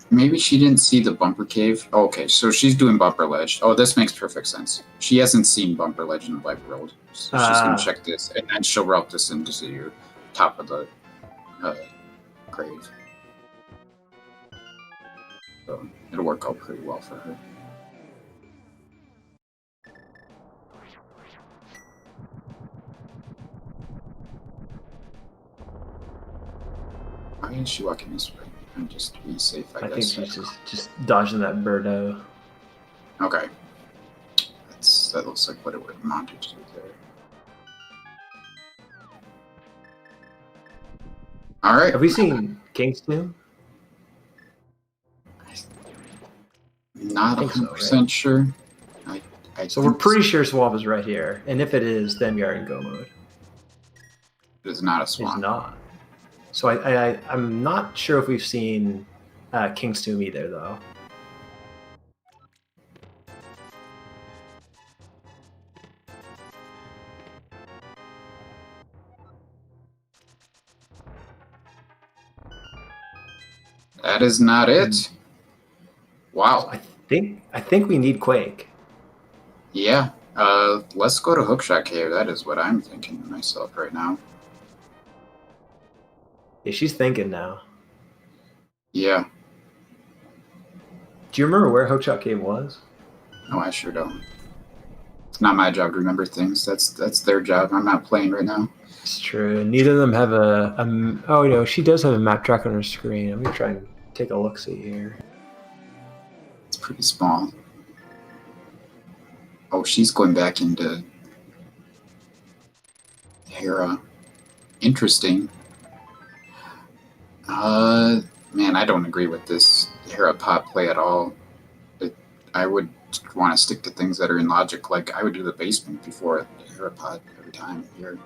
Maybe she didn't see the Bumper Cave. Oh, okay, so she's doing Bumper Ledge. Oh, this makes perfect sense. She hasn't seen Bumper Ledge in the Live World. So she's going to check this, and then she'll route this into the top of the grave. So it'll work out pretty well for her. Why is she walking this way? I'm just to be safe, I think guess. she's just dodging that birdo. Okay. That looks like what it would have amounted to there. Alright. Have we seen Kingston? Not I think so, 100% right? sure. So we're pretty sure Swamp is right here. And if it is, then we are in go mode. It is not a It's swamp. not. So I'm not sure if we've seen King's Tomb either, though. That is not it. Wow. I think we need Quake. Yeah. Let's go to Hookshot Cave. That is what I'm thinking to myself right now. Yeah, she's thinking now. Yeah. Do you remember where Hookshot Cave was? No, I sure don't. It's not my job to remember things. That's their job. I'm not playing right now. It's true. Neither of them have a oh no, she does have a map track on her screen. Let me try and take a look-see here. It's pretty small. Oh, she's going back into Hera. Interesting. Man, I don't agree with this Hera pot play at all. I would want to stick to things that are in logic. Like, I would do the basement before Hera pot every time here.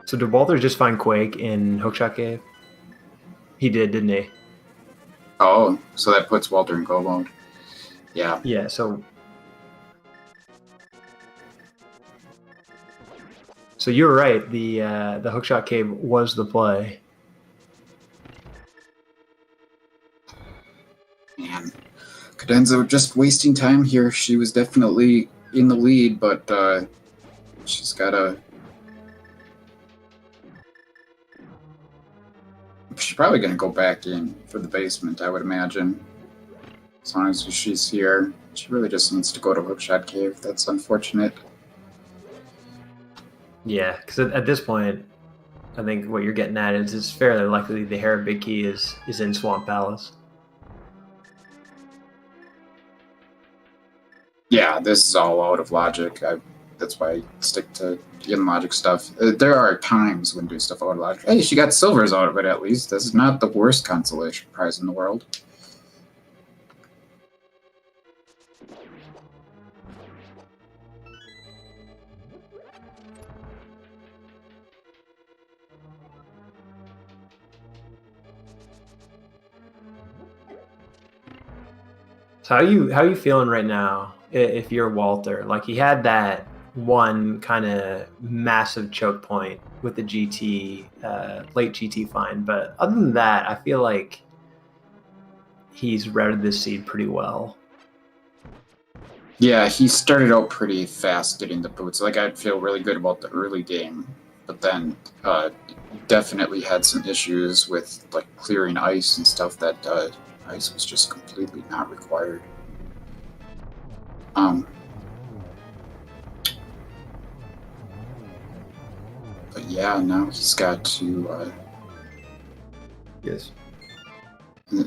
So did Walter just find Quake in Hookshot Cave? He did, didn't he? Oh, so that puts Walter in go mode. Yeah. Yeah, so you're right. The Hookshot Cave was the play. Man, Cadenza just wasting time here. She was definitely in the lead, but she's gotta. She's probably gonna go back in for the basement, I would imagine. As long as she's here, she really just needs to go to Hookshot Cave. That's unfortunate. Yeah, because at this point, I think what you're getting at is it's fairly likely the Hera Big Key is in Swamp Palace. Yeah, this is all out of logic. That's why I stick to in logic stuff. There are times when doing stuff out of logic. Hey, she got silvers out of it at least. This is not the worst consolation prize in the world. So how you feeling right now? If you're Walter, like he had that one kind of massive choke point with the GT late GT find, but other than that, I feel like he's routed this seed pretty well. Yeah, he started out pretty fast getting the boots. Like, I'd feel really good about the early game, but then definitely had some issues with like clearing ice and stuff that ice was just completely not required. But yeah, now he's got to. Yes.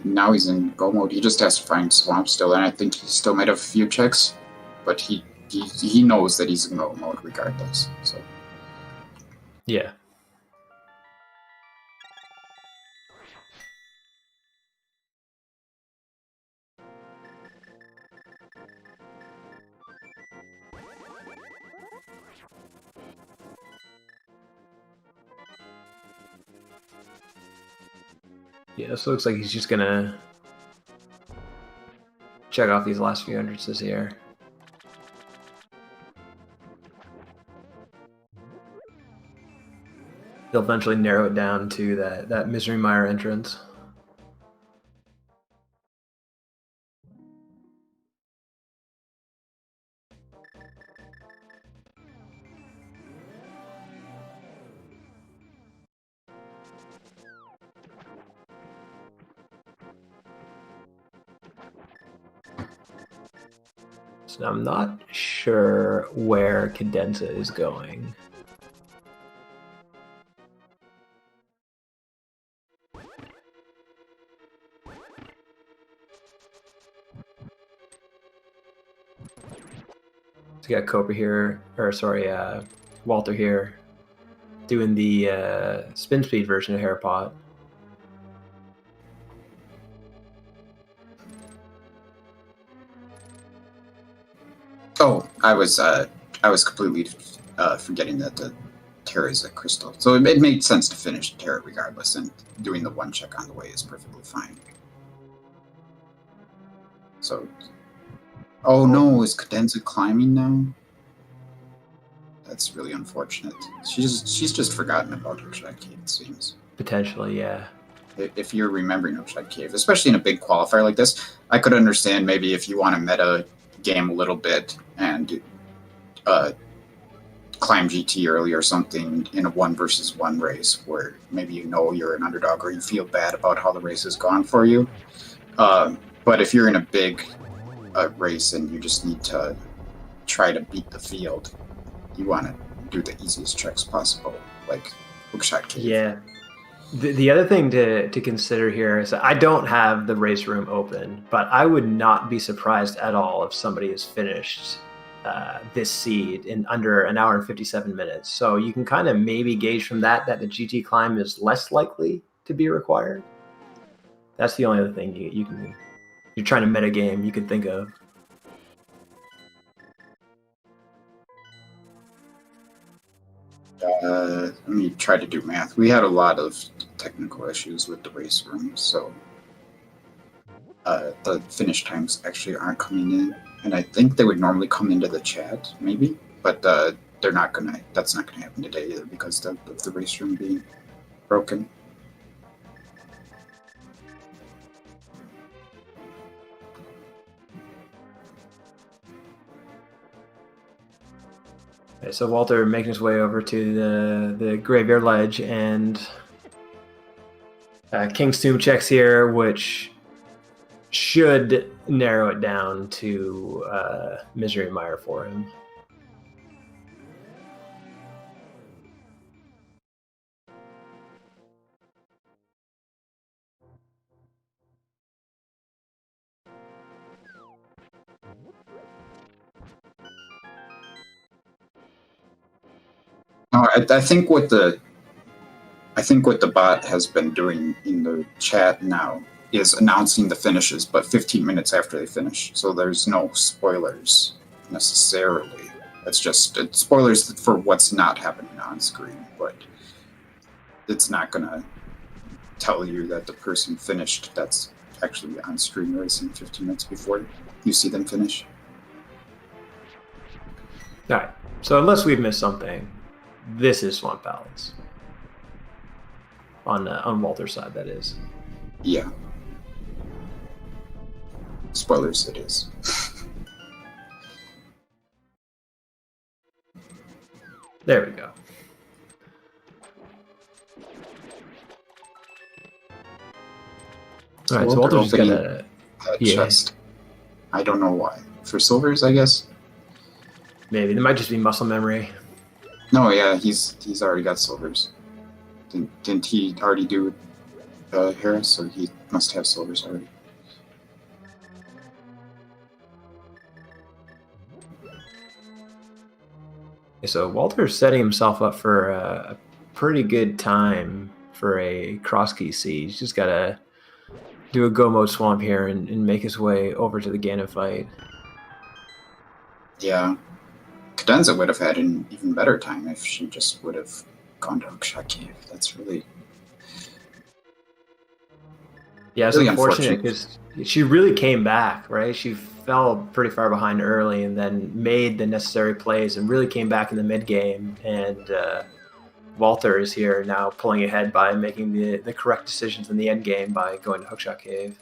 Now he's in go mode. He just has to find Swamp still, and I think he still made a few checks, but he knows that he's in go mode regardless. So Yeah. Yeah, so it looks like he's just gonna check off these last few entrances here. He'll eventually narrow it down to that Misery Mire entrance. So I'm not sure where Cadenza is going. So we got Cobra here, or sorry, Walter here, doing the spin speed version of Hairpot. Oh, I was completely forgetting that the Terra is a crystal. So it made sense to finish Terra regardless, and doing the one check on the way is perfectly fine. So, oh no, is Cadenza climbing now? That's really unfortunate. She's just forgotten about Hookshot Cave, it seems. Potentially, yeah. If you're remembering Hookshot Cave, especially in a big qualifier like this, I could understand maybe if you want to meta game a little bit and climb GT early or something in a 1-versus-1 race where maybe you know you're an underdog or you feel bad about how the race has gone for you. But if you're in a big race and you just need to try to beat the field, you want to do the easiest tricks possible, like Hookshot Cave. Yeah. The other thing to consider here is that I don't have the race room open, but I would not be surprised at all if somebody has finished this seed in under an hour and 57 minutes. So you can kind of maybe gauge from that the GT climb is less likely to be required. That's the only other thing you're trying to meta game you can think of. Let me try to do math. We had a lot of technical issues with the race room, so the finish times actually aren't coming in, and I think they would normally come into the chat, maybe, but they're not gonna. That's not gonna happen today either because of the race room being broken. Okay, so Walter making his way over to the Graveyard Ledge, and King's Tomb checks here, which should narrow it down to Misery Mire for him. No, I think what the bot has been doing in the chat now is announcing the finishes, but 15 minutes after they finish. So there's no spoilers necessarily. It's just spoilers for what's not happening on screen, but it's not gonna tell you that the person finished that's actually on screen racing 15 minutes before you see them finish. All right. So unless we've missed something, this is Swamp Palace. On Walter's side, that is. Yeah. Spoilers, it is. There we go. All right, so Walter's got a chest. I don't know why. For silvers, I guess. Maybe there might just be muscle memory. No, yeah, he's already got silvers. Didn't he already do Harris? So he must have silvers already. Okay, so Walter's setting himself up for a pretty good time for a cross key siege. He's just got to do a go mode swamp here and make his way over to the Ganon fight. Yeah. Cadenza would have had an even better time if she just would have gone to Hookshot Cave. That's really... Yeah, it's really unfortunate because she really came back, right? She fell pretty far behind early and then made the necessary plays and really came back in the mid game. And Walter is here now pulling ahead by making the correct decisions in the end game by going to Hookshot Cave.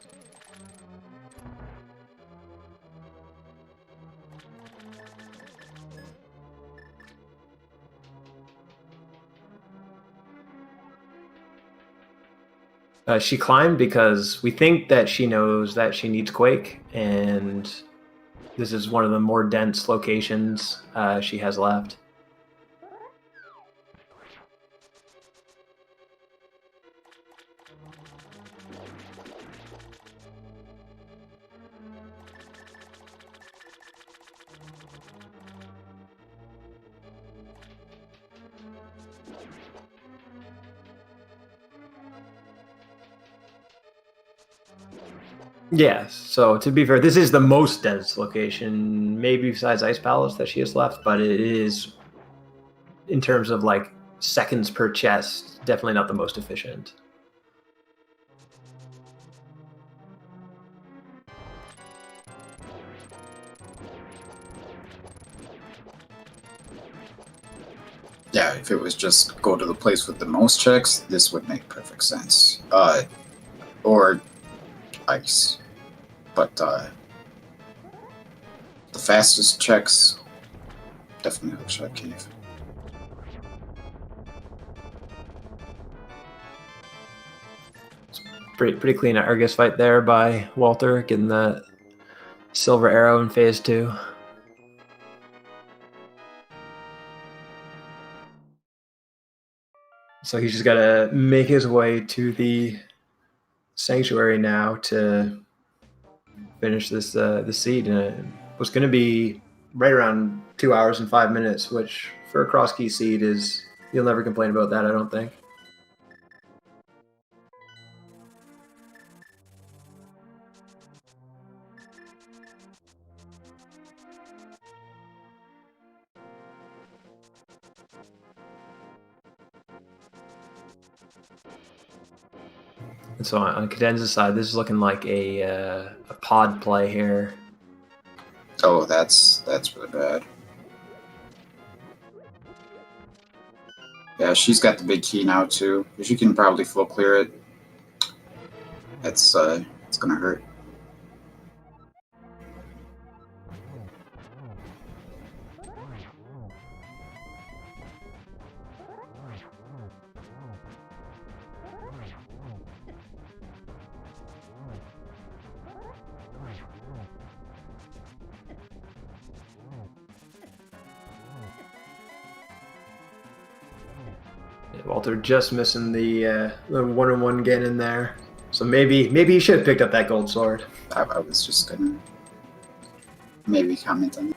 She climbed because we think that she knows that she needs Quake, and this is one of the more dense locations she has left. Yeah, so to be fair, this is the most dense location, maybe besides Ice Palace that she has left, but it is, in terms of like seconds per chest, definitely not the most efficient. Yeah, if it was just go to the place with the most checks, this would make perfect sense. Or ice. But the fastest checks, definitely Hookshot Cave. Pretty clean Argus fight there by Walter, getting the silver arrow in phase 2. So he's just got to make his way to the sanctuary now to finish this the seed. And it was going to be right around 2 hours and 5 minutes, which for a cross key seed is, you'll never complain about that, I don't think. And so on Cadenza's side, this is looking like a pod play here. Oh, that's really bad. Yeah, she's got the big key now too. She can probably full clear it. It's gonna hurt. Walter just missing the one-on-one again in there. So maybe he should have picked up that gold sword. I was just gonna maybe comment on it.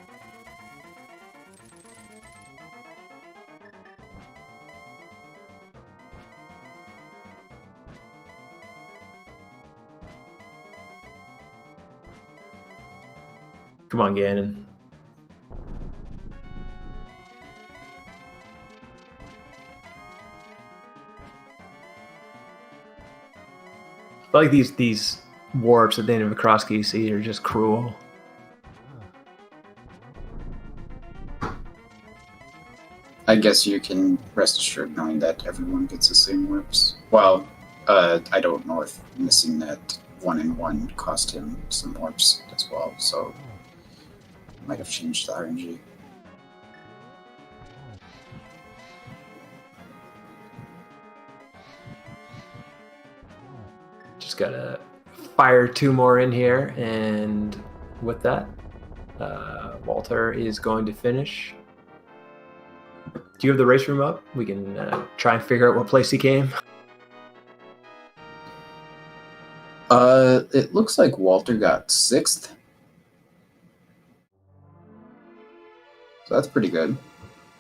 Come on, Ganon. I feel like these warps at the end of a cross key seed are just cruel. I guess you can rest assured knowing that everyone gets the same warps. Well, I don't know if missing that 1-in-1 cost him some warps as well, so might have changed the RNG. Just gotta fire 2 more in here, and with that, Walter is going to finish. Do you have the race room up? We can try and figure out what place he came. It looks like Walter got 6th. So that's pretty good.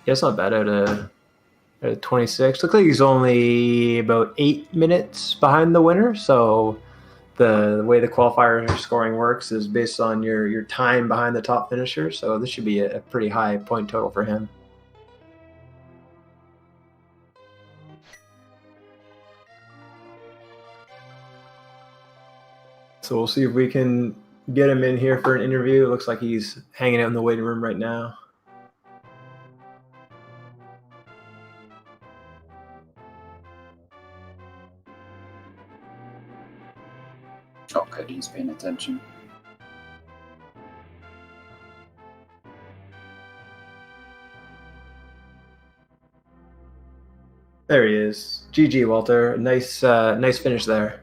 Yeah, it's not bad out of 26. Looks like he's only about 8 minutes behind the winner. So the way the qualifier scoring works is based on your time behind the top finisher. So this should be a pretty high point total for him. So we'll see if we can get him in here for an interview. It looks like he's hanging out in the waiting room right now. Oh, good, he's paying attention. There he is. GG, Walter. Nice finish there.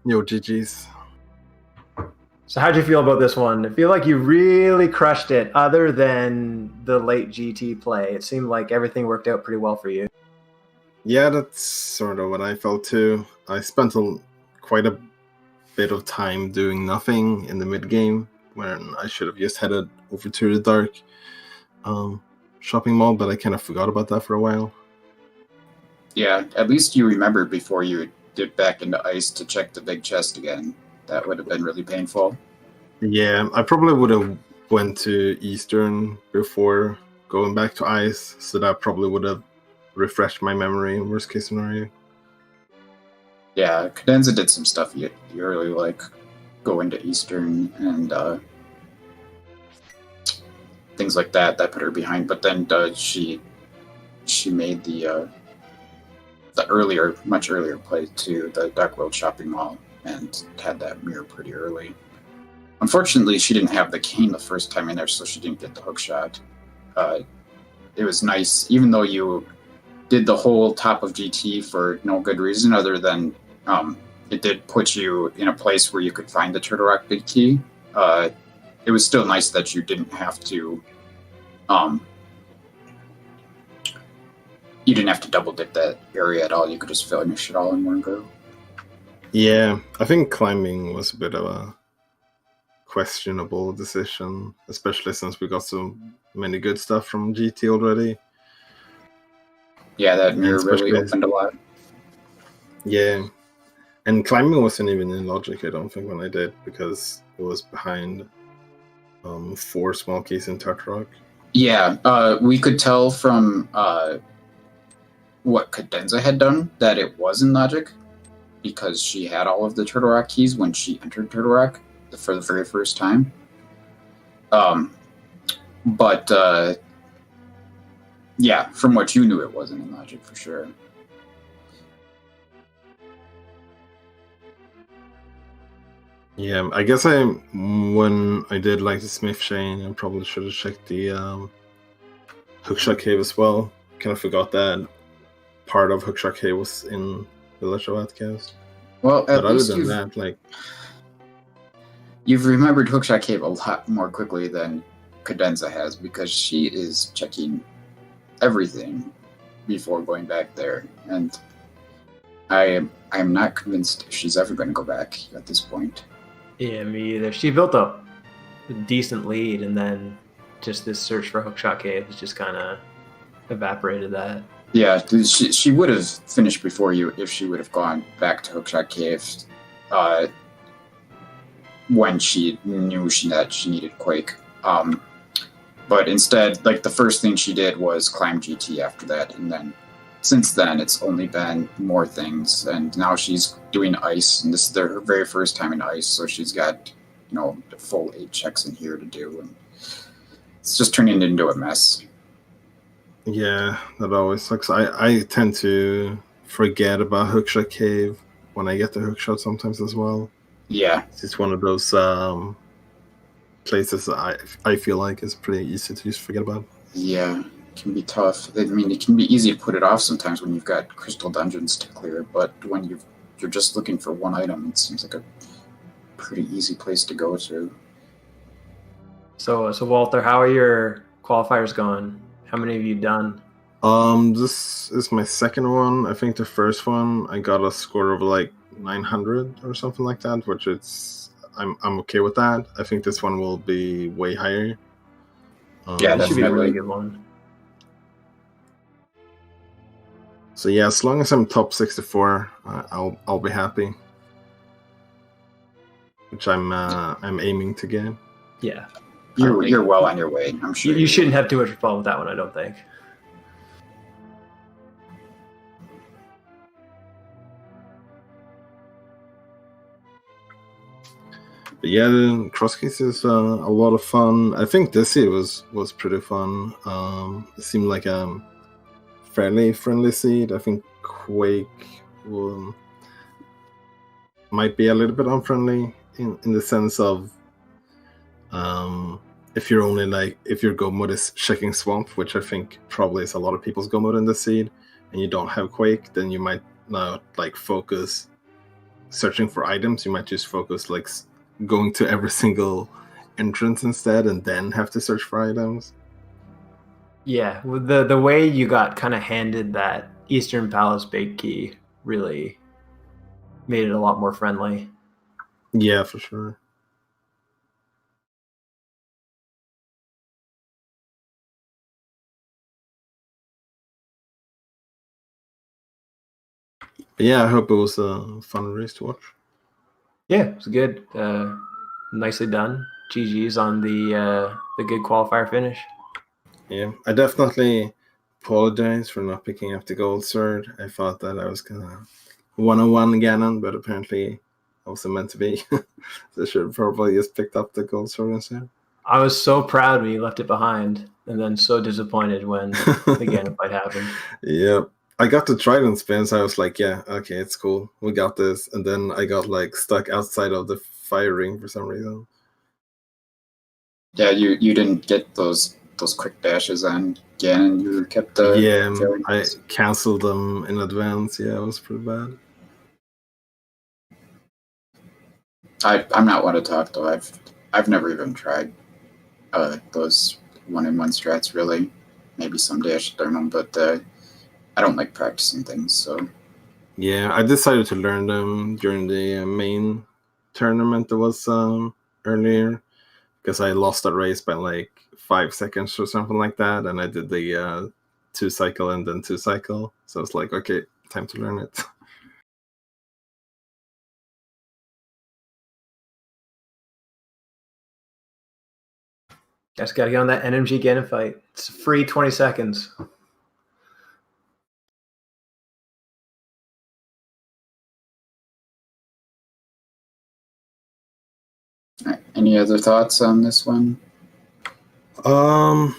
Yo, GG's. So how'd you feel about this one? I feel like you really crushed it, other than the late GT play. It seemed like everything worked out pretty well for you. Yeah, that's sort of what I felt too. I spent quite a bit of time doing nothing in the mid game when I should have just headed over to the dark shopping mall, but I kind of forgot about that for a while. Yeah, at least you remembered before you dip back into ice to check the big chest again. That would have been really painful. Yeah, I probably would have went to Eastern before going back to ice, so that probably would have refreshed my memory in worst case scenario. Yeah, Cadenza did some stuff you really like, go into Eastern and things like that put her behind. But then she made the much earlier play to the Dark World shopping mall and had that mirror pretty early. Unfortunately, she didn't have the cane the first time in there, so she didn't get the hook shot. It was nice, even though you did the whole top of GT for no good reason other than it did put you in a place where you could find the Turtle Rock Big Key. It was still nice that you didn't have to double dip that area at all. You could just finish it all in one go. Yeah, I think climbing was a bit of a questionable decision, especially since we got so many good stuff from GT already. Yeah, that mirror really opened a lot. Yeah, and climbing wasn't even in logic, I don't think, when I did, because it was behind 4 small keys in Turtle Rock. Yeah, we could tell from what Cadenza had done that it was in logic, because she had all of the Turtle Rock keys when she entered Turtle Rock for the very first time. But yeah, from what you knew, it wasn't in logic for sure. Yeah, I guess when I did like the Smith chain, I probably should have checked the Hookshot Cave as well. Kind of forgot that part of Hookshot Cave was in Village of Outcast. Well, but other than that, like, you've remembered Hookshot Cave a lot more quickly than Cadenza has, because she is checking everything before going back there, and I am not convinced she's ever going to go back at this point. Yeah, me either. She built up a decent lead, and then just this search for Hookshot Cave has just kind of evaporated that. Yeah, she would have finished before you if she would have gone back to Hookshot Cave when she knew that she needed Quake. But instead, like, the first thing she did was climb GT after that, and then since then it's only been more things, and now she's doing ice, and this is her very first time in ice, so she's got, the full 8 checks in here to do, and it's just turning into a mess. Yeah, that always sucks. I tend to forget about Hookshot Cave when I get the hookshot sometimes as well. Yeah, it's one of those places that I feel like is pretty easy to just forget about. Yeah, it can be tough. I mean, it can be easy to put it off sometimes when you've got crystal dungeons to clear, but when you're just looking for one item, it seems like a pretty easy place to go to. So Walter, how are your qualifiers going? How many have you done? This is my second one. I think the first one I got a score of like 900 or something like that, which I'm okay with that. I think this one will be way higher. Yeah, that should be a really good one. So yeah, as long as I'm top 64, I'll be happy. Which I'm aiming to get. Yeah. You're well on your way, I'm sure. You shouldn't have too much fun with that one, I don't think. But yeah, the cross case is a lot of fun. I think this year was pretty fun. It seemed like a fairly friendly seed. I think Quake might be a little bit unfriendly in the sense of if your go mode is checking Swamp, which I think probably is a lot of people's go mode in this seed, and you don't have Quake, then you might not focus searching for items. You might just focus going to every single entrance instead and then have to search for items. Yeah, the way you got kind of handed that Eastern Palace big key really made it a lot more friendly. Yeah, for sure. But yeah, I hope it was a fun race to watch. Yeah, it was good. Nicely done. GG's on the good qualifier finish. Yeah, I definitely apologize for not picking up the gold sword. I thought that I was gonna 101 Ganon, but apparently I wasn't meant to be. So I should have probably just picked up the gold sword instead. I was so proud when you left it behind, and then so disappointed when the Ganon fight happened. Yep. I got the trident spin, so I was like, yeah, okay, it's cool. We got this. And then I got like stuck outside of the fire ring for some reason. Yeah, you didn't get those quick dashes on Ganon. You kept the I canceled them in advance. Yeah, it was pretty bad. I'm not one to talk though. I've never even tried those 1-in-1 strats really. Maybe someday I should learn them, but I don't like practicing things. So yeah, I decided to learn them during the main tournament that was earlier because I lost that race by like 5 seconds or something like that, and I did the 2 cycle and then 2 cycle. So it's like, okay, time to learn it. Just got to get on that NMG Ganon fight. It's free 20 seconds. any other thoughts on this one? Not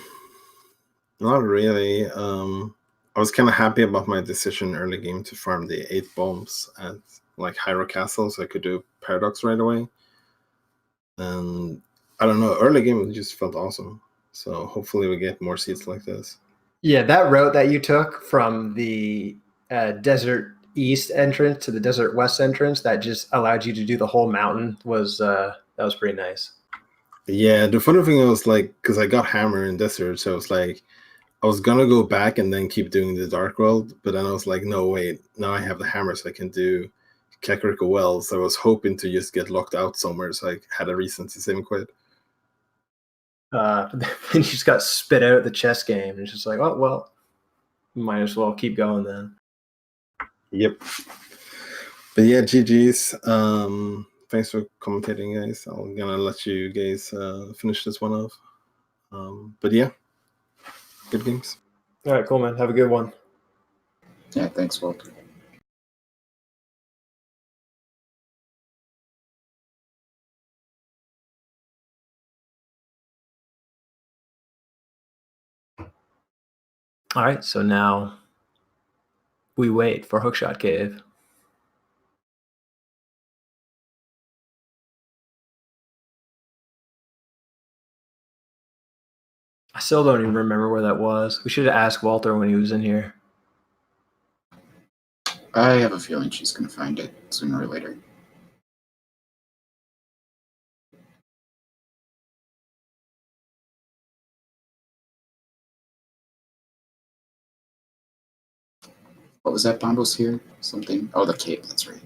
really. I was kind of happy about my decision early game to farm the 8 bombs at like Hyrule Castle, so I could do Paradox right away. And I don't know, early game it just felt awesome. So hopefully we get more seeds like this. Yeah, that route that you took from the Desert East entrance to the Desert West entrance that just allowed you to do the whole mountain was that was pretty nice. Yeah, the funny thing was like, because I got Hammer in Desert, so it's like I was gonna go back and then keep doing the Dark World, but then I was like, no, wait, now I have the Hammer, so I can do Kakariko Wells. I was hoping to just get locked out somewhere, so I had a reason to save and quit. And you just got spit out at the chess game, and it's just like, oh well, might as well keep going then. Yep. But yeah, GG's. Thanks for commentating, guys. I'm gonna let you guys finish this one off. But yeah, good games. All right, cool, man. Have a good one. Yeah, thanks, Walter. All right, so now we wait for Hookshot Cave. I still don't even remember where that was. We should have asked Walter when he was in here. I have a feeling she's going to find it sooner or later. What was that Bombos here? Something? Oh, the cave, that's right.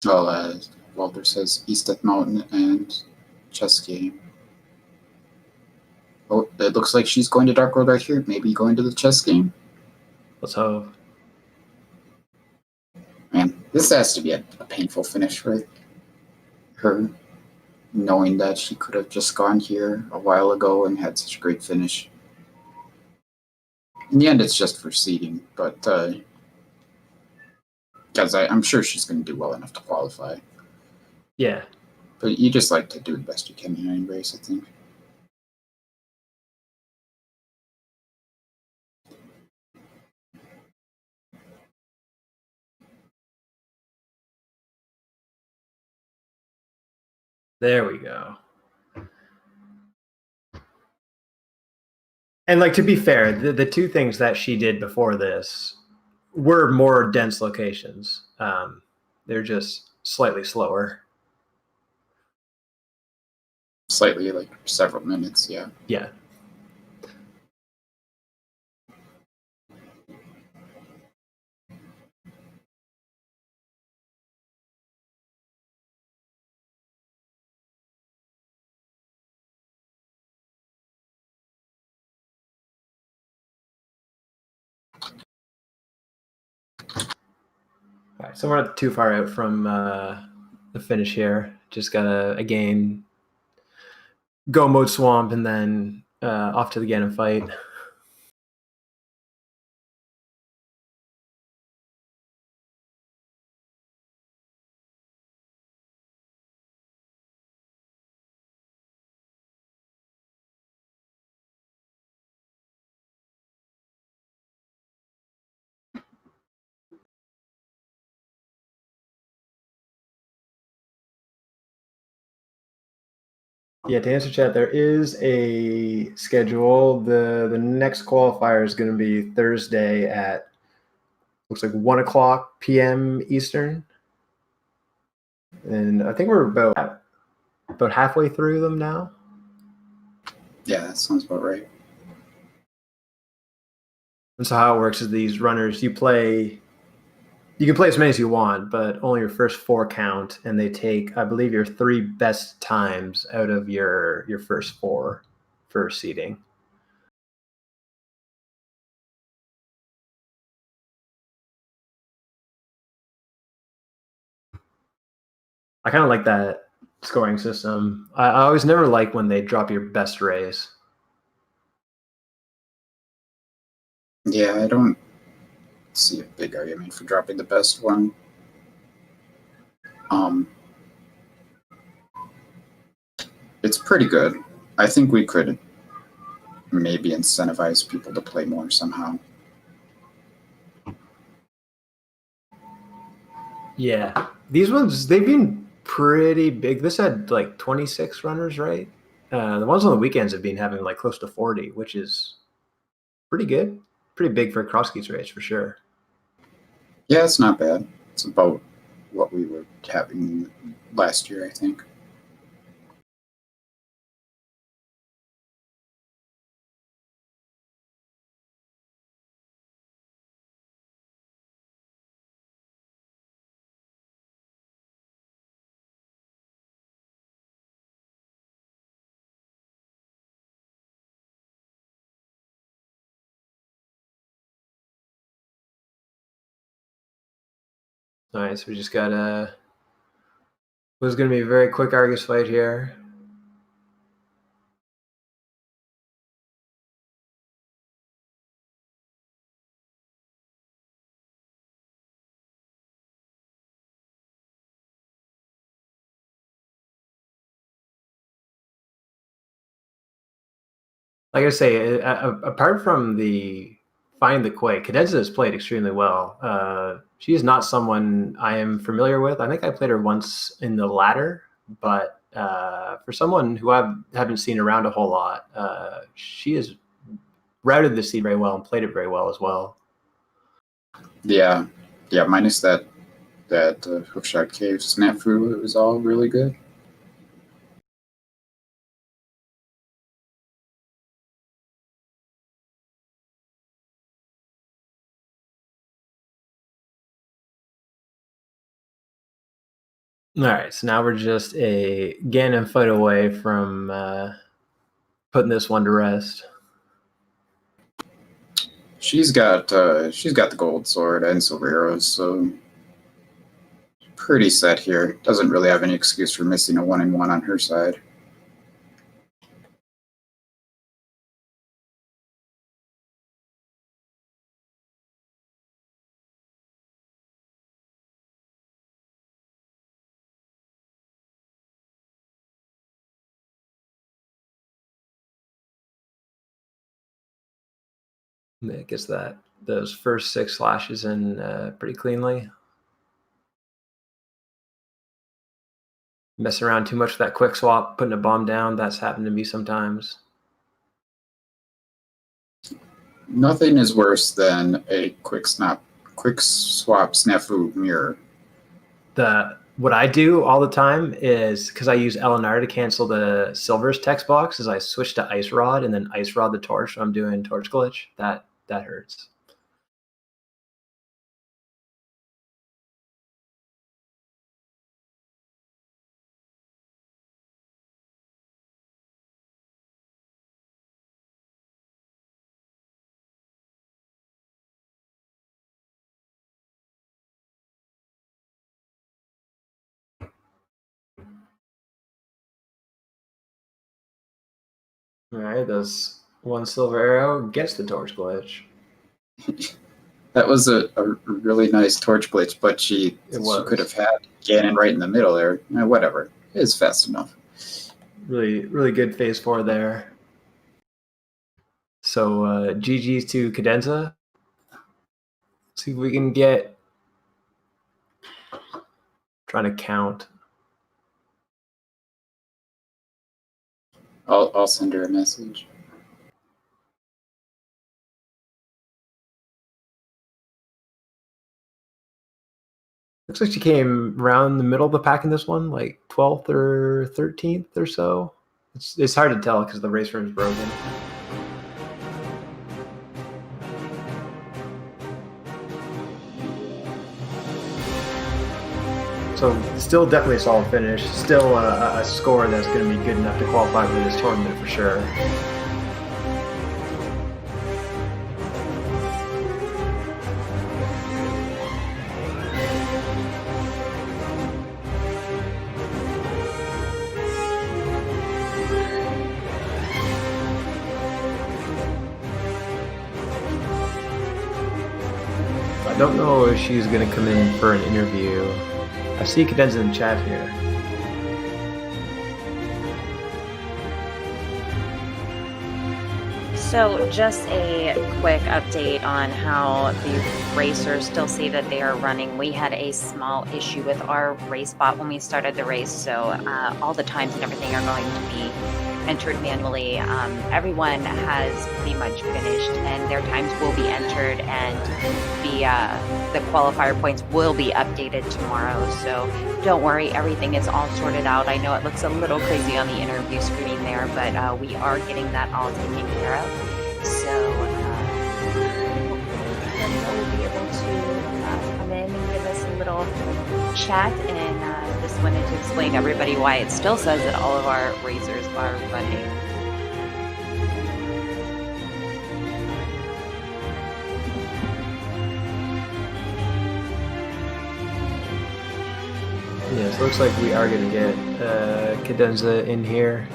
Oh, Walter says East at Mountain and chess game. Oh, it looks like she's going to Dark World right here. Maybe going to the chess game. Let's hope. Man, this has to be a painful finish for her, knowing that she could have just gone here a while ago and had such a great finish. In the end, it's just for seeding, but because I'm sure she's going to do well enough to qualify. Yeah. But you just like to do the best you can in any race, I think. There we go. And like, to be fair, the two things that she did before this were more dense locations. They're just slightly slower. Slightly, like several minutes, yeah. Yeah. All right, so we're not too far out from the finish here. Just gotta, again, go mode swamp and then off to the Ganon fight. Yeah, to answer chat, there is a schedule. The next qualifier is going to be Thursday at, looks like 1:00 p.m. Eastern, and I think we're about halfway through them now. Yeah, that sounds about right. And so how it works is these runners, you can play as many as you want, but only your first 4 count, and they take, I believe, your 3 best times out of your first 4 for seeding. I kind of like that scoring system. I always never like when they drop your best race. Yeah, I don't see a big argument for dropping the best one. It's pretty good. I think we could maybe incentivize people to play more somehow. Yeah, these ones, they've been pretty big. This had like 26 runners, right? The ones on the weekends have been having like close to 40, which is pretty good. Pretty big for a cross keys race for sure. Yeah, it's not bad. It's about what we were having last year, I think. All right, so we just got a. It was going to be a very quick Argus fight here. Like I say, apart from the Find the Quake, Cadenza has played extremely well. She is not someone I am familiar with. I think I played her once in the ladder, but for someone who I haven't seen around a whole lot, she has routed the seed very well and played it very well as well. Yeah, minus that Hookshot Cave snafu, it was all really good. All right, so now we're just a Ganon fight away from putting this one to rest. She's got the gold sword and silver arrows, so pretty set here. Doesn't really have any excuse for missing a 1-in-1 on her side. I guess that those first 6 slashes in pretty cleanly. Messing around too much with that quick swap, putting a bomb down, that's happened to me sometimes. Nothing is worse than a quick swap snafu mirror. What I do all the time is, because I use LNR to cancel the silvers text box, is I switch to ice rod and then ice rod the torch. So I'm doing torch glitch. That hurts. All right, this one silver arrow gets the torch glitch. That was a really nice torch glitch, but she could have had Ganon right in the middle there. Whatever, it's fast enough. Really, really good phase 4 there. So GG's to Cadenza. See if we can get. Trying to count. I'll send her a message. Looks like she came around the middle of the pack in this one, like 12th or 13th or so. It's hard to tell because the race room's broken. So still definitely a solid finish. Still a score that's going to be good enough to qualify for this tournament for sure. I don't know if she's going to come in for an interview. I see Cadenza in the chat here. So just a quick update on how the racers still say that they are running. We had a small issue with our race bot when we started the race, so all the times and everything are going to be entered manually. Everyone has pretty much finished, and their times will be entered, and the qualifier points will be updated tomorrow. So don't worry, everything is all sorted out. I know it looks a little crazy on the interview screen there, but we are getting that all taken care of. So hopefully we'll be able to come in and give us a little chat, and just wanted to explain to everybody why it still says that all of our racers are running. Yes, looks like we are going to get Cadenza in here.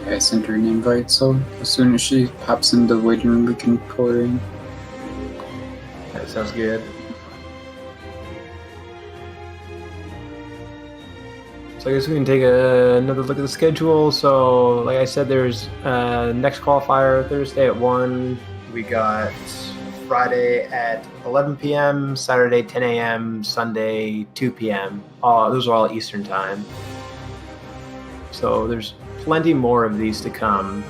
I sent her an invite, so as soon as she pops into the waiting room, we can pull her in. That sounds good. So I guess we can take another look at the schedule. So like I said, there's next qualifier Thursday at 1. We got Friday at 11 p.m., Saturday 10 a.m., Sunday 2 p.m. Those are all Eastern time. So there's plenty more of these to come.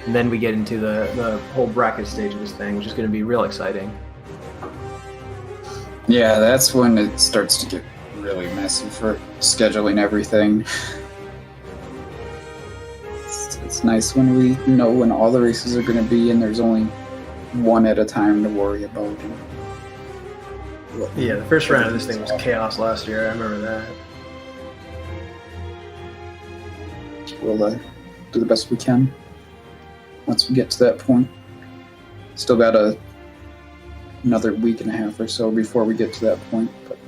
And then we get into the whole bracket stage of this thing, which is going to be real exciting. Yeah, that's when it starts to get really messy for scheduling everything. It's nice when we know when all the races are going to be and there's only one at a time to worry about. Yeah, the first round of this thing was chaos last year. I remember that. We'll do the best we can once we get to that point. Still got another week and a half or so before we get to that point. But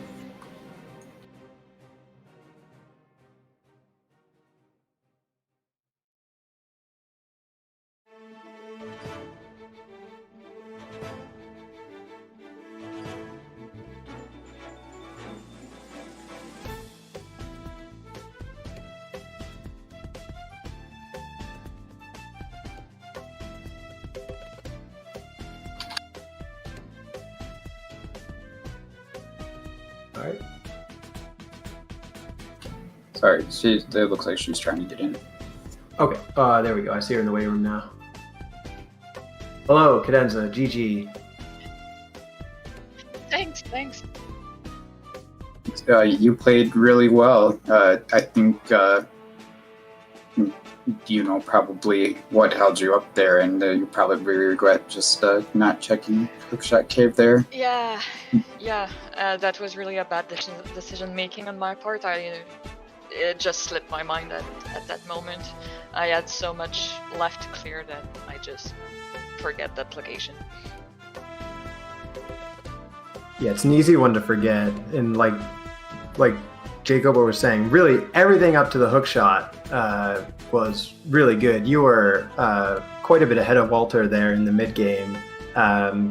Sorry, it looks like she's trying to get in. Okay, there we go. I see her in the waiting room now. Hello, Cadenza, GG. Thanks. You played really well. I think you know probably what held you up there, and you probably regret just not checking Hookshot Cave there. Yeah. That was really a bad decision making on my part. It just slipped my mind at that moment. I had so much left to clear that I just forget that location. Yeah, it's an easy one to forget, and like Jacob was saying, really everything up to the hook shot was really good. You were quite a bit ahead of Walter there in the mid game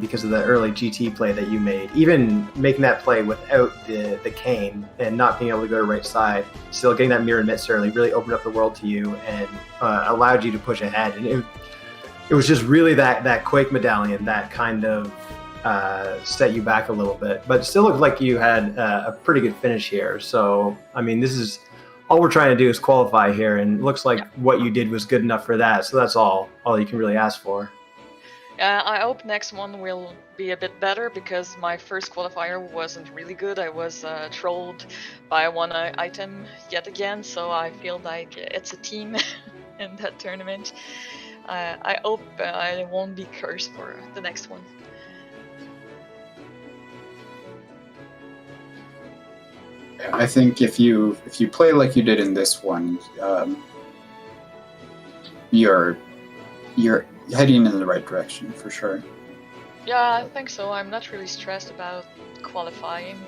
because of the early GT play that you made. Even making that play without the cane and not being able to go to right side, still getting that mirror miss early really opened up the world to you and allowed you to push ahead. And it was just really that Quake medallion that kind of set you back a little bit, but it still looked like you had a pretty good finish here. So, I mean, this is all we're trying to do is qualify here, and it looks like what you did was good enough for that. So that's all you can really ask for. I hope next one will be a bit better because my first qualifier wasn't really good. I was trolled by one item yet again, so I feel like it's a team in that tournament. I hope I won't be cursed for the next one. I think if you play like you did in this one, you're heading in the right direction for sure. Yeah, I think so. I'm not really stressed about qualifying,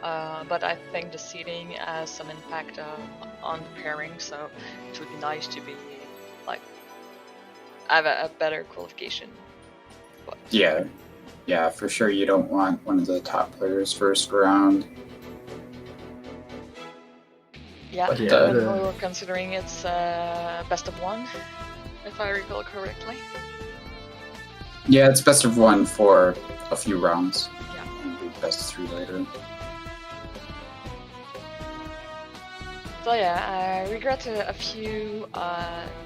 but I think the seeding has some impact on the pairing, so it would be nice to be have a better qualification. But Yeah, for sure. You don't want one of the top players first round. Yeah, But, we're considering it's best of one, if I recall correctly. Yeah, it's best of one for a few rounds. Yeah. And do best of three later. So yeah, I regret a few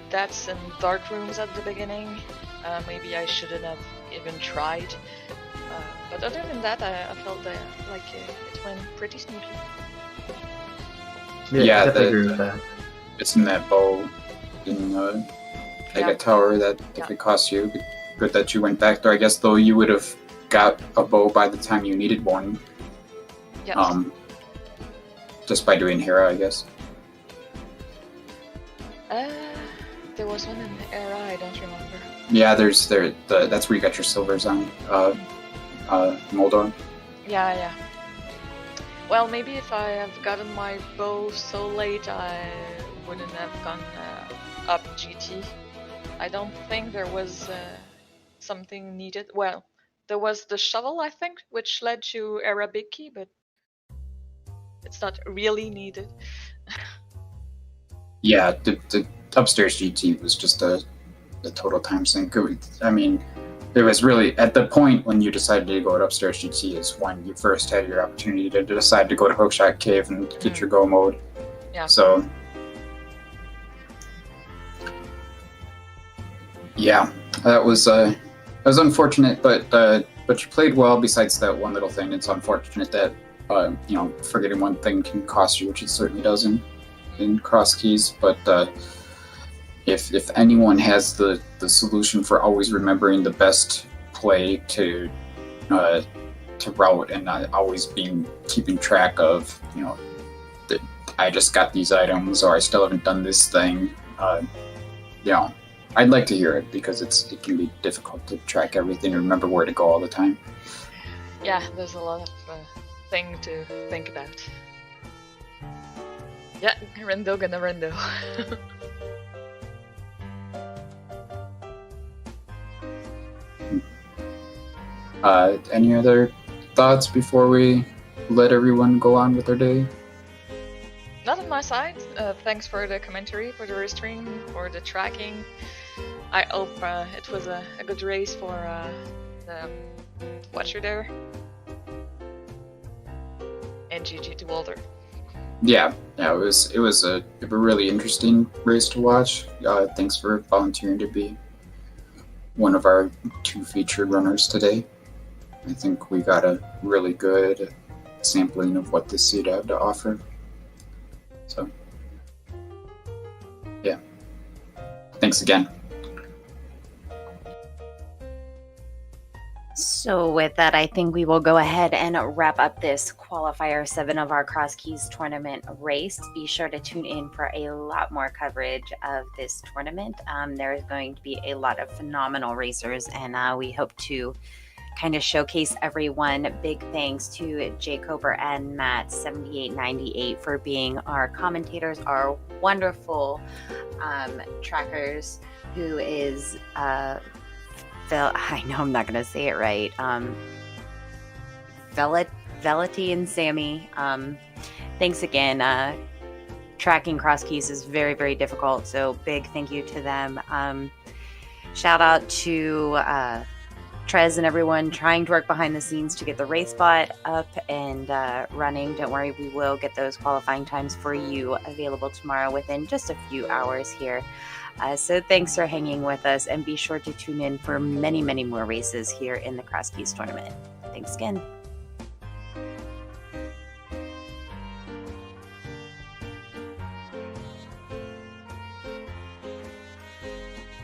deaths in dark rooms at the beginning. Maybe I shouldn't have even tried. But other than that, I felt like it went pretty smoothly. Yeah, I definitely agree with that. It's in that bow in Mega Tower that if it cost you. Good that you went back there. I guess though you would have got a bow by the time you needed one. Yes. Just by doing Hera, I guess. There was one in Era, I don't remember. Yeah, that's where you got your silvers on. Moldor. Yeah. Well, maybe if I have gotten my bow so late, I wouldn't have gone up GT. I don't think there was something needed. Well, there was the shovel, I think, which led to Era Big Key, but it's not really needed. Yeah, the upstairs GT was just a total time sink. I mean, it was really at the point when you decided to go to upstairs GT is when you first had your opportunity to decide to go to Hookshot Cave and get your go mode. Yeah. So, yeah, that was unfortunate, but you played well. Besides that one little thing, it's unfortunate that forgetting one thing can cost you, which it certainly does in cross keys. But if anyone has the solution for always remembering the best play to route and not always keeping track of, that I just got these items or I still haven't done this thing, I'd like to hear it because it can be difficult to track everything and remember where to go all the time. Yeah, there's a lot of thing to think about. Yeah, rendo gonna rendo. Any other thoughts before we let everyone go on with their day? Not on my side. Thanks for the commentary, for the restream, for the tracking. I hope it was a good race for the watcher there. And GG to Walter. Yeah, it was a really interesting race to watch. Thanks for volunteering to be one of our 2 featured runners today. I think we got a really good sampling of what this seed had to offer. So, yeah. Thanks again. So with that, I think we will go ahead and wrap up this qualifier 7 of our Cross Keys tournament race. Be sure to tune in for a lot more coverage of this tournament. There is going to be a lot of phenomenal racers, and we hope to kind of showcase everyone. Big thanks to Jacober and Matt 7898 for being our commentators, our wonderful trackers, who is I know I'm not going to say it right. Velity and Sammy. Thanks again. Tracking Cross Keys is very, very difficult, so big thank you to them. Shout out to Trez and everyone trying to work behind the scenes to get the race bot up and running. Don't worry, we will get those qualifying times for you available tomorrow within just a few hours here. So thanks for hanging with us, and be sure to tune in for many, many more races here in the Cross Keys tournament. Thanks again.